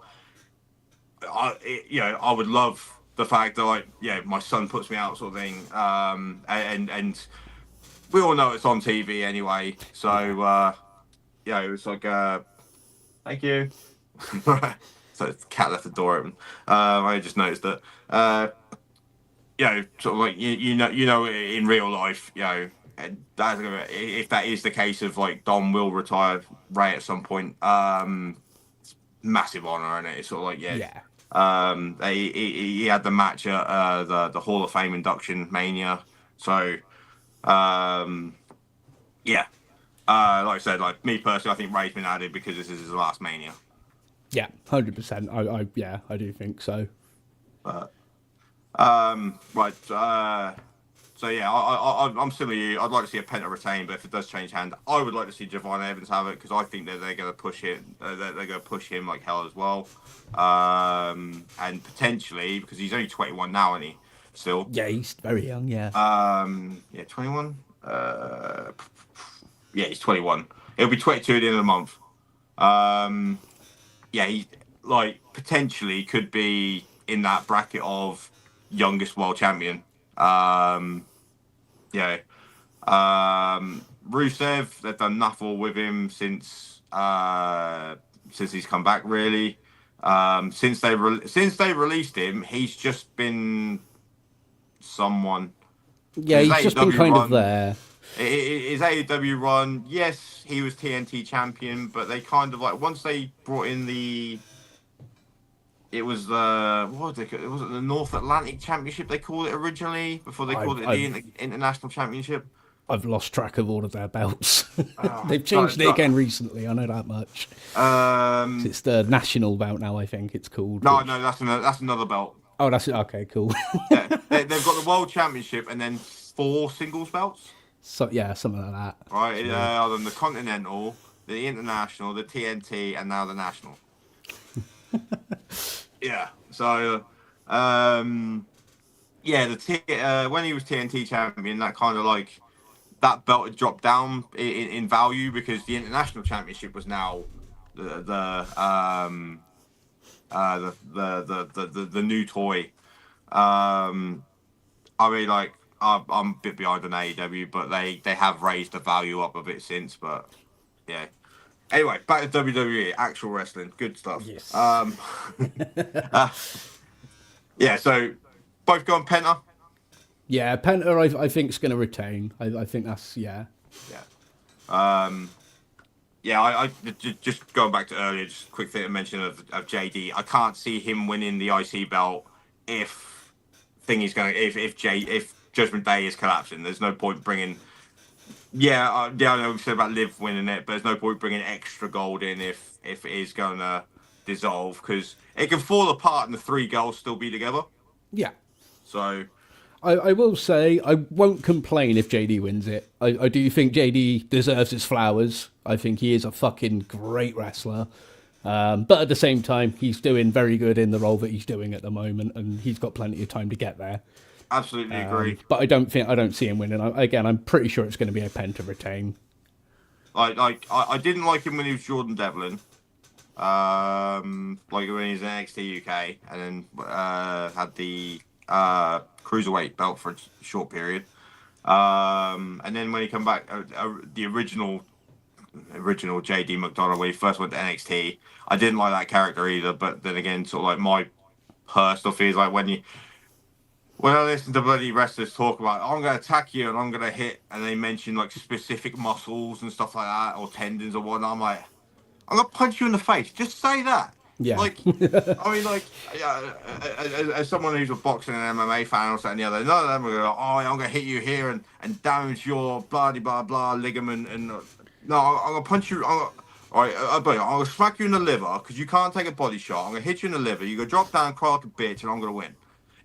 I would love the fact that like, yeah, my son puts me out, sort of thing. And we all know it's on TV anyway, so it's like thank you. So the cat left the door open. I just noticed that. Sort of like in real life, and if that is the case of like Dom will retire Ray at some point, it's massive honor, and it's sort of like Yeah. he had the match at the Hall of Fame induction mania, so yeah. Like I said, like me personally, I think Ray's been added because this is his last mania. Yeah, 100%. I do think so. But right. So yeah, I'm similar to you. I'd like to see a Penta retain, but if it does change hand, I would like to see Javon Evans have it because I think that they're going to push it. They're going to push him like hell as well. And potentially because he's only 21 now, isn't he? Still. Yeah, he's very young. Yeah. 21. Yeah, he's 21. He'll be 22 at the end of the month. Yeah, he like potentially could be in that bracket of youngest world champion. Yeah. Rusev, they've done nothing with him since he's come back. Really, since they released him, he's just been someone. Yeah, he's just been kind of there. His AEW run, yes, he was TNT champion, but they kind of like once they brought in it was what was it? Was it the North Atlantic Championship they called it originally before they called it the International Championship? I've lost track of all of their belts. Oh, They've changed it again recently. I know that much. It's the national belt now. I think it's called. No, that's another belt. Oh, that's it. Okay, cool. Yeah, they've got the World Championship and then 4 singles belts. So yeah, something like that. Right, other than the Continental, the International, the TNT, and now the National. Yeah. So, when he was TNT champion, that kind of like that belt had dropped down in value because the International Championship was now the new toy. I mean, like I'm a bit behind on AEW, but they have raised the value up a bit since. But yeah. Anyway, back to WWE, actual wrestling, good stuff. Yes. Yeah. So both going Penta. Yeah, Penta, I think is going to retain. I think that's Yeah. I just going back to earlier, just a quick thing to mention of JD. I can't see him winning the IC belt if Judgment Day is collapsing. There's no point bringing. I know we said about Liv winning it, but there's no point bringing extra gold in if it is going to dissolve because it can fall apart and the 3 girls still be together. Yeah. So. I will say I won't complain if JD wins it. I do think JD deserves his flowers. I think he is a fucking great wrestler. But at the same time, he's doing very good in the role that he's doing at the moment, and he's got plenty of time to get there. Absolutely agree. But I don't see him winning. I'm pretty sure it's going to be a Penta retain. I didn't like him when he was Jordan Devlin. Like when he was in NXT UK, and then had the cruiserweight belt for a short period. And then when he come back, the original JD McDonough when he first went to NXT, I didn't like that character either. But then again, sort of like my personal feels like when I listen to bloody wrestlers talk about, I'm going to attack you and I'm going to hit, and they mention like specific muscles and stuff like that, or tendons or whatnot, I'm like, I'm going to punch you in the face. Just say that. Yeah. Like, I mean, like, as someone who's a boxing and MMA fan or something, none of them are going to go, I'm going to hit you here and damage your blah, blah, blah ligament. And no, I'm going to punch you. All right, I'm going to smack you in the liver because you can't take a body shot. I'm going to hit you in the liver. You go drop down, cry like a bitch, and I'm going to win.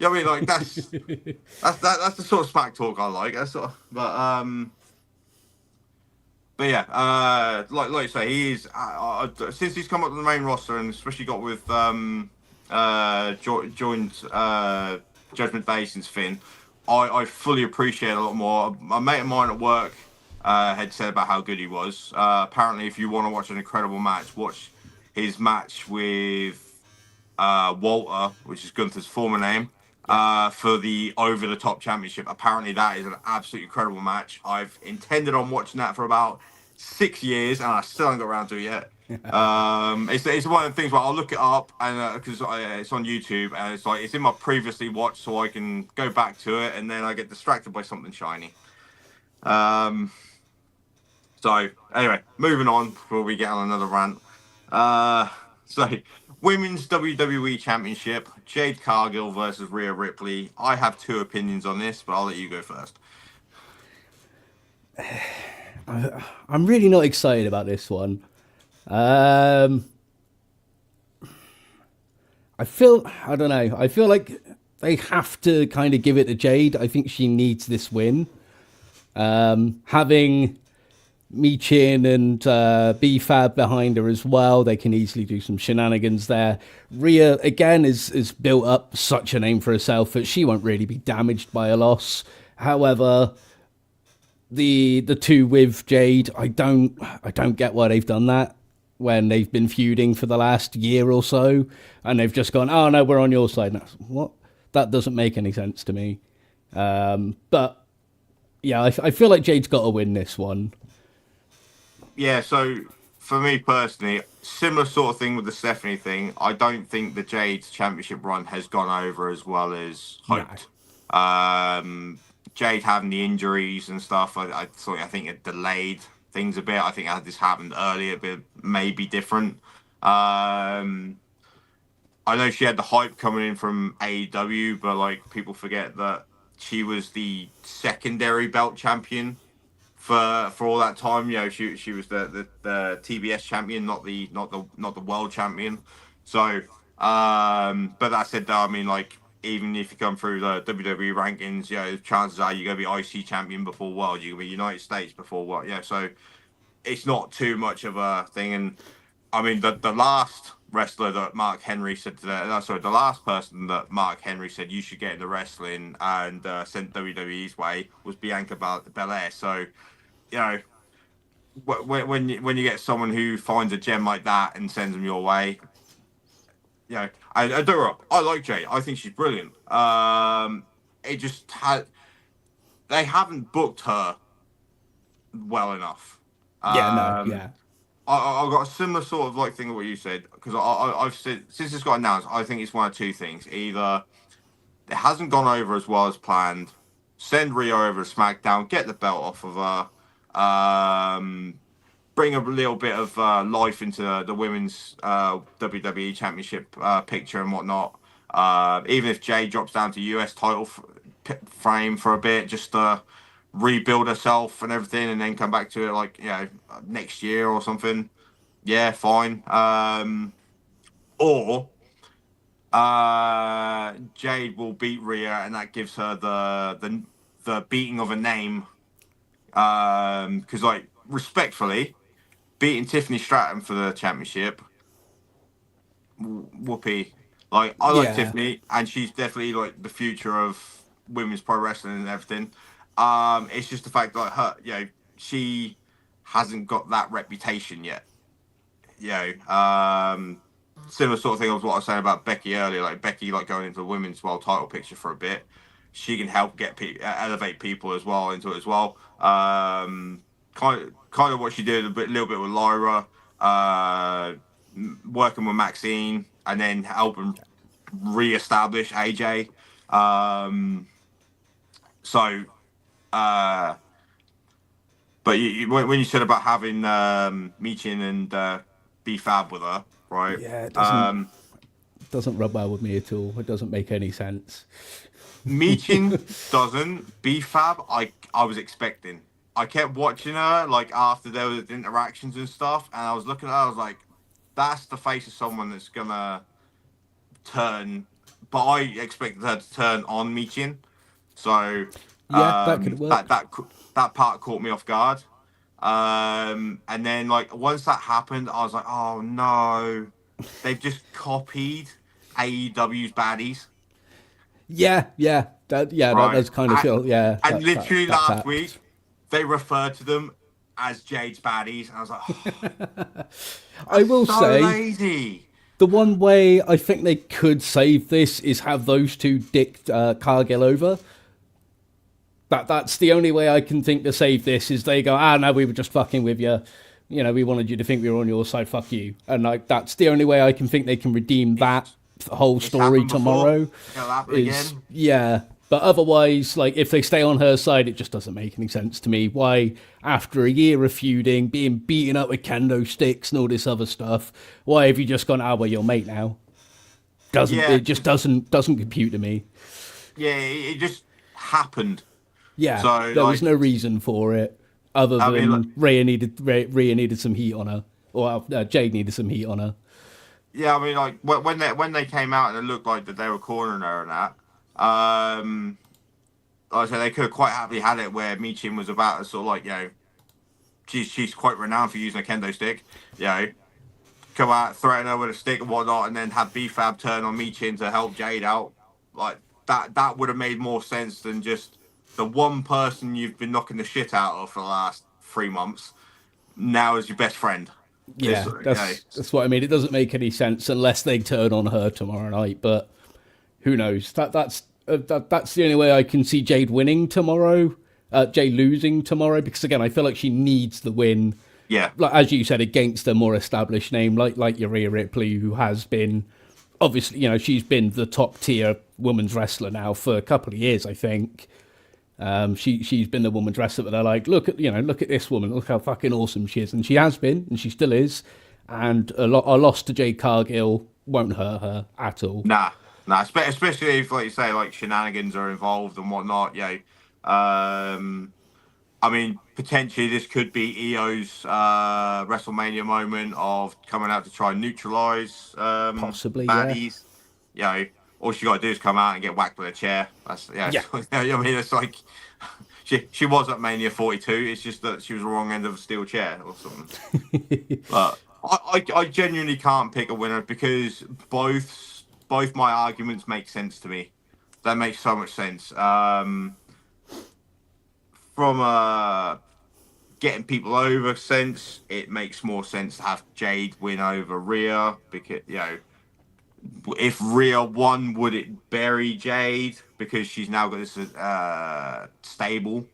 You know what I mean? Like, that's the sort of smack talk I like. That's sort of, but, but yeah, like you say, he is since he's come up to the main roster and especially got with joined Judgment Day since Finn. I fully appreciate it a lot more. A mate of mine at work had said about how good he was. Apparently, if you want to watch an incredible match, watch his match with Walter, which is Gunther's former name, Yeah. for the Over the Top Championship. Apparently, that is an absolutely incredible match. I've intended on watching that for about 6 years, and I still haven't got around to it yet. It's one of the things where I'll look it up and because it's on YouTube and it's like it's in my previously watched, so I can go back to it, and then I get distracted by something shiny. Um, so anyway, moving on before we get on another rant. Uh, so Women's WWE Championship, Jade Cargill versus Rhea Ripley. I have two opinions on this, but I'll let you go first. I'm really not excited about this one. Um, I don't know. I feel like they have to kind of give it to Jade. I think she needs this win. Having Michin and B-Fab behind her as well, they can easily do some shenanigans there. Rhea, again, is built up such a name for herself that she won't really be damaged by a loss. However, the two with Jade, I don't get why they've done that when they've been feuding for the last year or so, and they've just gone, oh no, we're on your side now. What? That doesn't make any sense to me. But yeah, I feel like Jade's got to win this one. Yeah, so for me personally, similar sort of thing with the Stephanie thing. I don't think the Jade's championship run has gone over as well as No. hoped. Um, Jade having the injuries and stuff, I think it delayed things a bit. I think had this happened earlier, but maybe different. Um, I know she had the hype coming in from AEW, but like people forget that she was the secondary belt champion for all that time. You know, she was the TBS champion, not the world champion. So, but that said, though, I mean, like even if you come through the WWE rankings, you know, chances are you're gonna be IC champion before world. You're gonna be United States before world. Yeah, so it's not too much of a thing. And I mean, the last wrestler that Mark Henry said to that, sorry, the last person that Mark Henry said you should get into wrestling and sent WWE's way was Bianca Belair. So you know, when you get someone who finds a gem like that and sends them your way, you know, I do her up. I like Jay. I think she's brilliant. It just had they haven't booked her well enough. Yeah, no, Um, yeah. I've got a similar sort of like thing of what you said because I've said since it's got announced, I think it's one of two things: either it hasn't gone over as well as planned, send Rio over to SmackDown, get the belt off of her, bring a little bit of life into the women's WWE Championship picture and whatnot. Even if Jay drops down to US title frame for a bit, just to rebuild herself and everything, and then come back to it like next year or something. Yeah, fine. Or Jade will beat Rhea, and that gives her the beating of a name. Because like respectfully, beating Tiffany Stratton for the championship, whoopee. Like I like Yeah. Tiffany, and she's definitely like the future of women's pro wrestling and everything. It's just the fact that her, she hasn't got that reputation yet. Similar sort of thing of what I was saying about Becky earlier. Like Becky, like going into the women's world title picture for a bit, she can help get elevate people as well into it as well. Kind of what she did little bit with Lyra, working with Maxine, and then helping re-establish AJ. Um, so, uh, but when you said about having Michin and B-Fab with her, right? Yeah, it doesn't rub well with me at all. It doesn't make any sense. Michin doesn't. B-Fab, I was expecting. I kept watching her like after there was interactions and stuff, and I was looking at her. I was like, "That's the face of someone that's gonna turn." But I expected her to turn on Michin, so Yeah, that could work. that part caught me off guard. And then like once that happened, I was like, oh no, they've just copied AEW's baddies, Yeah, yeah, that right? does kind of feel, yeah, And literally that's last apt. week, they referred to them as Jade's baddies, and I was like, oh, I that's will so say, lazy. the one way I think they could save this is have those two dick Cargill over. That's the only way I can think to save this is they go, no, we were just fucking with you. You know, we wanted you to think we were on your side. Fuck you. And like that's the only way I can think they can redeem that It's whole it's story happened before. tomorrow. It'll happen Is again. yeah. But otherwise, like if they stay on her side, it just doesn't make any sense to me. Why, after a year of feuding, being beaten up with kendo sticks and all this other stuff, why have you just gone, well, you're mate now? Doesn't Yeah, it just doesn't compute to me? yeah, it just happened. Yeah, So there was like, no reason for it other I mean, like, than Rhea needed some heat on her, or Jade needed some heat on her. yeah, I mean, like when they came out and it looked like that they were cornering her and that. Like I said, they could have quite happily had it where Michin was about to sort of like, she's quite renowned for using a kendo stick, come out, threaten her with a stick and whatnot, and then have B-Fab turn on Michin to help Jade out. Like that would have made more sense than just the one person you've been knocking the shit out of for the last 3 months now is your best friend. It's, Yeah, that's what I mean. It doesn't make any sense unless they turn on her tomorrow night. But who knows? That's the only way I can see Jade winning tomorrow. Jade losing tomorrow because again, I feel like she needs the win. yeah, Like as you said, against a more established name like your Rhea Ripley, who has been obviously, she's been the top tier women's wrestler now for a couple of years, I think. She's been the woman's wrestler, but they're like, look at this woman, look how fucking awesome she is, and she has been, and she still is. And a loss to Jade Cargill won't hurt her at all. nah, nah. Especially if, like you say, like shenanigans are involved and whatnot. I mean, potentially this could be EO's WrestleMania moment of coming out to try and neutralize Possibly, yeah, baddies. You know, all she got to do is come out and get whacked with a chair. That's yeah, I mean, it's like she was at Mania 42. It's just that she was the wrong end of a steel chair or something. But I genuinely can't pick a winner because both my arguments make sense to me. That makes so much sense. From getting people over sense, it makes more sense to have Jade win over Rhea because if Rhea won, would it bury Jade because she's now got this stable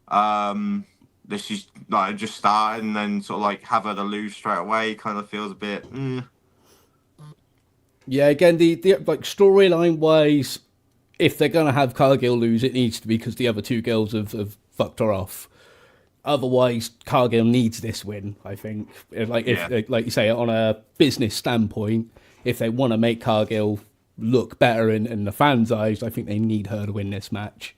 that she's like just started and then sort of like have her to lose straight away kind of feels a bit. yeah. Again, the like storyline wise, if they're gonna have Cargill lose, it needs to be because the other two girls have fucked her off. Otherwise, Cargill needs this win. I think, Yeah. like you say, on a business standpoint, if they want to make Cargill look better in the fans' eyes, I think they need her to win this match.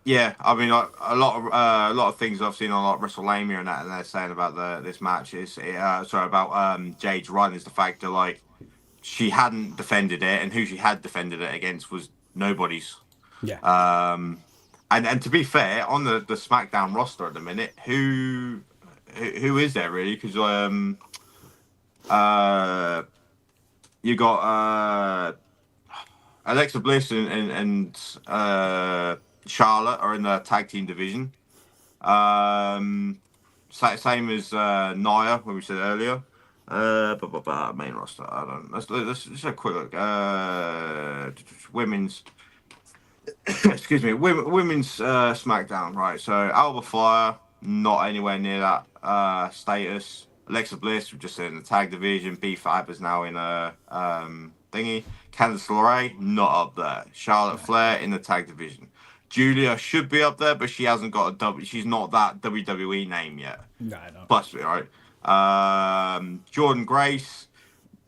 Yeah, I mean, like, a lot of things I've seen on like Wrestlemania and that, and they're saying about this match is sorry about Jade's run is the fact that like she hadn't defended it, and who she had defended it against was nobody's. Yeah, And to be fair, on the SmackDown roster at the minute, who is there really? Because uh, you got Alexa Bliss and Charlotte are in the tag team division. Same as Nia, when we said earlier. Main roster. I don't. Let's just a quick look. Women's. Excuse me. Women's SmackDown. Right. So Alba Fire not anywhere near that status. Alexa Bliss, we've just said in the tag division. B-Fab is now in a thingy. Candice LeRae not up there. Charlotte Flair in the tag division. Julia should be up there, but she hasn't got a W. She's not that WWE name yet. no, no. Plus, right. Jordan Grace,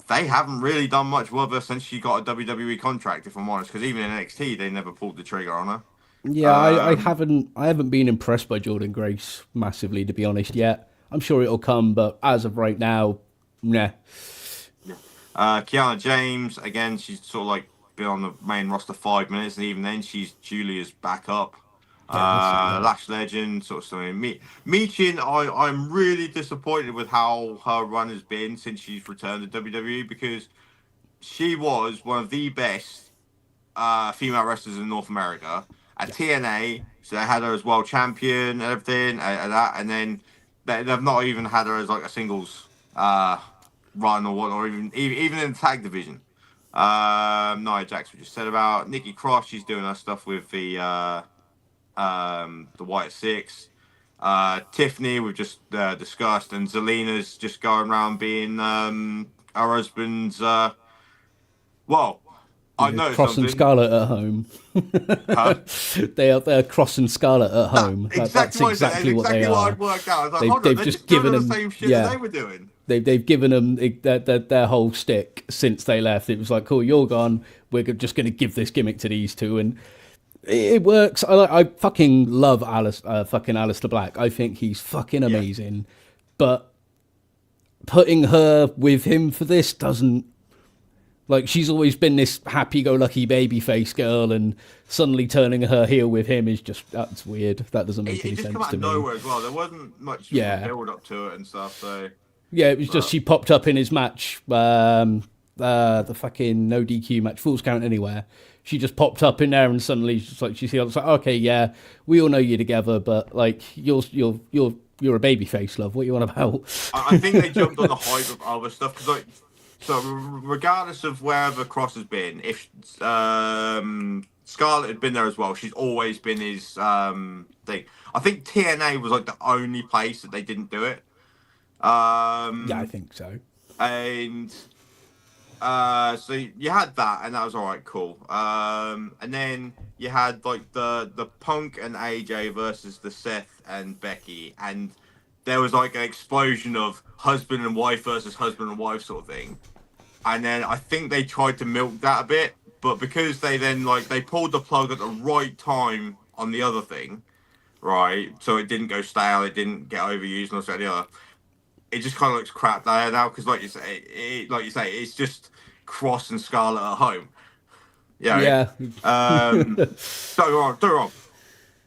they haven't really done much with her since she got a WWE contract, if I'm honest. Because even in NXT, they never pulled the trigger on her. Yeah, I haven't been impressed by Jordan Grace massively, to be honest. Yet I'm sure it'll come, but as of right now, nah. Kiana James, again, she's sort of like been on the main roster 5 minutes, and even then, she's Julia's backup. Yeah, that's it. Yeah. Lash Legend, sort of stuff. Michin, I'm really disappointed with how her run has been since she's returned to WWE because she was one of the best female wrestlers in North America at Yeah. TNA. So they had her as world champion and everything, and that, and then they've not even had her as like a singles run or what, or even in the tag division. Nia Jax, we just said about Nikki Cross. She's doing her stuff with the White Six. Tiffany, we've just discussed, and Zelina's just going around being our husband's. Well, I've Yeah, noticed crossing something. Scarlet at home. Huh? They're crossing Scarlet at That home. That's exactly what I said. It's exactly what they exactly what are. I'd worked out. I was like, hold on, They've they're just just doing given the them, same shit that yeah. they were doing. They've given them their whole stick since they left. It was like, cool, you're gone. We're just going to give this gimmick to these two, and it works. I fucking love fucking Alistair Black. I think he's fucking Yeah. amazing, but putting her with him for this doesn't. Like, she's always been this happy-go-lucky babyface girl, and suddenly turning her heel with him is just, that's weird. That doesn't make It any just sense came out to of me. nowhere as well. There wasn't much Yeah. build up to it and stuff. So Yeah, it was just but, she popped up in his match, the fucking no DQ match, Falls Count Anywhere. She just popped up in there, and suddenly she's like, it's like, okay, yeah, we all know you're together, but like you're a baby face, love. What you want about? I think they jumped on the hype of other stuff because like. So regardless of wherever Cross has been, if Scarlett had been there as well, she's always been his thing. I think TNA was like the only place that they didn't do it. Yeah, I think so. And so you had that, and that was all right, cool. And then you had like the Punk and AJ versus the Seth and Becky, and there was like an explosion of husband and wife versus husband and wife sort of thing. And then I think they tried to milk that a bit, but because they then like they pulled the plug at the right time on the other thing, right? So it didn't go stale, it didn't get overused, and so the other. It just kind of looks crap there now because, like you say, it's just Cross and Scarlett at home. Yeah. Yeah, Don't get me wrong.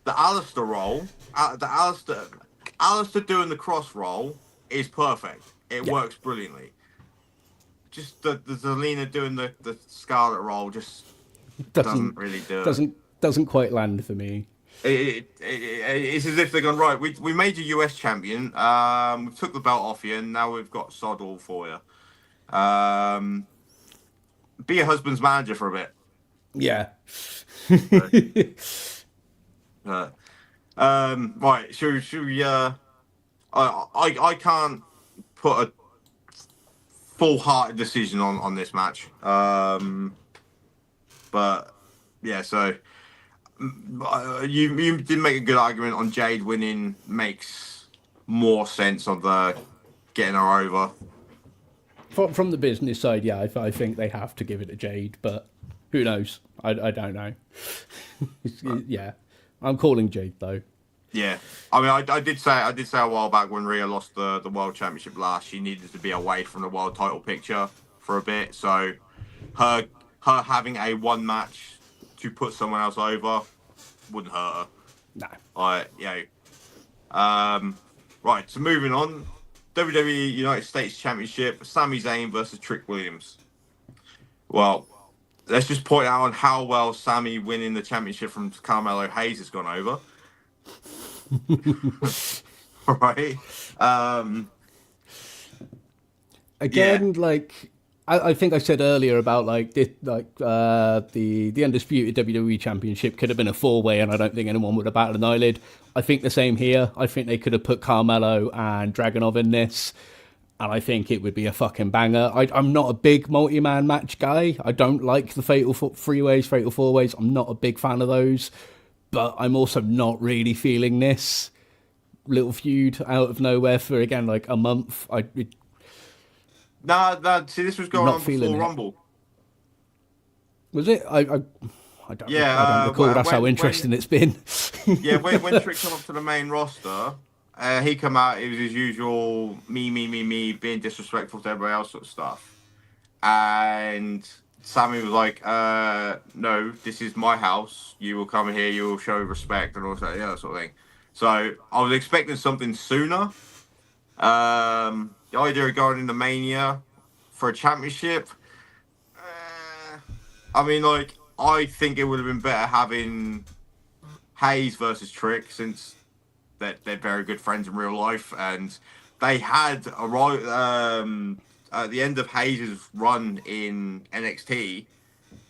The Alistair role, Alistair doing the Cross role is perfect. It yeah, works brilliantly. Just the Zelina doing the Scarlet role just doesn't really do it. doesn't quite land for me. It's as if they're gone right. We made you US champion. We took the belt off you, and now we've got sod all for you. Be your husband's manager for a bit. Yeah, Uh, right. Should we? I can't put a full-hearted decision on this match. But yeah, so you did make a good argument on Jade winning makes more sense of the getting her over. from the business side, yeah, I think they have to give it to Jade, but who knows? I don't know. Yeah, I'm calling Jade though. Yeah, I mean, I did say a while back when Rhea lost the world championship last, she needed to be away from the world title picture for a bit. So her having a one match to put someone else over wouldn't hurt her. No. Right. So moving on, WWE United States Championship, Sami Zayn versus Trick Williams. Well, let's just point out on how well Sami winning the championship from Carmelo Hayes has gone over. Right. Again, Yeah. like I think I said earlier about like this, the undisputed WWE Championship could have been a 4-way, and I don't think anyone would have batted an eyelid. I think the same here. I think they could have put Carmelo and Dragunov in this, and I think it would be a fucking banger. I'm not a big multi-man match guy. I don't like the fatal 3-ways, fatal 4-ways. I'm not a big fan of those, but I'm also not really feeling this little feud out of nowhere for again like a month. Nah. See, this was going Not on feeling before it. Rumble. Was it? I don't. Yeah. I don't recall. That's how interesting it's been. Yeah, when Trick came up to the main roster, he come out. It was his usual me, being disrespectful to everybody else sort of stuff. And Sammy was like, no, this is my house. You will come here, you will show respect and all that sort of thing. So I was expecting something sooner. The idea of going into Mania for a championship, I mean, like, I think it would have been better having Hayes versus Trick, since they're very good friends in real life, and they had a right at the end of Hayes' run in NXT,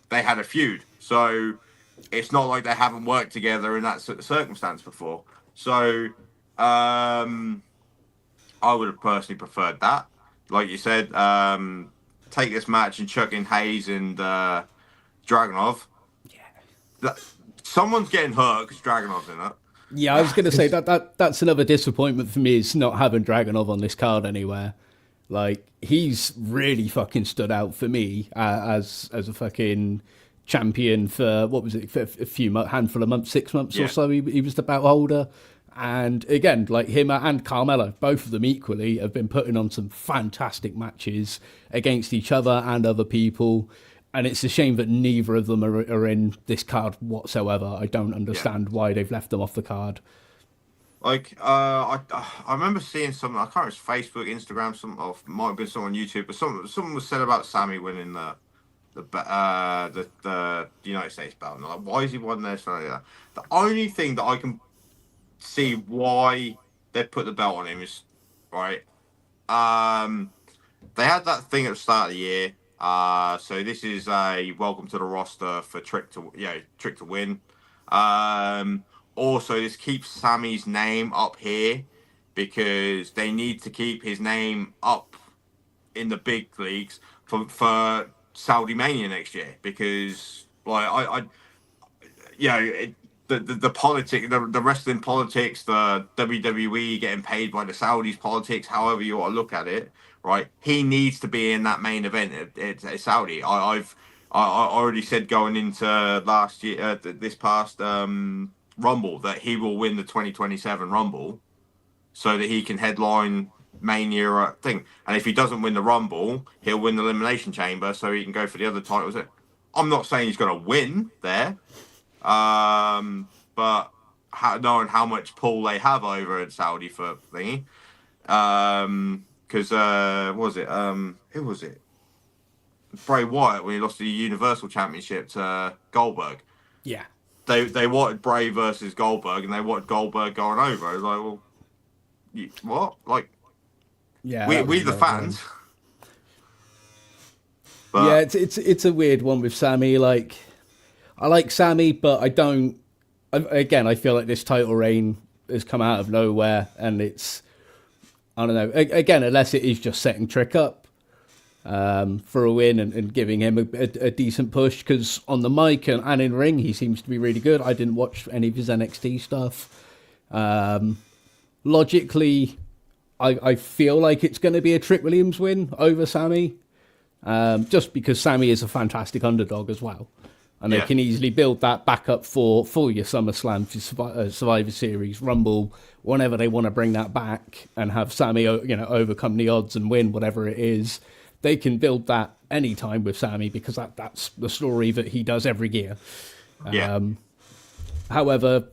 they had a feud. So it's not like they haven't worked together in that circumstance before. So I would have personally preferred that. Like you said, take this match and chuck in Hayes and Dragunov. That, someone's getting hurt because Dragunov's in it. Yeah, I was going to say that's another disappointment for me is not having Dragonov on this card anywhere. Like he's really fucking stood out for me as a fucking champion for what was it for a handful of months, 6 months or so. He was the belt holder, and again, like him and Carmelo, both of them equally have been putting on some fantastic matches against each other and other people. And it's a shame that neither of them are in this card whatsoever. I don't understand why they've left them off the card. Like, I remember seeing something. I can't remember, Facebook, Instagram, something, or might have been someone on YouTube, but someone was said about Sammy winning the United States belt. And like, why is he won there? Something like that. The only thing that I can see why they put the belt on him is right. They had that thing at the start of the year. So this is a welcome to the roster for Trick to win. Also, this keeps Sammy's name up here because they need to keep his name up in the big leagues for Saudi Mania next year. Because the politics, the wrestling politics, the WWE getting paid by the Saudis politics, however you want to look at it, right? He needs to be in that main event. It's Saudi. I already said going into last year, this past Rumble, that he will win the 2027 Rumble, so that he can headline Mania thing. And if he doesn't win the Rumble, he'll win the Elimination Chamber, so he can go for the other titles. I'm not saying he's going to win there. But knowing how much pull they have over in Saudi for thingy, because what was it? Who was it? Bray Wyatt, when he lost the Universal Championship to Goldberg. Yeah, they wanted Bray versus Goldberg, and they wanted Goldberg going over. I was like, well, what? Like, yeah, we the fans. But, yeah, it's a weird one with Sammy. Like, I like Sammy, but I don't. Again, I feel like this title reign has come out of nowhere, and it's, I don't know. Again, unless it is just setting Trick up for a win and giving him a decent push, because on the mic and in ring he seems to be really good. I didn't watch any of his NXT stuff. Logically, I feel like it's going to be a Trick Williams win over Sammy, just because Sammy is a fantastic underdog as well. And they can easily build that back up for your SummerSlam, Survivor Series, Rumble, whenever they want to bring that back and have Sammy, overcome the odds and win whatever it is. They can build that anytime with Sammy because that's the story that he does every year. However,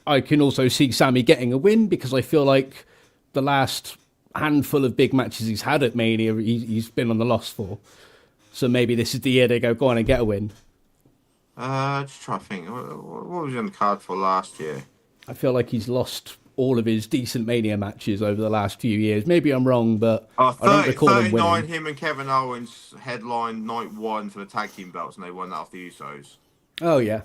I can also see Sammy getting a win because I feel like the last handful of big matches he's had at Mania, he's been on the loss for. So maybe this is the year they go on and get a win. Just try to think. What was he on the card for last year? I feel like he's lost all of his decent Mania matches over the last few years. Maybe I'm wrong, but I don't recall him winning. Him and Kevin Owens headlined night one for the tag team belts, and they won that off the Usos. Oh yeah.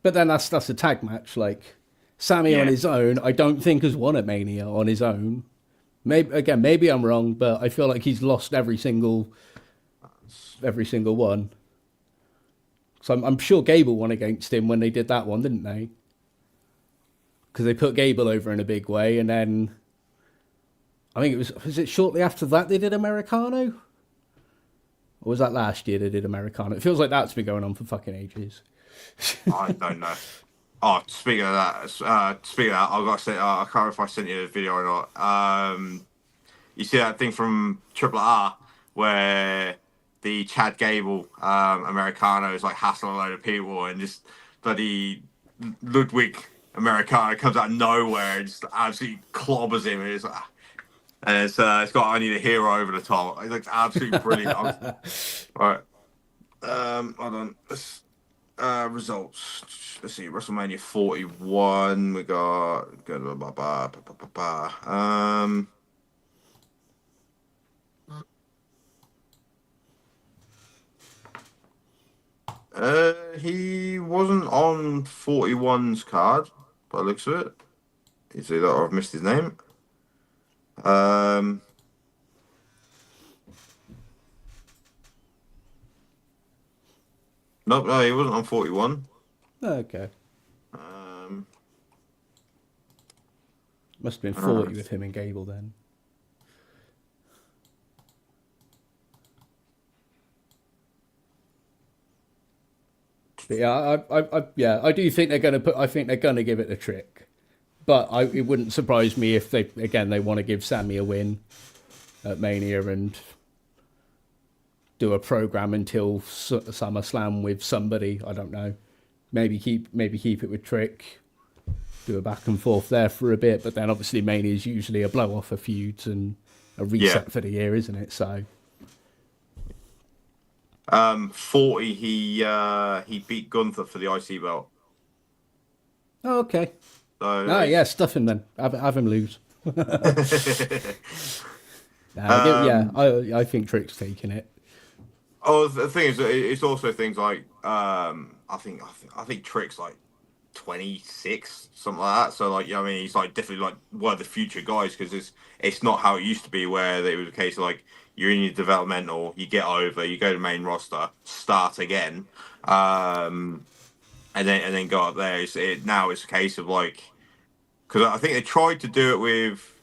But then that's a tag match. Like Sammy on his own, I don't think has won at Mania on his own. Maybe I'm wrong, but I feel like he's lost every single one. So I'm sure Gable won against him when they did that one, didn't they? Because they put Gable over in a big way, and then I think was it shortly after that they did Americano? Or was that last year they did Americano? It feels like that's been going on for fucking ages. I don't know. Oh, speaking of that, I've got to say, I can't remember if I sent you a video or not. You see that thing from Triple R where the Chad Gable Americano is like hassling a load of people, and just bloody Ludwig Americano comes out of nowhere and just absolutely clobbers him. And it's got I need a hero over the top. It looks absolutely brilliant. Right. Hold on. Results. Let's see. WrestleMania 41. We got. He wasn't on 41's card, by the looks of it. Is it that I've missed his name? Nope, no, he wasn't on 41. Okay. Um, Must have been 40 with him and Gable then. But yeah, I do think they're going to put. I think they're going to give it a trick, but it wouldn't surprise me if they want to give Sammy a win at Mania and do a program until SummerSlam with somebody. I don't know. Maybe keep it with Trick. Do a back and forth there for a bit, but then obviously Mania is usually a blow off of feuds and a reset for the year, isn't it? So. 40. He beat Gunther for the IC belt. Oh, okay. So, yeah, stuff him then. Have him lose. I think Trick's taking it. Oh, the thing is, it's also things like I think Trick's like 26, something like that. So like, I mean, he's like definitely like one of the future guys, because it's not how it used to be, where it was a case of like you're in your developmental, you get over, you go to main roster, start again, and then go up there. Now it's a case of like, because I think they tried to do it with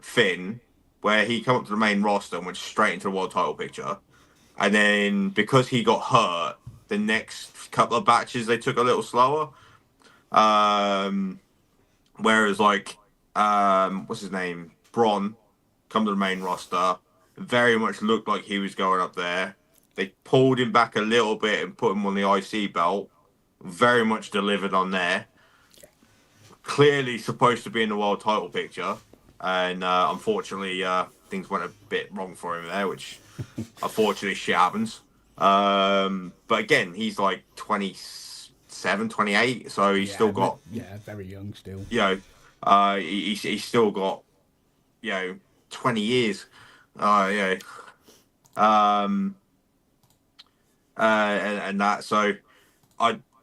Finn, where he came up to the main roster and went straight into the world title picture. And then because he got hurt, the next couple of batches they took a little slower. Whereas like what's his name? Braun come to the main roster, very much looked like he was going up there. They pulled him back a little bit and put him on the IC belt. Very much delivered on there. Clearly supposed to be in the world title picture. And unfortunately things went a bit wrong for him there, which unfortunately shit happens. But again, he's like 27, 28, so he's still got very young still. You know, he's still got 20 years. And that, so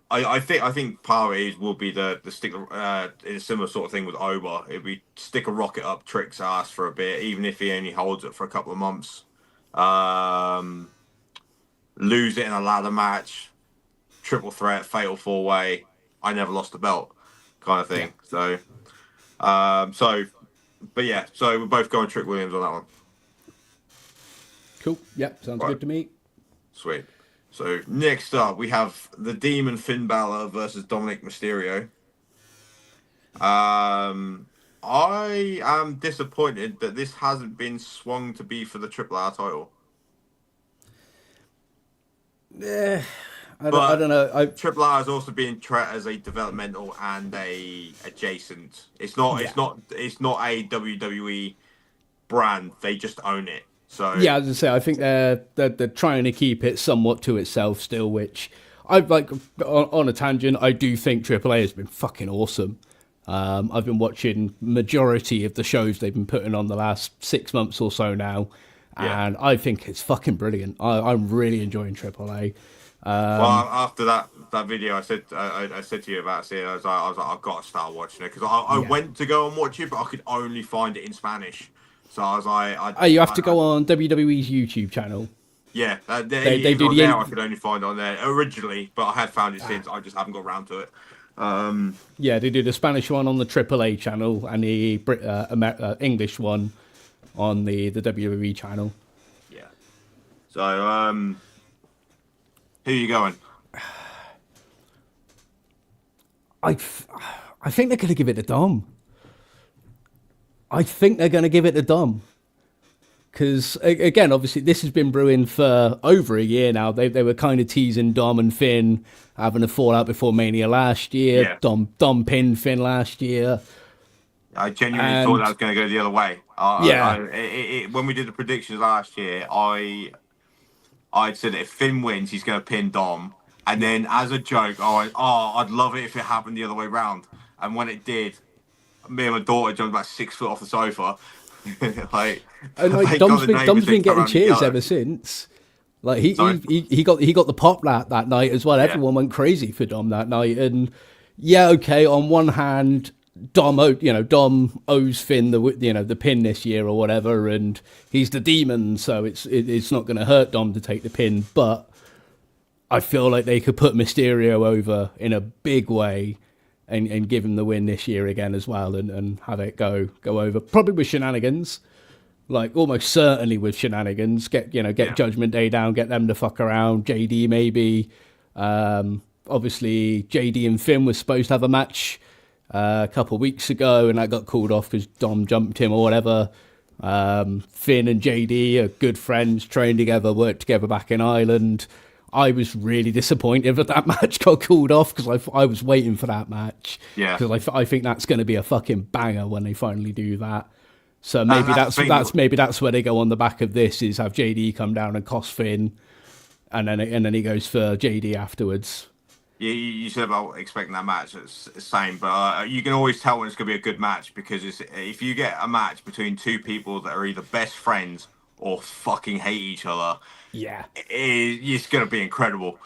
I think part of it will be the stick in a similar sort of thing with Oba. If we stick a rocket up Trick's ass for a bit, even if he only holds it for a couple of months, lose it in a ladder match, triple threat, fatal 4-way, I never lost the belt kind of thing. Yeah. So we're both going Trick Williams on that one. Cool. Yep, sounds good to me. Sweet. So next up, we have the Demon Finn Balor versus Dominic Mysterio. I am disappointed that this hasn't been swung to be for the Triple R title. Yeah, I don't know. Triple R is also being treated as a developmental and a adjacent. It's not a WWE brand. They just own it. So yeah, as I say, I think they're trying to keep it somewhat to itself still, which I like. On a tangent, I do think AAA has been fucking awesome. I've been watching majority of the shows they've been putting on the last 6 months or so now, and I think it's fucking brilliant. I'm really enjoying AAA. Well, after that video, I said to you about it. I was like, I've got to start watching it, because I went to go and watch it, but I could only find it in Spanish. So I was like, you have to go on WWE's YouTube channel. Yeah, they do the I could only find it on there originally, but I had found it since. I just haven't got around to it. Yeah, they do the Spanish one on the AAA channel and the English one on the WWE channel. Yeah. So, who are you going? I think they're going to give it to Dom. I think they're going to give it to Dom. Because again, obviously, this has been brewing for over a year now. They were kind of teasing Dom and Finn having a fallout before Mania last year. Yeah. Dom pinned Finn last year, I genuinely thought that and was going to go the other way. yeah, When we did the predictions last year, I said if Finn wins, he's going to pin Dom. And then as a joke, I'd love it if it happened the other way round. And when it did, me and my daughter jumped about 6 foot off the sofa. Like, and like thank God the Dom's neighbours been didn't come getting around and cheers yell at ever us. since. Like Sorry? he got the pop that night as well. Yeah. Everyone went crazy for Dom that night, and yeah, okay. On one hand, Dom owes Finn the pin this year or whatever, and he's the demon, so it's not going to hurt Dom to take the pin. But I feel like they could put Mysterio over in a big way and give him the win this year again as well, and have it go over probably with shenanigans. Like almost certainly with shenanigans, get Yeah. Judgment Day down, get them to fuck around. JD maybe, obviously JD and Finn was supposed to have a match a couple of weeks ago, and that got called off because Dom jumped him or whatever. Finn and JD are good friends, train together, work together back in Ireland. I was really disappointed that match got called off because I was waiting for that match. Yeah. Because I think that's going to be a fucking banger when they finally do that. So And maybe that's the thing. that's where they go on the back of this, is have JD come down and cost Finn, and then he goes for JD afterwards. You said about expecting that match. It's the same, but you can always tell when it's going to be a good match because if you get a match between two people that are either best friends or fucking hate each other, Yeah. it's going to be incredible.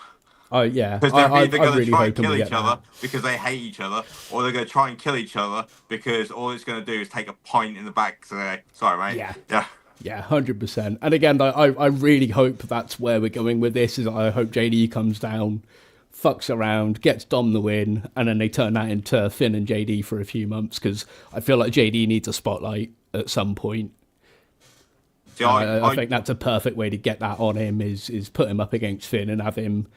Oh yeah. Because they're either I'm going to really try and hoping kill we each get other that. because they hate each other, or they're going to try and kill each other because all it's going to do is take a pint in the back. So, sorry, mate. Yeah. Yeah. Yeah, 100%. And again, I really hope that's where we're going with this. Is I hope JD comes down, fucks around, gets Dom the win, and then they turn that into Finn and JD for a few months because I feel like JD needs a spotlight at some point. See, And I think that's a perfect way to get that on him is put him up against Finn and have him.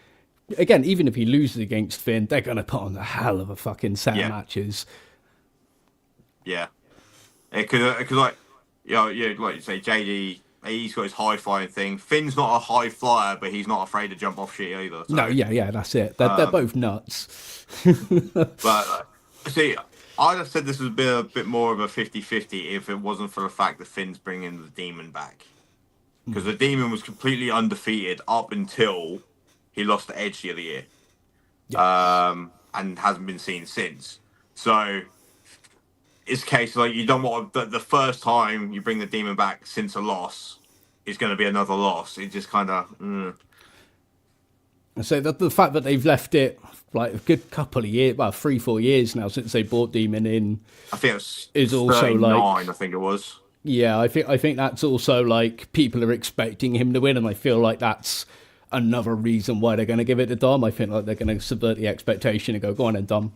Again, even if he loses against Finn, they're going to put on a hell of a fucking set of matches. Yeah. Because like, like you say, JD, he's got his high flying thing. Finn's not a high flyer, but he's not afraid to jump off shit either. So. No, yeah, that's it. They're both nuts. But see, I'd have said this would be a bit more of a 50-50 if it wasn't for the fact that Finn's bringing the Demon back. Because the Demon was completely undefeated up until he lost to Edge the other year. And hasn't been seen since. So it's a case like you don't want the first time you bring the Demon back since a loss is going to be another loss. It just kind of. So the fact that they've left it like a good couple of years, well, 3-4 years now since they brought Demon in, I think it was is also 39, like, I think it was. yeah, I think that's also like people are expecting him to win, and I feel like that's another reason why they're going to give it to Dom. I think like they're going to subvert the expectation and go on then, Dom.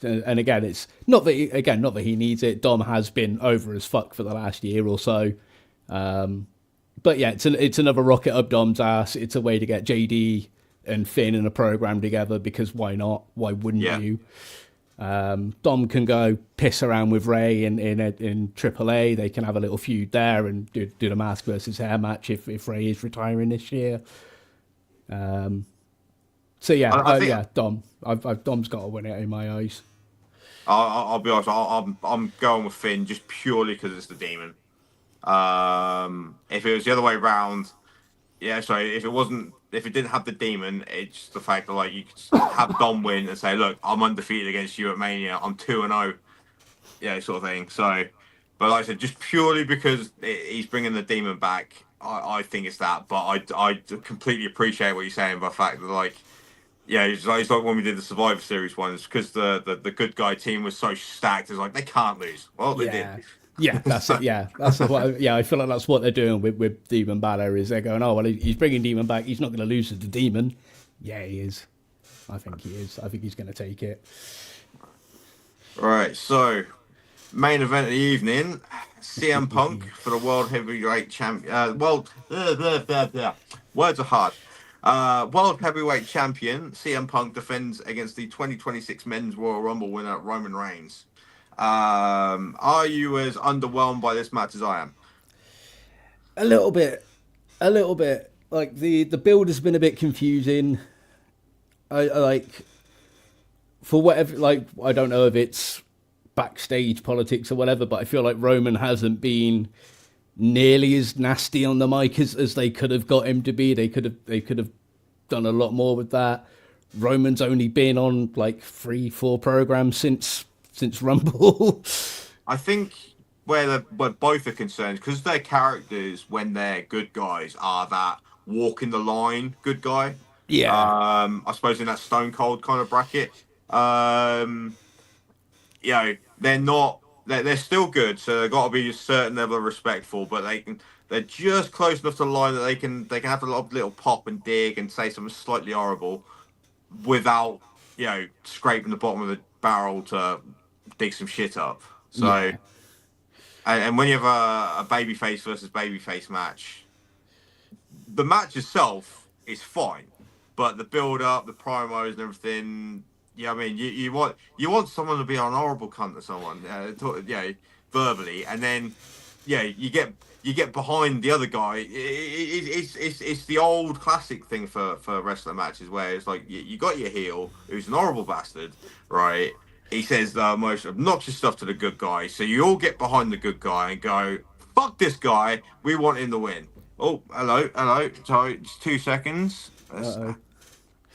And again, it's not that he needs it. Dom has been over as fuck for the last year or so. But yeah, it's another rocket up Dom's ass. It's a way to get JD and Finn in a program together because why not? Why wouldn't you? Dom can go piss around with Ray in AAA. They can have a little feud there and do the mask versus hair match if Ray is retiring this year. So yeah, Dom. Dom's got to win it in my eyes. I'll be honest. I'm going with Finn just purely because it's the Demon. If it was the other way around, if it didn't have the Demon, it's the fact that like you could have Dom win and say, look, I'm undefeated against you at Mania. I'm 2-0, sort of thing. So, but like I said, just purely because he's bringing the Demon back, I think it's that. But I completely appreciate what you're saying about the fact that like. Yeah, it's like when we did the Survivor Series ones, because the good guy team was so stacked. It's like they can't lose. Well, they did. Yeah, that's it. Yeah, I feel like that's what they're doing with Demon Balor. Is they're going, oh well, he's bringing Demon back. He's not going to lose to the Demon. Yeah, he is. I think he is. I think he's going to take it. All right, so main event of the evening: CM Punk for the World Heavyweight Champion. Words are hard. World Heavyweight Champion CM Punk defends against the 2026 Men's Royal Rumble winner Roman Reigns. Are you as underwhelmed by this match as I A little bit. Like the build has been a bit confusing. I like for whatever. Like I don't know if it's backstage politics or whatever, but I feel like Roman hasn't been nearly as nasty on the mic as they could have got him to be. They could have done a lot more with that. Roman's only been on like 3-4 programs since Rumble. I think where both are concerned, because their characters, when they're good guys, are that walking the line good guy. Yeah, I suppose in that Stone Cold kind of bracket. Um, they're not. They're still good, so they've got to be a certain level of respectful. But they're just close enough to the line that they can have a lot of little pop and dig and say something slightly horrible without scraping the bottom of the barrel to dig some shit up. So, yeah, and when you have a babyface versus babyface match, the match itself is fine, but the build up, the promos, and everything. Yeah, I mean, you want someone to be an honorable cunt to someone, verbally, and then you get behind the other guy. It's the old classic thing for wrestling matches where it's like you got your heel who's an horrible bastard, right? He says the most obnoxious stuff to the good guy, so you all get behind the good guy and go, "Fuck this guy, we want him to win." Oh, hello. Sorry, just 2 seconds. uh-oh.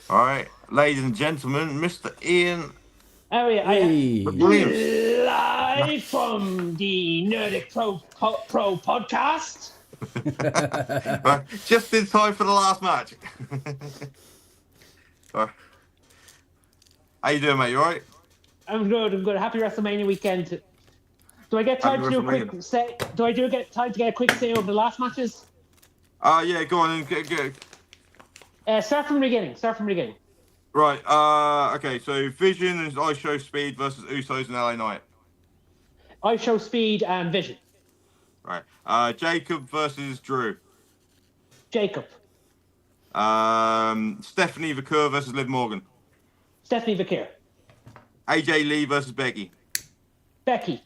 All right, ladies and gentlemen, Mr. Ian Oh yeah, Hey. Williams. live from the Nerdic Pro podcast. Right, just in time for the last match. All right. How you doing, mate? You all right? I'm good. Happy WrestleMania weekend. Do I get time Happy to do a quick WrestleMania. say? Do I get time to get a quick say over the last matches? Yeah, go on and get. Start from the beginning. Right. Okay. So Vision and I Show Speed versus Usos and LA Knight. I show speed and vision. Right. Jacob versus Drew. Jacob. Stephanie Vacour versus Liv Morgan. Stephanie Vakir. AJ Lee versus Becky. Becky.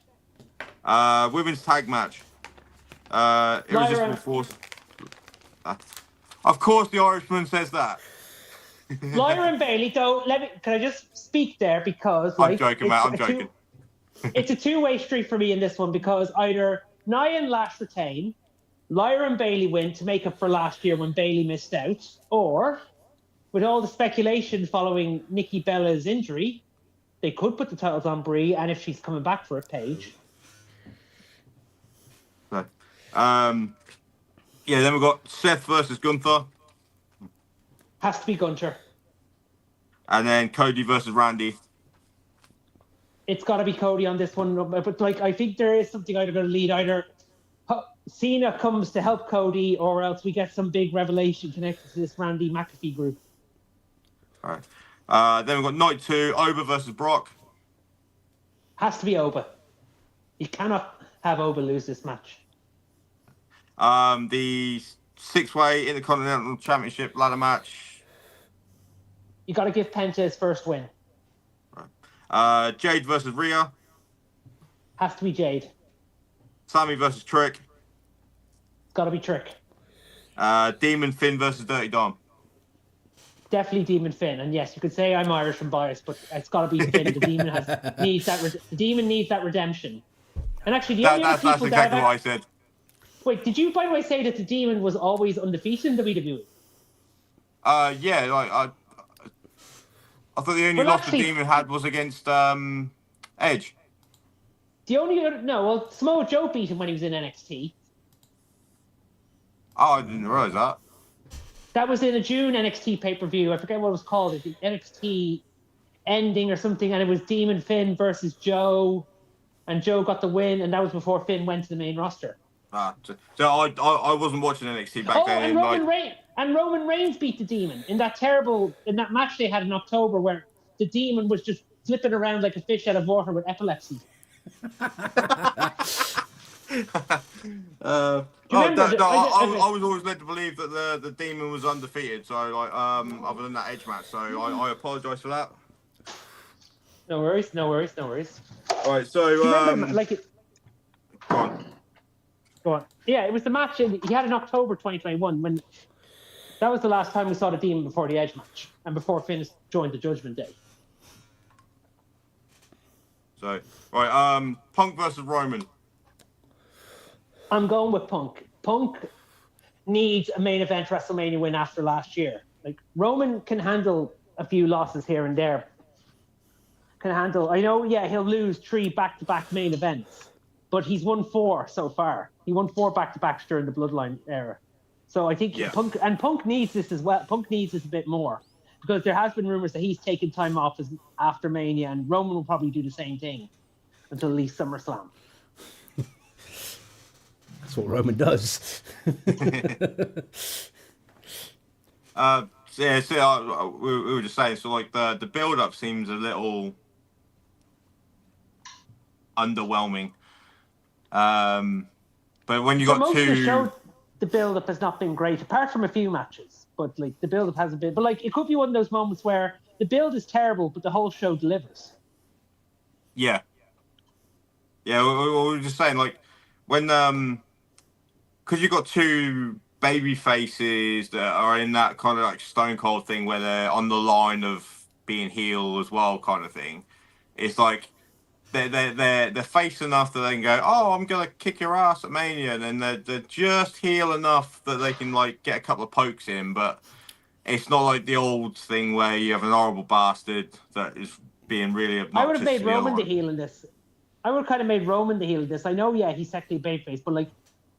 Women's tag match. Irresistible Lyra. Force. Of course, the Irishman says that. Lyra and Bailey. Though, can I just speak there because I'm joking, mate. I'm joking. It's a two-way street for me in this one because either Nia and Lash retain, Lyra and Bailey win to make up for last year when Bailey missed out, or with all the speculation following Nikki Bella's injury, they could put the titles on Brie, and if she's coming back for it, Paige. So, then we've got Seth versus Gunther, Has to be Gunter. and then Cody versus Randy. It's got to be Cody on this one, but I think there is something either going to lead either Cena comes to help Cody, or else we get some big revelation connected to this Randy McAfee group. All right. Then we've got Night 2, Oba versus Brock. Has to be Oba. You cannot have Oba lose this match. The 6-way Intercontinental Championship ladder match. You got to give Penta his first win. Jade versus Rhea. Has to be Jade. Sammy versus Trick. It's got to be Trick. Demon Finn versus Dirty Dom. Definitely Demon Finn. And yes, you could say I'm Irish and biased, but it's got to be Finn. The Demon needs that redemption. And actually, the only other people That's exactly what I said. Wait, did you by the way say that the Demon was always undefeated in WWE? Yeah, I thought the only loss the Demon had was against Edge. The only other Samoa Joe beat him when he was in NXT. Oh, I didn't realize that. That was in a June NXT pay-per-view. I forget what it was called. It was NXT ending or something, and it was Demon Finn versus Joe, and Joe got the win, and that was before Finn went to the main roster. So I wasn't watching NXT back then. And Roman Reigns beat the Demon in that match they had in October where the Demon was just flipping around like a fish out of water with epilepsy. I was always led to believe that the Demon was undefeated. So other than that Edge match, so I apologise for that. No worries. All right, so Do you remember, go on. Go on. Yeah, it was the match he had in October 2021 when that was the last time we saw the Demon before the Edge match and before Finn joined the Judgment Day. So, right, Punk versus Roman. I'm going with Punk. Punk needs a main event WrestleMania win after last year. Like Roman can handle a few losses here and there. I know, yeah, he'll lose 3 back-to-back main events, but he's won 4 so far. He won 4 back-to-backs during the Bloodline era. So I think Punk needs this as well. Punk needs this a bit more because there has been rumors that he's taken time off after Mania, and Roman will probably do the same thing until at least SummerSlam. That's what Roman does. We were just saying, so like the build up seems a little underwhelming. But when you got most two, of the show, the build up has not been great, apart from a few matches. But like the build up hasn't been. But like it could be one of those moments where the build is terrible, but the whole show delivers. yeah, we were just saying like when because you got two baby faces that are in that kind of like Stone Cold thing where they're on the line of being heel as well, kind of thing. It's like they're face enough that they can go, oh, I'm gonna kick your ass at Mania, and then they're just heel enough that they can like get a couple of pokes in, but it's not like the old thing where you have an horrible bastard that is being really obnoxious. I would have made Roman the heel in this. I would have kind of made Roman the heel in this. I know, yeah, he's technically babyface, but like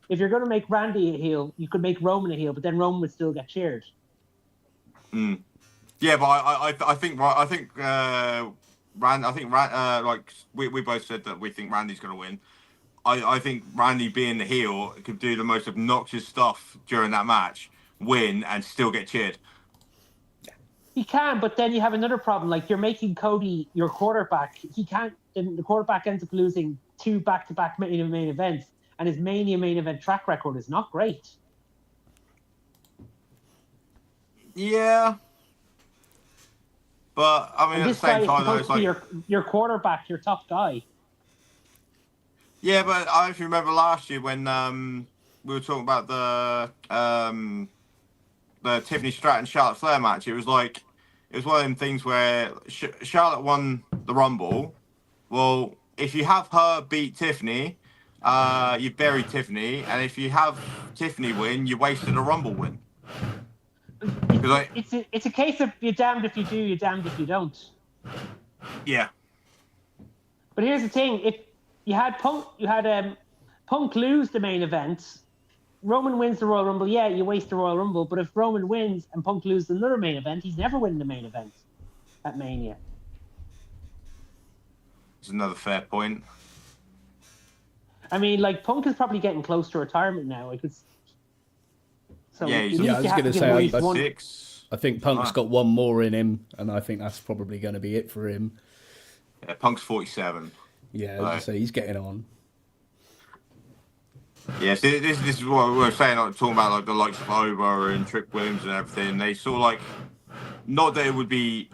if you're going to make Randy a heel, you could make Roman a heel, but then Roman would still get cheered. Yeah, but I think like we both said that we think Randy's going to win. I think Randy being the heel could do the most obnoxious stuff during that match, win, and still get cheered. He can, but then you have another problem. Like you're making Cody your quarterback. He can't. And the quarterback ends up losing 2 back-to-back main events, and his Mania main event track record is not great. Yeah, but I mean, at the same time, though, it's like your quarterback, your top guy. Yeah, but I actually remember last year when we were talking about the Tiffany Stratton Charlotte Flair match. It was one of them things where Charlotte won the Rumble. Well, if you have her beat Tiffany, you buried Tiffany, and if you have Tiffany win, you wasted a Rumble win. It's a case of you're damned if you do, you're damned if you don't. Yeah. But here's the thing: if you had Punk lose the main event, Roman wins the Royal Rumble. Yeah, you waste the Royal Rumble. But if Roman wins and Punk loses another main event, he's never winning the main event at Mania. It's another fair point. I mean, like Punk is probably getting close to retirement now. I was going to say, I think Punk's got one more in him, and I think that's probably going to be it for him. Yeah, Punk's 47. Yeah, as I say, he's getting on. Yeah, so this is what we were saying, like, talking about like the likes of Oba and Trick Williams and everything. They saw like, not that it would be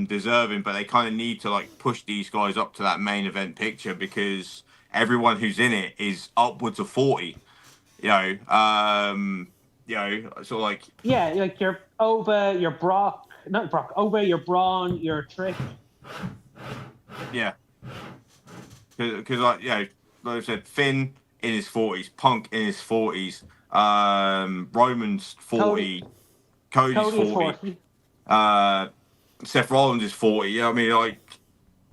deserving, but they kind of need to like push these guys up to that main event picture because everyone who's in it is upwards of 40. Sort of like like your Oba, your Brock, not Brock, Oba, your Braun, your Trick. Yeah, because like like I said, Finn in his 40s, Punk in his 40s, Roman's 40, Cody's 40. Seth Rollins is 40. You know what I mean? Like,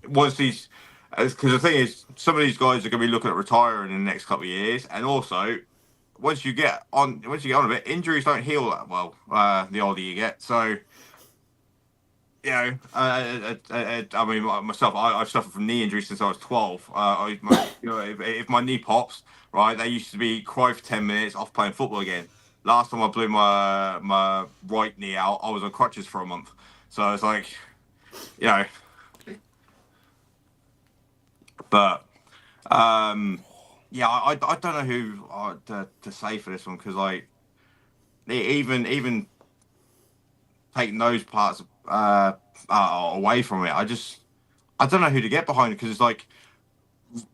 once these, because the thing is, some of these guys are going to be looking at retiring in the next couple of years, and also once you get on a bit, injuries don't heal that well. The older you get, so. I mean, myself, I've suffered from knee injuries since I was 12. If my knee pops, right, they used to be cry for 10 minutes off playing football again. Last time I blew my right knee out, I was on crutches for a month. So it's like, but I don't know who to say for this one because like even taking those parts away from it, I don't know who to get behind because it's like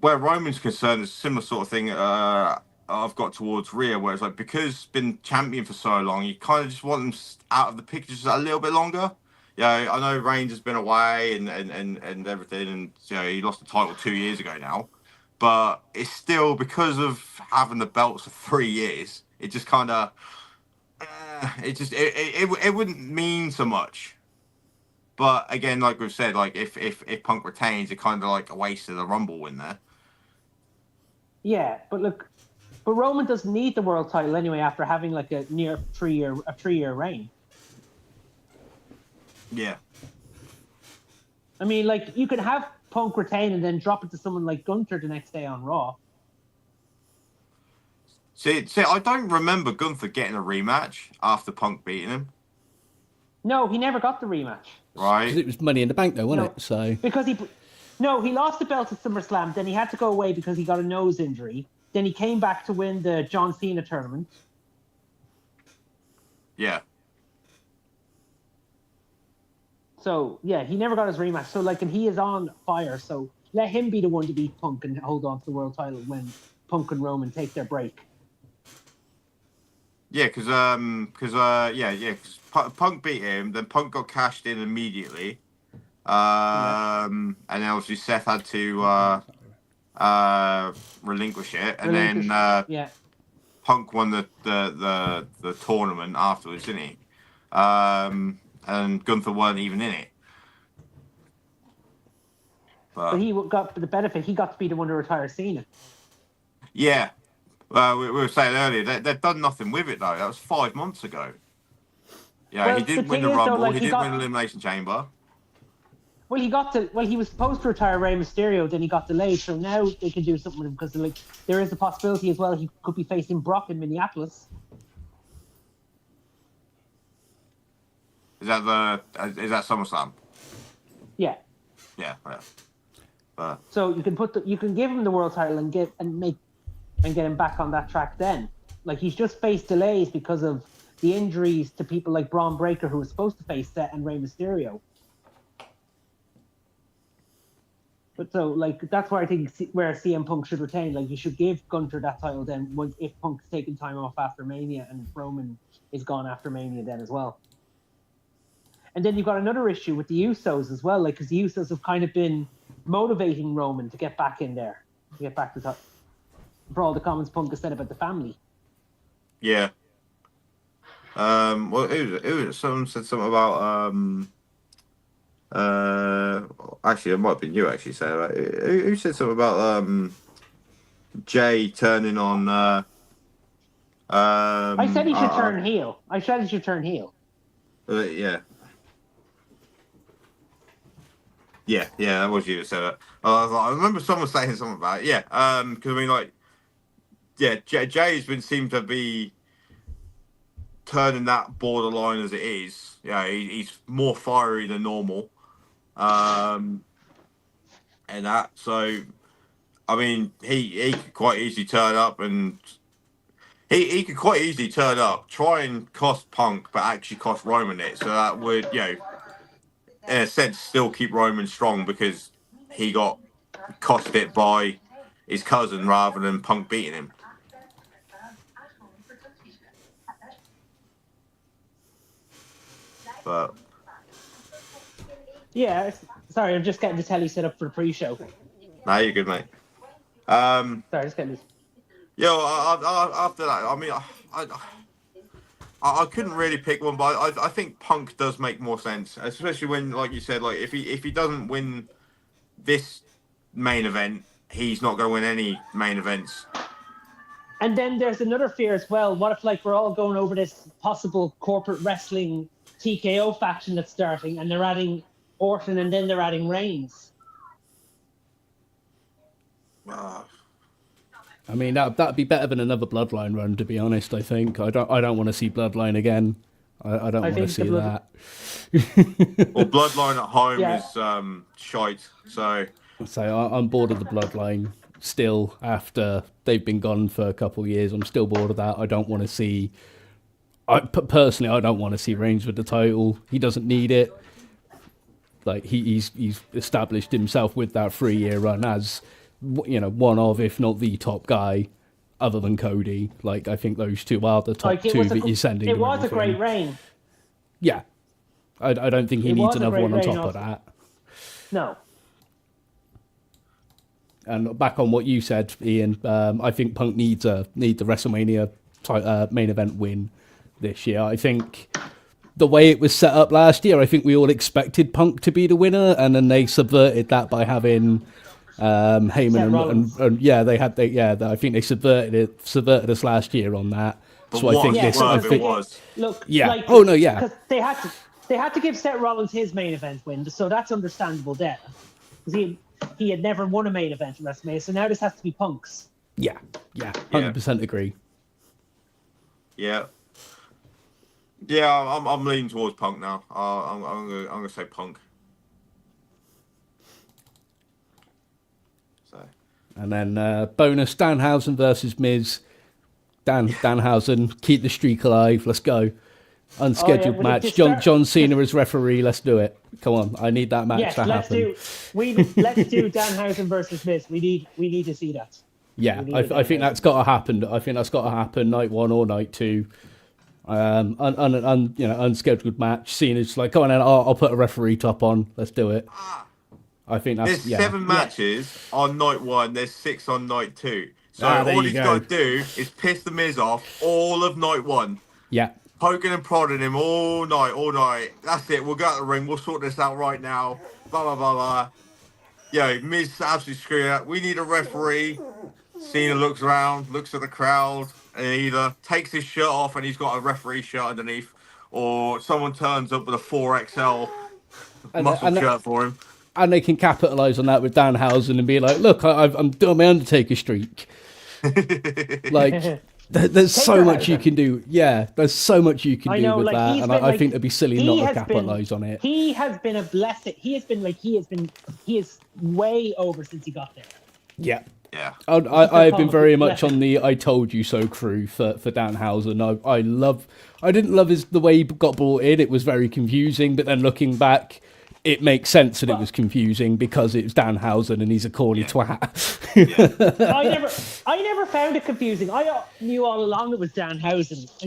where Roman's concerned, it's a similar sort of thing. I've got towards Rhea, where it's like because been champion for so long, you kind of just want them out of the picture just a little bit longer. Yeah, I know Reigns has been away and everything, and he lost the title 2 years ago now, but it's still because of having the belts for 3 years. It just kind of, it wouldn't mean so much. But again, like we've said, like if Punk retains, it kind of like a waste of the Rumble win there. Yeah, but look, Roman doesn't need the world title anyway after having like a near 3 year reign. Yeah. I mean, like you could have Punk retain and then drop it to someone like Gunther the next day on Raw. See, I don't remember Gunther getting a rematch after Punk beating him. No, he never got the rematch. Right. Because it was Money in the Bank, though, wasn't it? So because he lost the belt at SummerSlam. Then he had to go away because he got a nose injury. Then he came back to win the John Cena tournament. Yeah. So yeah, he never got his rematch. So like, and he is on fire. So let him be the one to beat Punk and hold on to the world title when Punk and Roman take their break. Yeah, because Punk beat him, then Punk got cashed in immediately, and then obviously Seth had to relinquish it, and then Punk won the tournament afterwards, didn't he? And Gunther weren't even in it. But he got the benefit. He got to be the one to retire Cena. Yeah. We were saying earlier they've done nothing with it though. That was 5 months ago. Yeah, well, he didn't win the Rumble. Though, like, he didn't win the Elimination Chamber. Well, he was supposed to retire Rey Mysterio, then he got delayed. So now they can do something with him because like there is a possibility as well he could be facing Brock in Minneapolis. Is that SummerSlam? Yeah. Yeah. So you can give him the world title and get him back on that track then. Like he's just faced delays because of the injuries to people like Braun Breaker, who was supposed to face Seth and Rey Mysterio. But so like that's where I think where CM Punk should retain. Like you should give Gunther that title then if Punk's taking time off after Mania and Roman is gone after Mania then as well. And then you've got another issue with the Usos as well, like because the Usos have kind of been motivating Roman to get back in there, to get back to top. For all the comments Punk has said about the family. Yeah. Well, someone said something about actually it might have been you actually saying that. Who said something about Jay turning on I said he should turn heel. Yeah. Yeah, that was you that said that. I remember someone saying something about it. Yeah, because I mean, like, yeah, Jay's seemed to be turning that borderline as it is. Yeah, he's more fiery than normal, and that. So, I mean, he could quite easily turn up, and he could quite easily turn up, try and cost Punk, but actually cost Roman it. So that would, in a sense, still keep Roman strong because he got cost it by his cousin rather than Punk beating him. But yeah, sorry, I'm just getting the telly set up for the pre-show. Nah, you're good, mate. Sorry, just getting this. After that, I mean, I couldn't really pick one, but I think Punk does make more sense, especially when, like you said, like if he doesn't win this main event, he's not going to win any main events. And then there's another fear as well. What if like we're all going over this possible corporate wrestling TKO faction that's starting, and they're adding Orton, and then they're adding Reigns? I mean, that'd be better than another Bloodline run, to be honest. I think I don't want to see Bloodline again. I don't want to see that. Well, Bloodline at home is shite. So I'm bored of the Bloodline still. After they've been gone for a couple of years, I'm still bored of that. I don't want to see. Personally, I don't want to see Reigns with the title. He doesn't need it. Like he's established himself with that 3-year run as one of, if not the top guy, other than Cody. Like, I think those two are the top Like, two that you're sending. It was a great reign. Yeah. I don't think he needs another one on top of that. No. And back on what you said, Ian, I think Punk needs the WrestleMania main event win this year. I think the way it was set up last year, I think we all expected Punk to be the winner, and then they subverted that by having Heyman I think they subverted us last year on that. But so I think this. I think, was. Look, yeah. Like, Oh no, yeah. Because they had to give Seth Rollins his main event win, so that's understandable there. Because he had never won a main event in WrestleMania, so now this has to be Punk's. Yeah, 100% agree. Yeah. Yeah, I'm leaning towards Punk now. I'm gonna say Punk. So. And then bonus Danhausen versus Miz. Danhausen, keep the streak alive. Let's go. Unscheduled match. John Cena as referee. Let's do it. Come on, I need that match to happen. Let's do Danhausen versus Miz. We need to see that. Yeah, I think that's got to happen. I think that's got to happen night 1 or night 2. Unscheduled match. Cena's like, come on, I'll put a referee top on. Let's do it. I think that's there's 7 matches on night 1. There's 6 on night 2. So all he's got to do is piss the Miz off all of night 1. Yeah. Poking and prodding him all night. That's it. We'll go out the ring. We'll sort this out right now. Blah, blah, blah, blah. Yo, Miz absolutely screwed up. We need a referee. Cena looks around, looks at the crowd, and either takes his shirt off and he's got a referee shirt underneath, or someone turns up with a 4XL muscle shirt for him. And they can capitalise on that with Danhausen and be like, look, I'm doing my Undertaker streak. Like... There's so much you can do. Yeah, there's so much you can do with that, and I think it'd be silly not to capitalise on it. He has been a blessing. He is way over since he got there. Yeah. Yeah. I've been very much on the "I told you so" crew for Danhausen. I didn't love the way he got brought in. It was very confusing, but then looking back, it makes sense that it was confusing because it's Danhausen and he's a corny twat. I never found it confusing. I knew all along it was Danhausen. I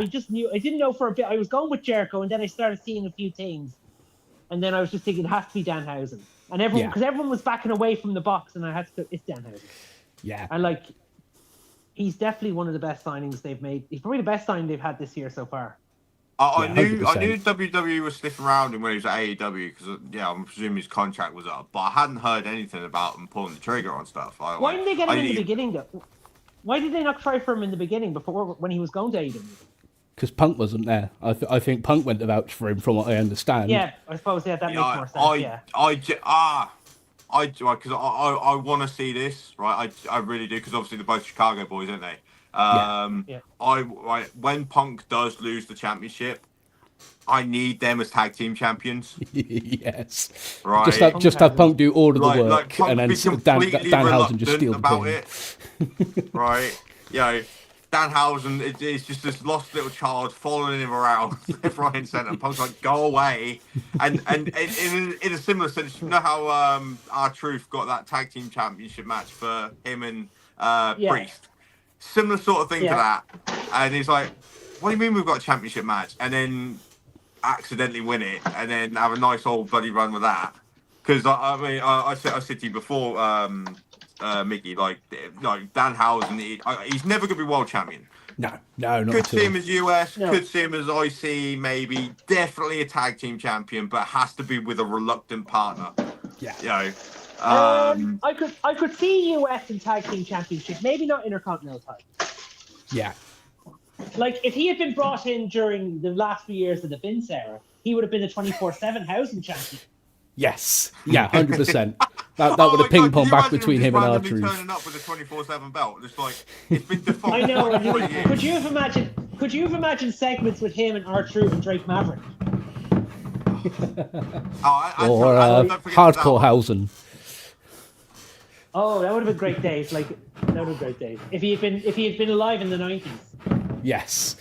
just knew. I didn't know for a bit. I was going with Jericho, and then I started seeing a few things, and then I was just thinking it has to be Danhausen. And everyone was backing away from the box, and I had to go, it's Danhausen. Yeah. And he's definitely one of the best signings they've made. He's probably the best signing they've had this year so far. I knew WWE was sniffing around him when he was at AEW because I'm presuming his contract was up, but I hadn't heard anything about him pulling the trigger on stuff. Why didn't they get him in the beginning though? Why did they not try for him in the beginning when he was going to AEW? Because Punk wasn't there. I think Punk went to vouch for him, from what I understand. Yeah, I suppose that makes more sense. Because I want to see this, right? I really do, because obviously they're both Chicago boys, aren't they? When Punk does lose the championship, I need them as tag team champions. Yes. Right. Just have Punk do all of the work, and then Danhausen just steal the about pin. It. Right. Danhausen is just this lost little child following him around left, right, and centre. Punk's like, go away. And in a similar sense, you know how R-Truth got that tag team championship match for him and Priest? Similar sort of thing to that. And he's like, what do you mean we've got a championship match? And then accidentally win it and then have a nice old bloody run with that. Because, I said to you before, Mickey, like Danhausen, he's never going to be world champion. No, not could see him as US, could see him as IC, maybe. Definitely a tag team champion, but has to be with a reluctant partner. Yeah. I could see US in tag team championship, maybe not Intercontinental title. Yeah. Like if he had been brought in during the last few years of the Vince era, he would have been a 24/7 housing champion. Yes. Yeah, 100%. That would have ping pong back between him and R-Truth. Turning up with a 24/7 belt, just like it's been default. I know. Could you have imagined segments with him and R-Truth and Drake Maverick? Or Hardcore Hausen. Oh, that would have been great days. That would have been great days. If he had been alive in the 90s. Yes.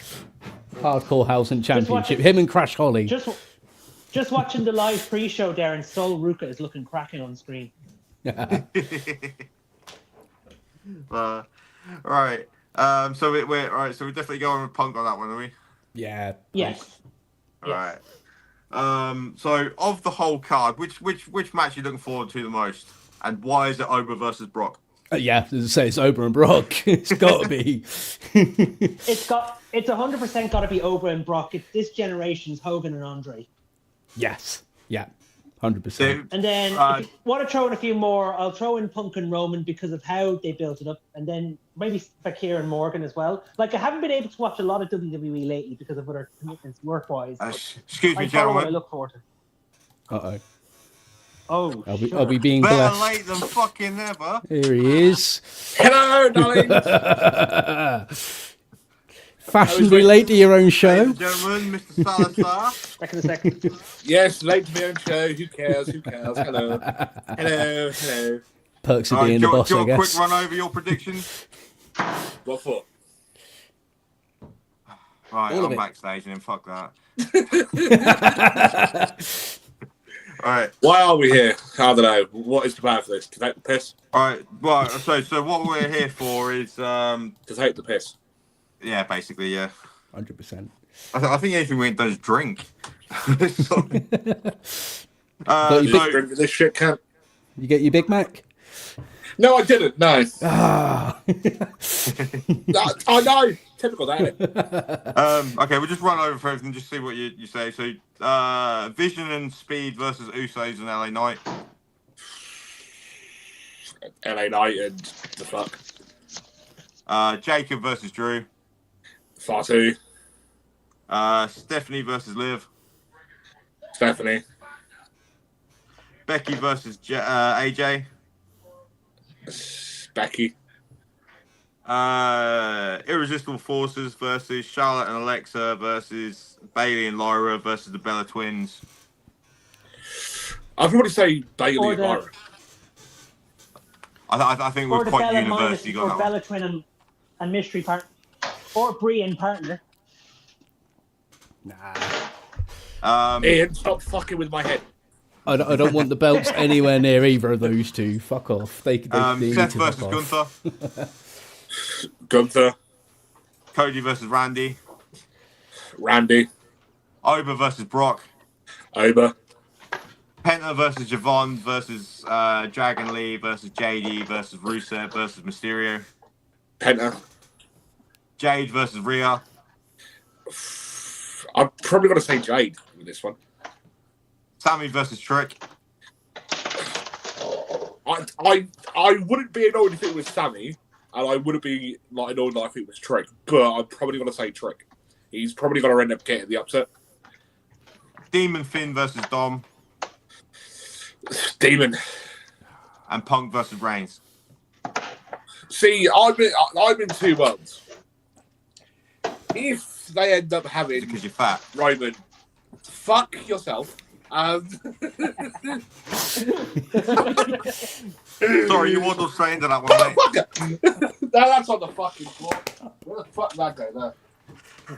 Hardcore Hausen Championship. Him and Crash Holly. Just watching the live pre-show there, and Sol Ruka is looking cracking on screen. Right. So we're all right. So we're definitely going with Punk on that one, are we? Yeah. Yes. All right. So of the whole card, which match are you looking forward to the most, and why is it Oba versus Brock? Yeah, as I say, it's Ober and Brock. It's got to be. It's 100% got to be Oba and Brock. It's this generation's Hogan and Andre. Yes. Yeah. 100%. And then if you want to throw in a few more, I'll throw in Punk and Roman because of how they built it up, and then maybe Fakir and Morgan as well. Like, I haven't been able to watch a lot of WWE lately because of other commitments work-wise. Excuse me, gentlemen. I look forward to. Uh-oh. Oh, I'll be being Better blessed. late than fucking never. Here he is. Hello, darling. Fashioned relate to your own show. Ladies and gentlemen, Mr. Salazar. back in a second. Yes, late to my own show. Who cares? Who cares? Hello. Hello. Hello. Perks of All right, being do the you boss, I want a quick guess. run over your predictions? What for? Right, All of I'm it. backstage and then fuck that. All right. Why are we here? I don't know. What is the plan for this? To take the piss? All right. Well, so what we're here for is To take the piss. yeah, basically, yeah. 100%. I think anything we do is drink. Sorry. Got your so, Drink this shit, cunt. You get your Big Mac? No, I didn't. No. Ah. I know. Typical, that, isn't it? okay, we'll just run over for everything, just see what you say. So, Vision and Speed versus Usos and LA Knight. LA Knight and the fuck. Jacob versus Drew. Fatu. Stephanie versus Liv. Stephanie. Becky versus AJ. Becky. Irresistible Forces versus Charlotte and Alexa versus Bailey and Lyra versus the Bella Twins. I'd probably say Bailey Or and the- Lyra. I think Or we're the quite Bella universally Minus, or got that one. Bella Twin and Mystery Partner. Or Brie and Partner. Nah. Ian, stop fucking with my head. I don't want the belts anywhere near either of those two. Fuck off. They need Seth to versus fuck off. Gunther. Gunther. Cody versus Randy. Randy. Oba versus Brock. Oba. Penta versus Javon versus Dragon Lee versus JD versus Rusev versus Mysterio. Penta. Jade versus Rhea. I'm probably going to say Jade with this one. Sammy versus Trick. I wouldn't be annoyed if it was Sammy, and I wouldn't be like annoyed if it was Trick, but I'm probably going to say Trick. He's probably going to end up getting the upset. Demon Finn versus Dom. Demon. And Punk versus Reigns. See, I'm in two worlds. If they end up having Because you're fat. Roman, fuck yourself. Sorry, you wasn't saying to that one, mate. No, that's on the fucking floor. Where the fuck did that go there?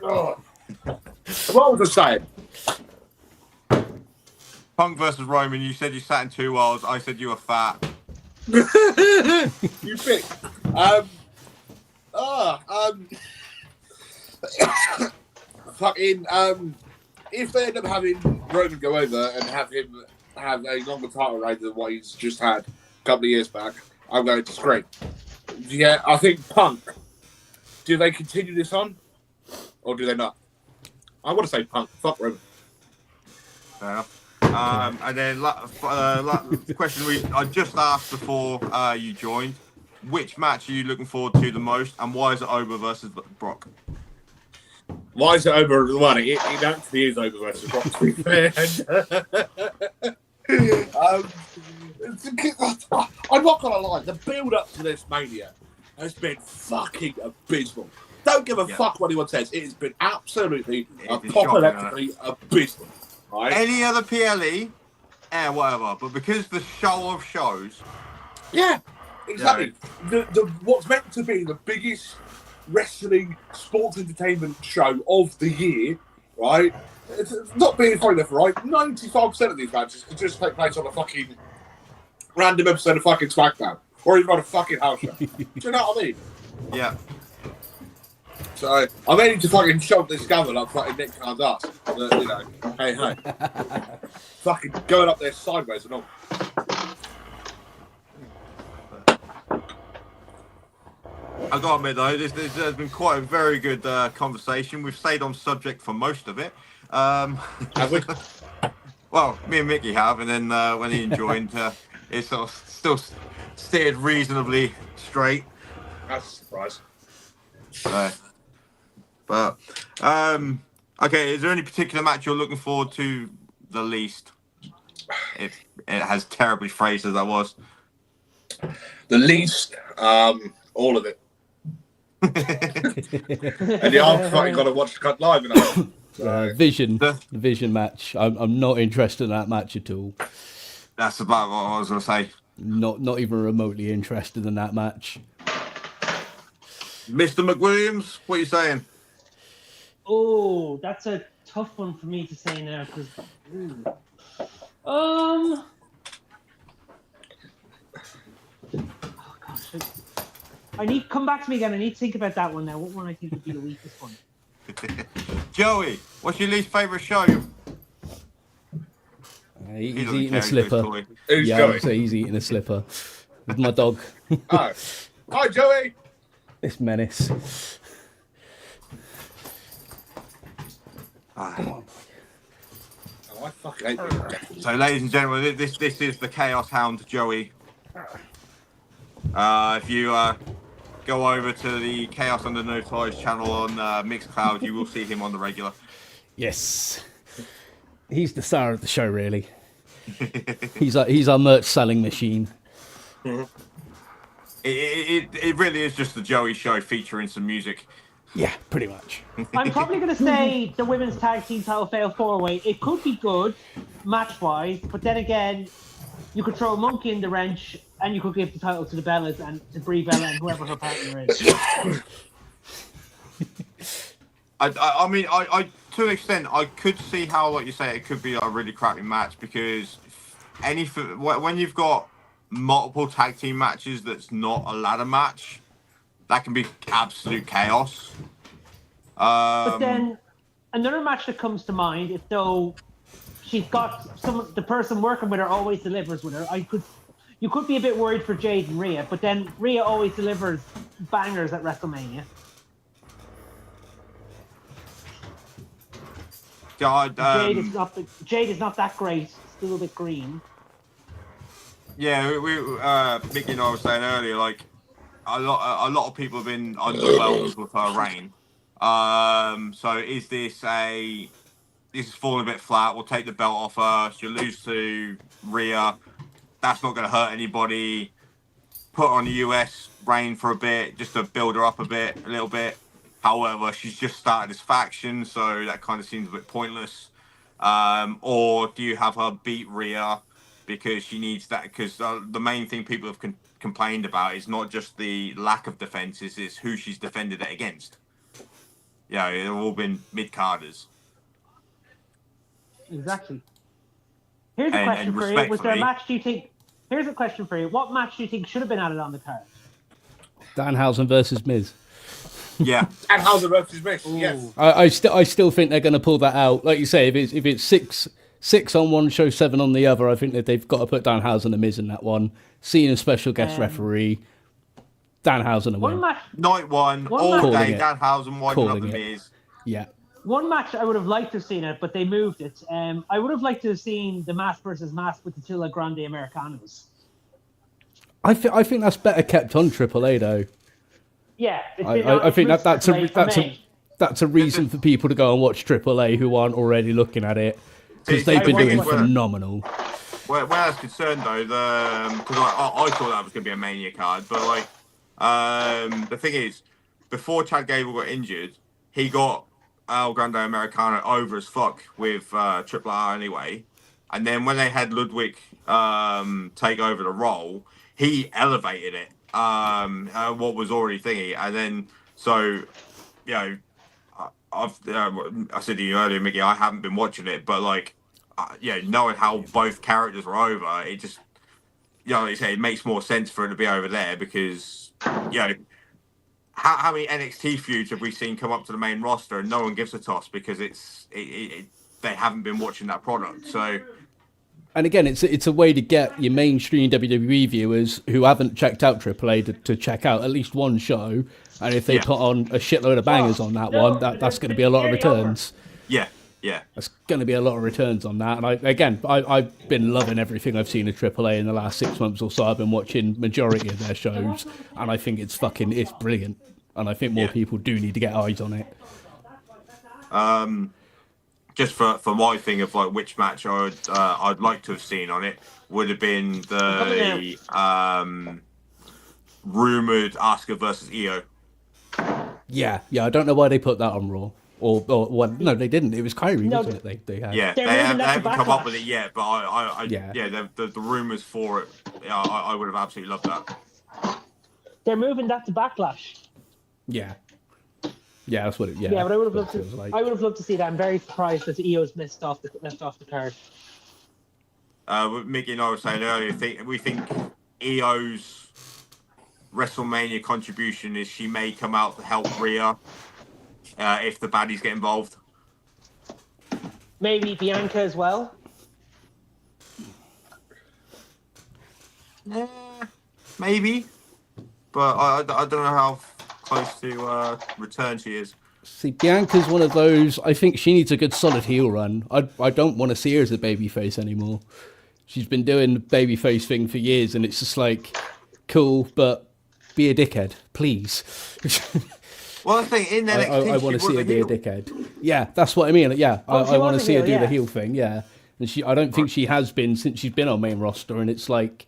Oh. What was I saying? Punk versus Roman, you said you sat in two worlds. I said you were fat. You pick. Fucking if they end up having Roman go over and have him have a longer title reign than what he's just had a couple of years back, I'm going to scream. Yeah, I think Punk. Do they continue this on, or do they not? I want to say Punk. Fuck Roman. Fair enough. And then question I just asked before you joined. Which match are you looking forward to the most, and why is it Oba versus Brock? Why is it over the money? It actually is over versus Brock, to be fair. I'm not going to lie, the build-up to this Mania has been fucking abysmal. Don't give a fuck what anyone says. It has been absolutely apocalyptically abysmal. Right? Any other PLE, whatever. But because the show of shows, Yeah, exactly. The what's meant to be the biggest wrestling sports entertainment show of the year, right? It's not being funny enough, right? 95% of these matches could just take place on a fucking random episode of fucking SmackDown. or he's run a fucking house show. Do you know what I mean? Yeah. So I may need to fucking shove this gavel up fucking Nick Khan's ass. You know, hey. Fucking going up there sideways and all. I gotta admit though, this has been quite a very good conversation. We've stayed on subject for most of it. Have we? Well, me and Mickey have, and then when Ian joined, it sort of still steered reasonably straight. That's a surprise. But okay, is there any particular match you're looking forward to the least? If it has terribly phrased as that was. The least, all of it. And I've fucking got to watch the cut live. Vision, the Vision match. I'm not interested in that match at all. That's about what I was going to say. Not even remotely interested in that match. Mr. McWilliams, what are you saying? Oh, that's a tough one for me to say now because. Oh gosh, I need come back to me again. I need to think about that one now. What one I think would be the weakest one? Joey, what's your least favourite show? He's eating a slipper. Who's yeah, Joey? So he's eating a slipper with my dog. Oh. Hi, Joey. This menace. Oh, I fucking hate this. So, ladies and gentlemen, this is the Chaos Hound, Joey. If you go over to the Chaos Under No Ties channel on Mixcloud, you will see him on the regular. Yes, he's the star of the show, really. he's our merch selling machine. It really is just the Joey show featuring some music. Yeah, pretty much. I'm probably going to say the women's tag team title fail 4-way. It could be good match-wise, but then again, you could throw a monkey in the wrench and you could give the title to the Bellas and to Brie Bella and whoever her partner is. I mean, to an extent, I could see how, like you say, it could be a really crappy match because when you've got multiple tag team matches that's not a ladder match, that can be absolute chaos. But then another match that comes to mind is though she's got the person working with her always delivers with her. You could be a bit worried for Jade and Rhea, but then Rhea always delivers bangers at WrestleMania. God, Jade is not that great. Still a bit green. Yeah, we Mickey and I were saying earlier, like a lot of people have been underwhelmed with her reign. So is this is falling a bit flat? We'll take the belt off her. She'll lose to Rhea. That's not going to hurt anybody. Put her on the US reign for a bit, just to build her up a little bit. However, she's just started this faction, so that kind of seems a bit pointless. Or do you have her beat Rhea because she needs that? Because the main thing people have complained about is not just the lack of defenses, it's who she's defended it against. Yeah, they've all been mid-carders. Exactly. Here's a question for you. Was there a match do you think... Here's a question for you. What match do you think should have been added on the card? Danhausen versus Miz. Yeah. Danhausen versus Miz, yes. I still think they're going to pull that out. Like you say, if it's six on one show, 7 on the other, I think that they've got to put Danhausen and Miz in that one. Seeing a special guest referee, Danhausen a win. Night one all day, Danhausen winding up the Miz. Yeah. One match I would have liked to have seen it, but they moved it. I would have liked to have seen the mask versus mask with the Tilla Grande Americanos. I think that's better kept on AAA though. Yeah, I think that's a reason for people to go and watch AAA who aren't already looking at it because they've been doing phenomenal. Where I was concerned though, because I thought that was going to be a Mania card, but like the thing is, before Chad Gable got injured, he got El Grande Americano over as fuck with Triple R anyway, and then when they had Ludwig take over the role, he elevated it. What was already thingy, and then so you know, I said to you earlier, Mickey, I haven't been watching it, but like, knowing how both characters were over, like you say, it makes more sense for it to be over there because, how many NXT feuds have we seen come up to the main roster and no one gives a toss because they haven't been watching that product. So, and again, it's a way to get your mainstream WWE viewers who haven't checked out AAA to check out at least one show. And if they put on a shitload of bangers on that one, that's going to be a lot of returns. Yeah. There's going to be a lot of returns on that. And I've been loving everything I've seen of AAA in the last 6 months or so. I've been watching majority of their shows, and I think it's brilliant. And I think more people do need to get eyes on it. Just for my thing of like which match I'd like to have seen on it would have been the rumored Asuka versus Io. Yeah. I don't know why they put that on Raw. Or no, they didn't. It was Kyrie, wasn't it? They had. Yeah, they haven't come up with it yet, but the rumors for it, I would have absolutely loved that. They're moving that to Backlash. Yeah, that's what it. Yeah, but I would have loved to. Like. I would have loved to see that. I'm very surprised that Io's left off the card. Mickey and I were saying earlier, we think Io's WrestleMania contribution is she may come out to help Rhea if the baddies get involved. Maybe Bianca as well. Maybe, but I don't know how close to return she is. See, Bianca's one of those. I think she needs a good solid heel run. I don't want to see her as a babyface anymore. She's been doing the babyface thing for years, and it's just like, cool, but be a dickhead, please. Well, I think in NXT, I want to see her be a dickhead. Yeah, that's what I mean. Yeah, I want to see her do the heel thing. Yeah, and I don't think she has been since she's been on main roster. And it's like,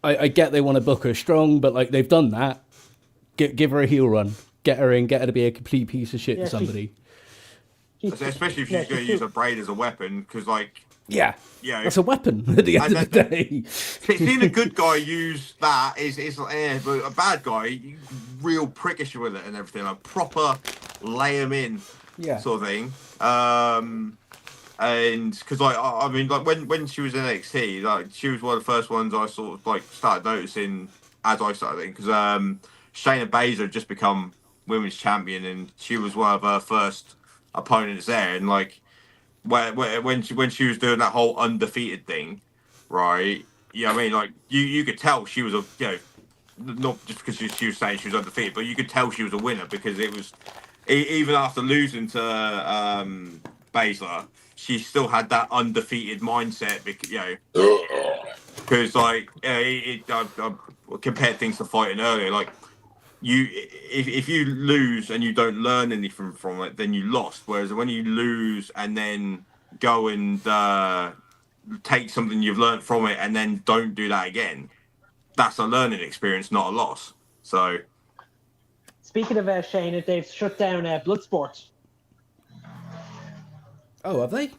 I get they want to book her strong, but like they've done that. Give her a heel run, get her to be a complete piece of shit to somebody. Especially if she's going to use a braid as a weapon, because like. Yeah, that's a weapon at the end of the day. Seeing a good guy use that is like, but a bad guy, real prickish with it and everything, like proper lay him in, sort of thing. And because like I mean, like when she was in NXT, like she was one of the first ones I sort of like started noticing as I started because Shayna Baszler had just become women's champion, and she was one of her first opponents there, and like. When she was doing that whole undefeated thing, right? Yeah, I mean, like you could tell she was not just because she was saying she was undefeated, but you could tell she was a winner because it was even after losing to Baszler, she still had that undefeated mindset. Because like I compared things to fighting earlier, like. If you lose and you don't learn anything from it, then you lost. Whereas when you lose and then go and take something you've learned from it and then don't do that again, that's a learning experience, not a loss. So, speaking of Shayna, they've shut down Bloodsport. Oh, have they?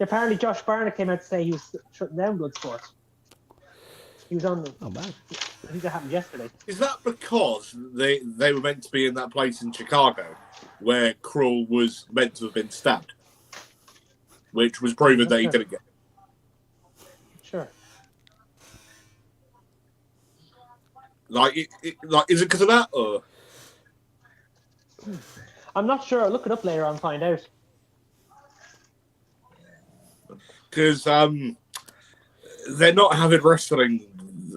Apparently, Josh Barnett came out to say he was shutting down Bloodsport. He was on them. Oh man. I think that happened yesterday. Is that because they were meant to be in that place in Chicago where Krull was meant to have been stabbed? Which was proven that he didn't get. Sure. Like, is it because of that, or? I'm not sure. I'll look it up later on and find out. Because they're not having wrestling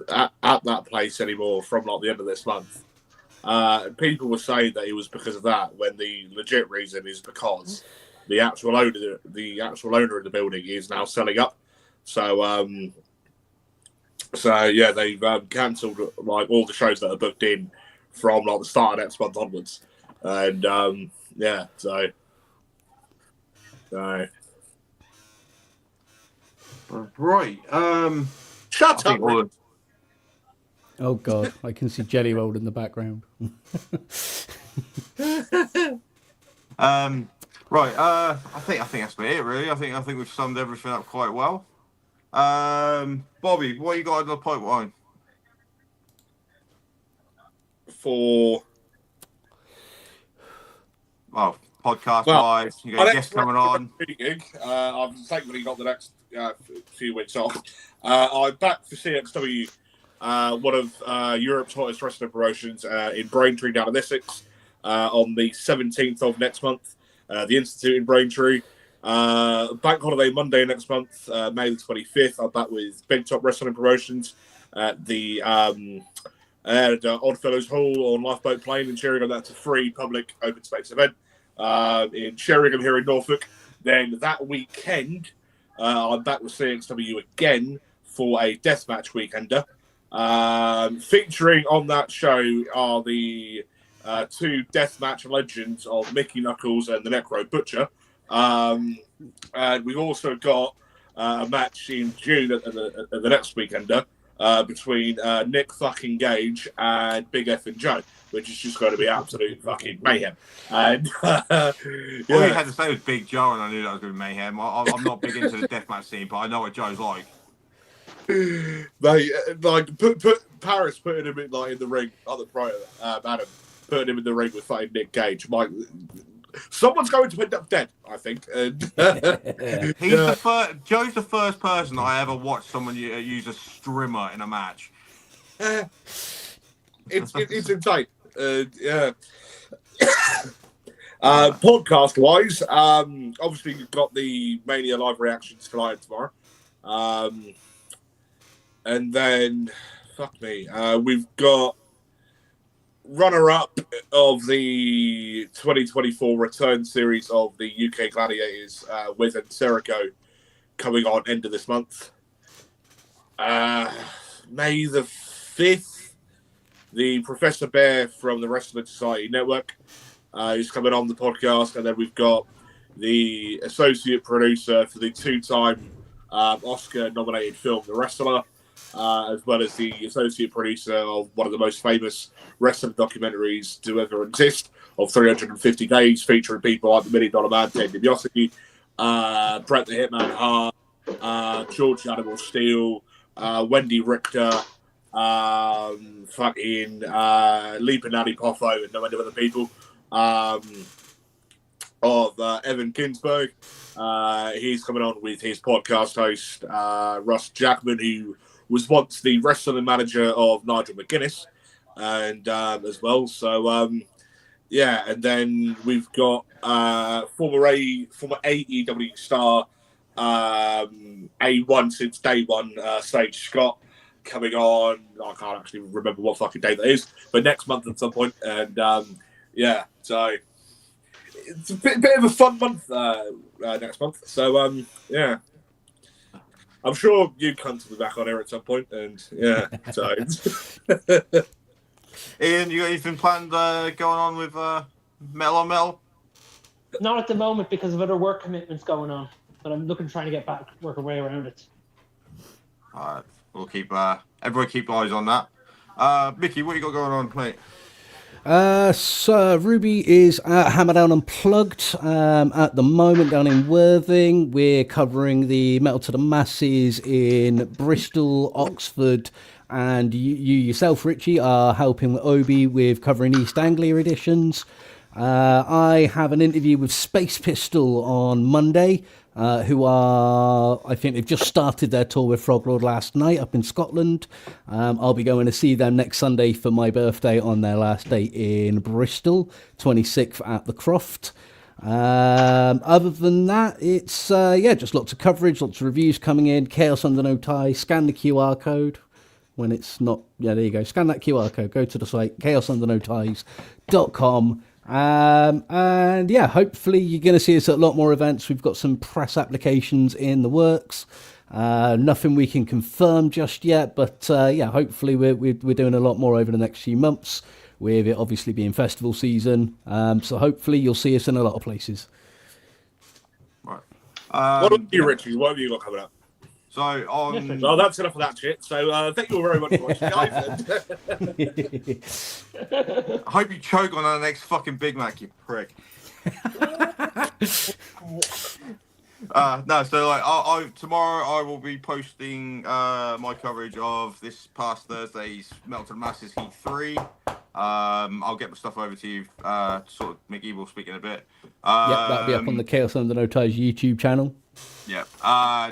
at that place anymore from like the end of this month. People were saying that it was because of that, when the legit reason is because the actual owner of the building is now selling up. So yeah, they've cancelled like all the shows that are booked in from like the start of next month onwards, and yeah, so. Right. Shut up. Oh God, I can see Jelly Roll in the background. Right. I think that's about it. Really. I think we've summed everything up quite well. Bobby, what you got in the pipeline? For podcast-wise. You got guests coming on. Gig. I've thankfully got the next few weeks off. I'm back for CXW, one of Europe's hottest wrestling promotions in Braintree down in Essex on the 17th of next month. The Institute in Braintree. Bank holiday Monday next month, May the 25th. I'm back with Big Top Wrestling Promotions at the Oddfellows Hall on Lifeboat Plain in Sheringham. That's a free public open space event in Sheringham here in Norfolk. Then that weekend, I'm back with CXW again for a deathmatch weekender. Featuring on that show are the two deathmatch legends of Mickey Knuckles and the Necro Butcher. And we've also got a match in June at the next weekender between Nick fucking Gage and Big F and Joe, which is just going to be absolute fucking mayhem. And All you had to say was Big Joe, and I knew that was going to be mayhem. I'm not big into the deathmatch scene, but I know what Joe's like. They put Paris putting him in the ring, not the pro Adam putting him in the ring with fucking Nick Gage. Someone's going to end up dead, I think. And, Joe's the first person I ever watched someone use a strimmer in a match. It's insane. Yeah. Podcast wise, obviously you've got the Mania live reactions tonight and tomorrow. And then, fuck me, we've got runner-up of the 2024 return series of the UK Gladiators, Wiz and Serico, coming on end of this month. May the 5th, the Professor Bear from the Wrestling Society Network is coming on the podcast. And then we've got the associate producer for the two-time Oscar-nominated film, The Wrestler, as well as the associate producer of one of the most famous wrestling documentaries to ever exist, of 350 Days, featuring people like the $1 Million Man, Ted DiBiase, Bret the Hitman Hart, George Animal Steel, Wendy Richter, fucking Leap and Natty Poffo, and no end of other people, of Evan Ginsberg. He's coming on with his podcast host, Russ Jackman, who was once the wrestling manager of Nigel McGuinness, and as well. So yeah, and then we've got former AEW star, A1 since day one, Sage Scott, coming on. I can't actually remember what fucking day that is, but next month at some point. And yeah, so it's a bit of a fun month next month. So yeah. I'm sure you cunts will be back on here at some point, and yeah, so. Ian, you got anything planned going on with Metal on Metal? Not at the moment because of other work commitments going on, but I'm trying to get back, work our way around it. All right, we'll keep everyone keep eyes on that. Mickey, what you got going on, mate? So Ruby is at Hammerdown Unplugged at the moment down in Worthing. We're covering the Metal to the Masses in Bristol, Oxford, and you yourself, Richie, are helping Obi with covering East Anglia editions. I have an interview with Space Pistol on Monday, who are, I think they've just started their tour with Froglord last night up in Scotland. I'll be going to see them next Sunday for my birthday on their last day in Bristol, 26th at the Croft. Other than that, it's, just lots of coverage, lots of reviews coming in. Chaos Under No Tie, scan the QR code. When it's not, there you go, scan that QR code, go to the site, chaosundernotties.com. And yeah, hopefully you're going to see us at a lot more events. We've got some press applications in the works. Nothing we can confirm just yet, but hopefully we're doing a lot more over the next few months, with it obviously being festival season. So hopefully you'll see us in a lot of places. Right. What about you, Richie? What have you got coming up? So on. Well, that's enough of that shit. So thank you all very much for watching, guys. I hope you choke on our next fucking Big Mac, you prick. No, so like tomorrow I will be posting my coverage of this past Thursday's Metal to the Masses Heat 3. I'll get my stuff over to you. Sort of Mickey will speak in a bit. Yep, that'll be up on the Chaos Under No Ties YouTube channel. Yeah.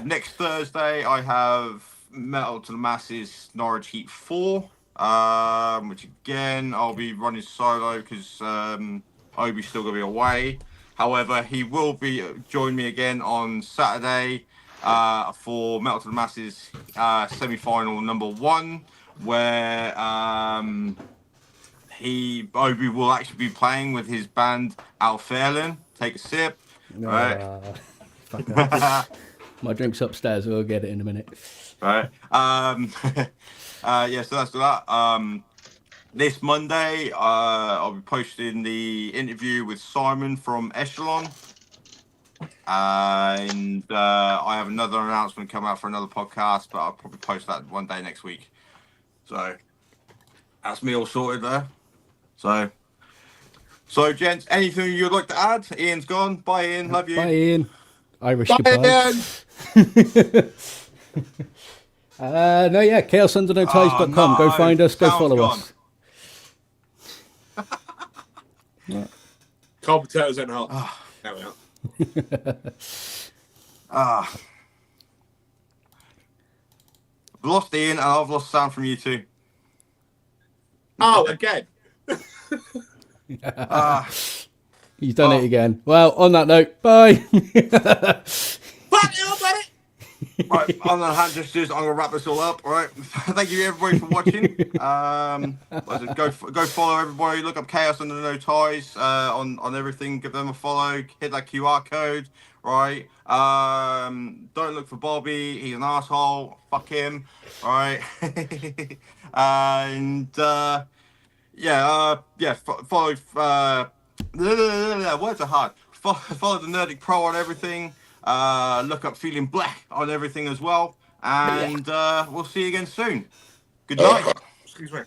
Next Thursday, I have Metal to the Masses Norwich Heat 4, which again, I'll be running solo because Obi's still going to be away. However, he will be join me again on Saturday for Metal to the Masses semi-final number 1, where Obi will actually be playing with his band Al Fairlin. Take a sip. Right. Fuck that. My drink's upstairs. We'll get it in a minute. Right. Yeah. So that's that. This Monday, I'll be posting the interview with Simon from Echelon, and I have another announcement coming out for another podcast, but I'll probably post that one day next week. So that's me all sorted there. So gents, anything you'd like to add? Ian's gone. Bye, Ian. Love you. Bye, Ian. Irish Bye, goodbye. Ian. No, yeah, chaosundernotties.com. Oh, no, Go find us. Go sound's follow gone. us. Cold potatoes and hot. There we are. I've lost Ian, and I've lost sound from you too. Oh, again. He's done it again. Well, on that note, bye. Fuck you, buddy. Right, I'm gonna hand gestures. I'm gonna wrap this all up. All right, thank you everybody for watching. Go follow everybody. Look up Chaos Under No Ties on everything. Give them a follow. Hit that QR code. Right. Don't look for Bobby. He's an asshole. Fuck him. All right. And follow. Words are hard. Follow the Nerdic Pro on everything. Look up Feeling Black on everything as well. And we'll see you again soon. Good night. Excuse me.